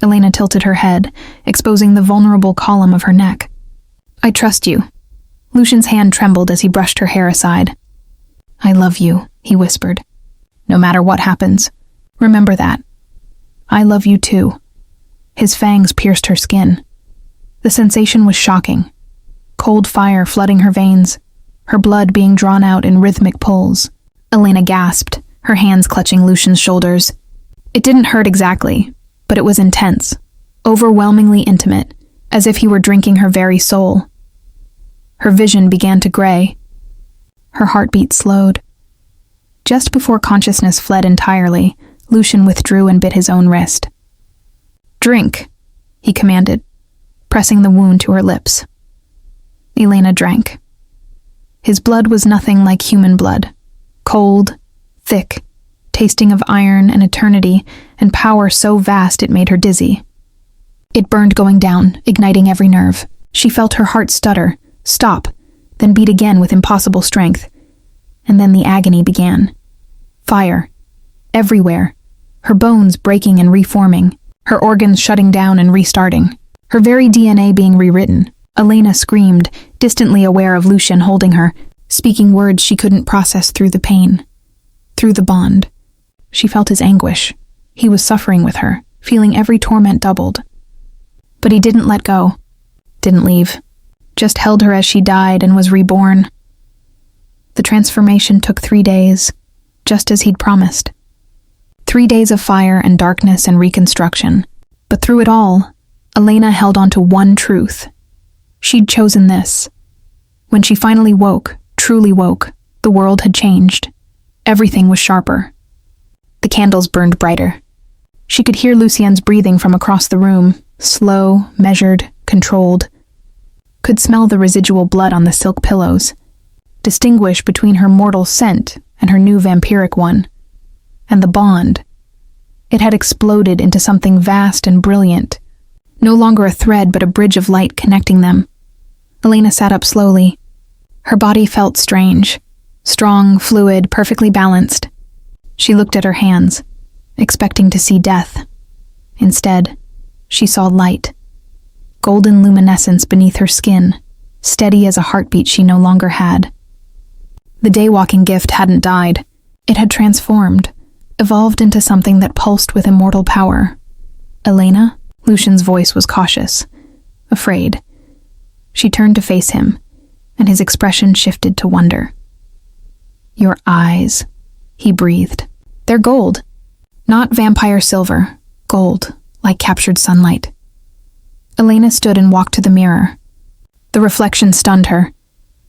Elena tilted her head, exposing the vulnerable column of her neck. I trust you. Lucian's hand trembled as he brushed her hair aside. I love you, he whispered. No matter what happens, remember that. I love you too. His fangs pierced her skin. The sensation was shocking. Cold fire flooding her veins, her blood being drawn out in rhythmic pulls. Elena gasped, her hands clutching Lucian's shoulders. It didn't hurt exactly, but it was intense, overwhelmingly intimate, as if he were drinking her very soul. Her vision began to gray. Her heartbeat slowed. Just before consciousness fled entirely, Lucian withdrew and bit his own wrist. Drink, he commanded, pressing the wound to her lips. Elena drank. His blood was nothing like human blood. Cold, thick, tasting of iron and eternity, and power so vast it made her dizzy. It burned going down, igniting every nerve. She felt her heart stutter, stop, then beat again with impossible strength. And then the agony began. Fire. Everywhere. Her bones breaking and reforming. Her organs shutting down and restarting. Her very DNA being rewritten. Elena screamed, distantly aware of Lucian holding her, speaking words she couldn't process through the pain. Through the bond. She felt his anguish. He was suffering with her, feeling every torment doubled. But he didn't let go. Didn't leave. Just held her as she died and was reborn. The transformation took 3 days, just as he'd promised. 3 days of fire and darkness and reconstruction. But through it all, Elena held on to one truth. She'd chosen this. When she finally woke, truly woke, the world had changed. Everything was sharper. The candles burned brighter. She could hear Lucien's breathing from across the room, slow, measured, controlled. Could smell the residual blood on the silk pillows. Distinguish between her mortal scent and her new vampiric one. And the bond. It had exploded into something vast and brilliant. No longer a thread, but a bridge of light connecting them. Elena sat up slowly. Her body felt strange. Strong, fluid, perfectly balanced. She looked at her hands, expecting to see death. Instead, she saw light. Golden luminescence beneath her skin, steady as a heartbeat she no longer had. The daywalking gift hadn't died. It had transformed, evolved into something that pulsed with immortal power. Elena? Lucien's voice was cautious, afraid. She turned to face him, and his expression shifted to wonder. Your eyes, he breathed. They're gold. Not vampire silver, gold, like captured sunlight. Elena stood and walked to the mirror. The reflection stunned her.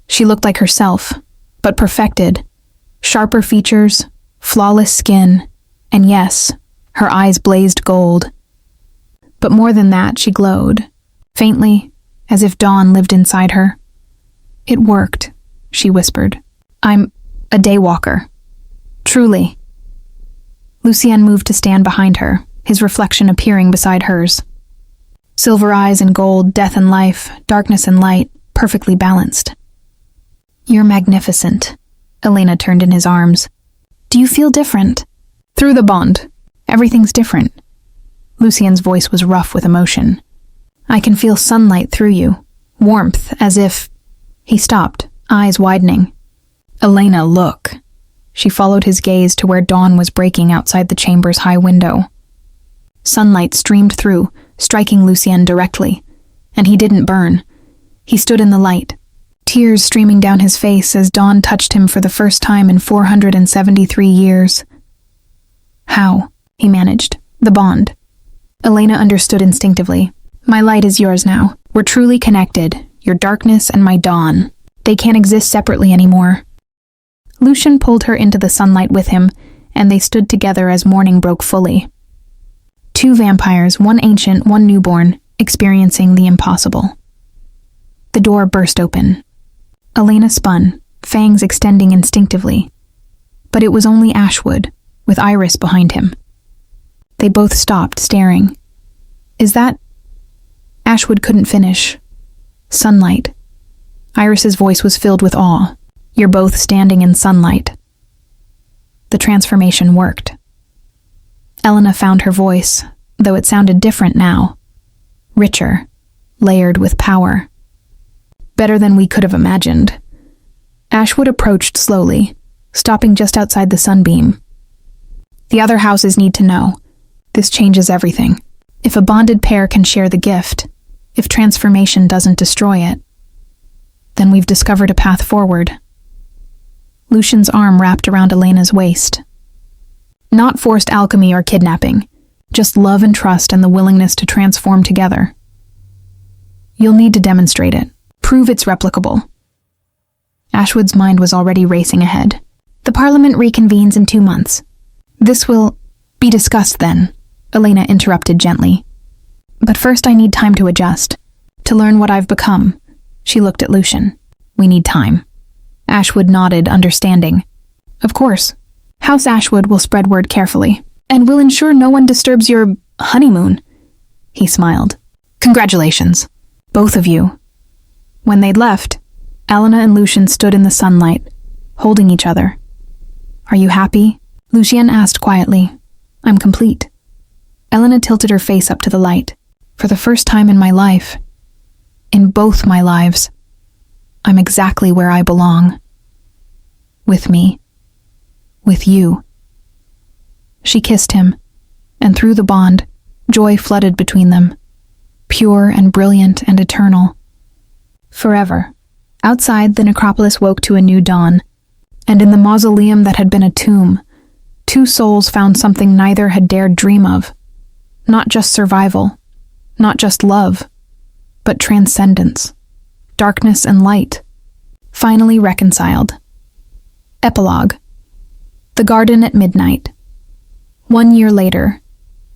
She looked like herself, but perfected. Sharper features, flawless skin, and yes, her eyes blazed gold. But more than that, she glowed, faintly, as if dawn lived inside her. It worked, she whispered. I'm a daywalker. Truly. Lucien moved to stand behind her, his reflection appearing beside hers. Silver eyes and gold, death and life, darkness and light, perfectly balanced. You're magnificent. Elena turned in his arms. Do you feel different? Through the bond. Everything's different. Lucien's voice was rough with emotion. I can feel sunlight through you. Warmth, as if... He stopped, eyes widening. Elena, look. She followed his gaze to where dawn was breaking outside the chamber's high window. Sunlight streamed through, striking Lucien directly. And he didn't burn. He stood in the light, tears streaming down his face as dawn touched him for the first time in 473 years. How? He managed. The bond. Elena understood instinctively. My light is yours now. We're truly connected. Your darkness and my dawn. They can't exist separately anymore. Lucien pulled her into the sunlight with him, and they stood together as morning broke fully. Two vampires, one ancient, one newborn, experiencing the impossible. The door burst open. Elena spun, fangs extending instinctively. But it was only Ashwood, with Iris behind him. They both stopped, staring. Is that... Ashwood couldn't finish. Sunlight. Iris's voice was filled with awe. You're both standing in sunlight. The transformation worked. Elena found her voice, though it sounded different now. Richer, layered with power. Better than we could have imagined. Ashwood approached slowly, stopping just outside the sunbeam. The other houses need to know. This changes everything. If a bonded pair can share the gift, if transformation doesn't destroy it, then we've discovered a path forward. Lucien's arm wrapped around Elena's waist. Not forced alchemy or kidnapping, just love and trust and the willingness to transform together. You'll need to demonstrate it. Prove it's replicable. Ashwood's mind was already racing ahead. The Parliament reconvenes in 2 months. This will be discussed then, Elena interrupted gently. But first I need time to adjust, to learn what I've become. She looked at Lucien. We need time. Ashwood nodded, understanding. Of course. House Ashwood will spread word carefully, and will ensure no one disturbs your honeymoon. He smiled. Congratulations. Both of you. When they'd left, Elena and Lucien stood in the sunlight, holding each other. Are you happy? Lucien asked quietly. I'm complete. Elena tilted her face up to the light. For the first time in my life, in both my lives, I'm exactly where I belong. With me. With you. She kissed him, and through the bond, joy flooded between them, pure and brilliant and eternal. Forever. Outside, the necropolis woke to a new dawn, and in the mausoleum that had been a tomb, two souls found something neither had dared dream of. Not just survival, not just love, but transcendence. darkness and light, finally reconciled. Epilogue. The garden at midnight. 1 year later.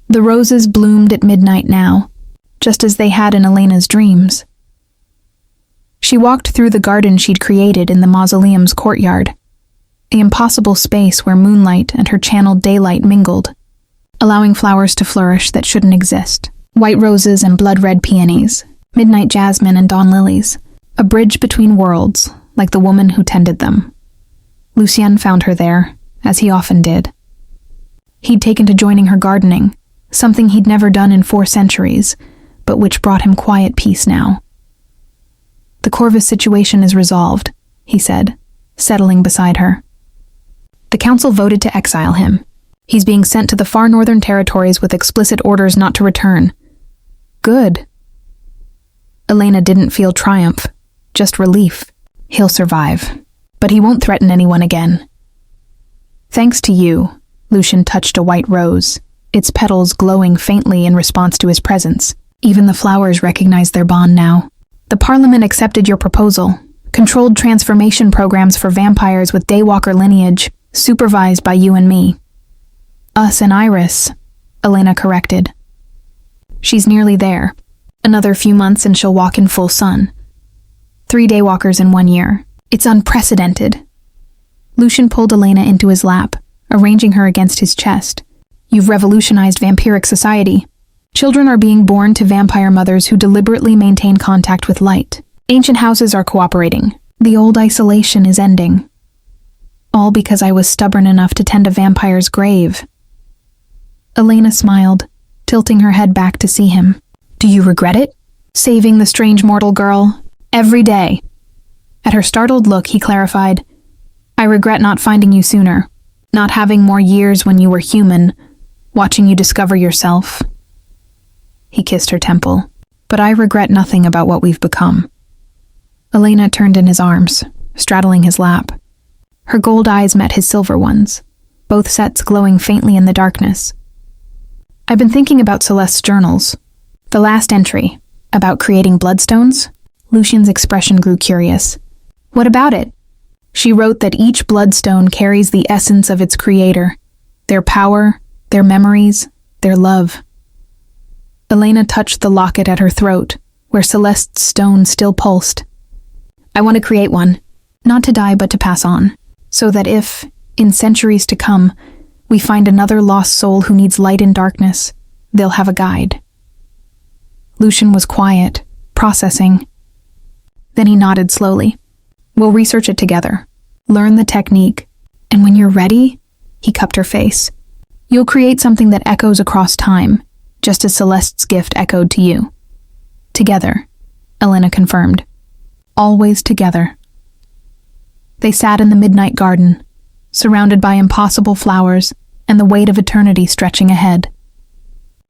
The roses bloomed at midnight now, just as they had in Elena's dreams. She walked through the garden she'd created in the mausoleum's courtyard, the impossible space where moonlight and her channeled daylight mingled, allowing flowers to flourish that shouldn't exist. White roses and blood-red peonies, midnight jasmine and dawn lilies, a bridge between worlds, like the woman who tended them. Lucien found her there, as he often did. He'd taken to joining her gardening, something he'd never done in 4 centuries, but which brought him quiet peace now. "The Corvus situation is resolved," he said, settling beside her. "The council voted to exile him. He's being sent to the far northern territories with explicit orders not to return." "Good." Elena didn't feel triumph, just relief. He'll survive, but he won't threaten anyone again. "Thanks to you," Lucien touched a white rose, its petals glowing faintly in response to his presence. Even the flowers recognized their bond now. "The Parliament accepted your proposal. Controlled transformation programs for vampires with Daywalker lineage, supervised by you and me." "Us and Iris," Elena corrected. "She's nearly there. Another few months and she'll walk in full sun. 3 Daywalkers in 1 year. It's unprecedented." Lucien pulled Elena into his lap, arranging her against his chest. "You've revolutionized vampiric society. Children are being born to vampire mothers who deliberately maintain contact with light. Ancient houses are cooperating. The old isolation is ending. All because I was stubborn enough to tend a vampire's grave." Elena smiled, tilting her head back to see him. "Do you regret it? Saving the strange mortal girl? Every day." At her startled look, he clarified, "I regret not finding you sooner, not having more years when you were human, watching you discover yourself." He kissed her temple. "But I regret nothing about what we've become." Elena turned in his arms, straddling his lap. Her gold eyes met his silver ones, both sets glowing faintly in the darkness. "I've been thinking about Celeste's journals. The last entry, about creating bloodstones." Lucien's expression grew curious. "What about it?" "She wrote that each bloodstone carries the essence of its creator, their power, their memories, their love." Elena touched the locket at her throat, where Celeste's stone still pulsed. "I want to create one, not to die but to pass on, so that if, in centuries to come, we find another lost soul who needs light in darkness, they'll have a guide." Lucien was quiet, processing. Then he nodded slowly. "We'll research it together, learn the technique, and when you're ready," he cupped her face, "you'll create something that echoes across time, just as Celeste's gift echoed to you." "Together," Elena confirmed. "Always together." They sat in the midnight garden, surrounded by impossible flowers and the weight of eternity stretching ahead.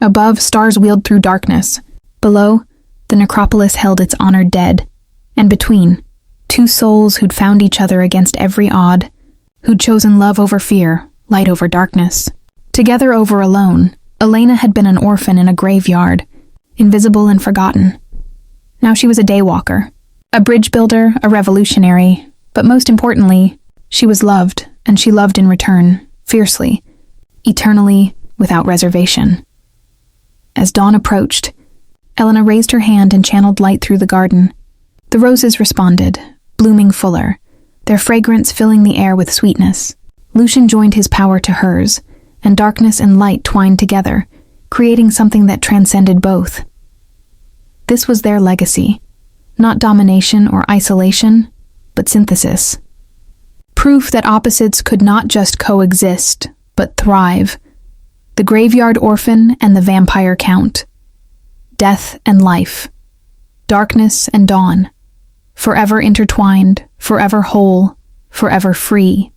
Above, stars wheeled through darkness. Below, the necropolis held its honored dead. And between, 2 souls who'd found each other against every odd, who'd chosen love over fear, light over darkness. Together over alone, Elena had been an orphan in a graveyard, invisible and forgotten. Now she was a daywalker, a bridge builder, a revolutionary, but most importantly, she was loved, and she loved in return, fiercely, eternally, without reservation. As dawn approached, Elena raised her hand and channeled light through the garden. The roses responded, blooming fuller, their fragrance filling the air with sweetness. Lucien joined his power to hers, and darkness and light twined together, creating something that transcended both. This was their legacy, not domination or isolation, but synthesis. Proof that opposites could not just coexist, but thrive. The graveyard orphan and the vampire count. Death and life. Darkness and dawn. Forever intertwined, forever whole, forever free.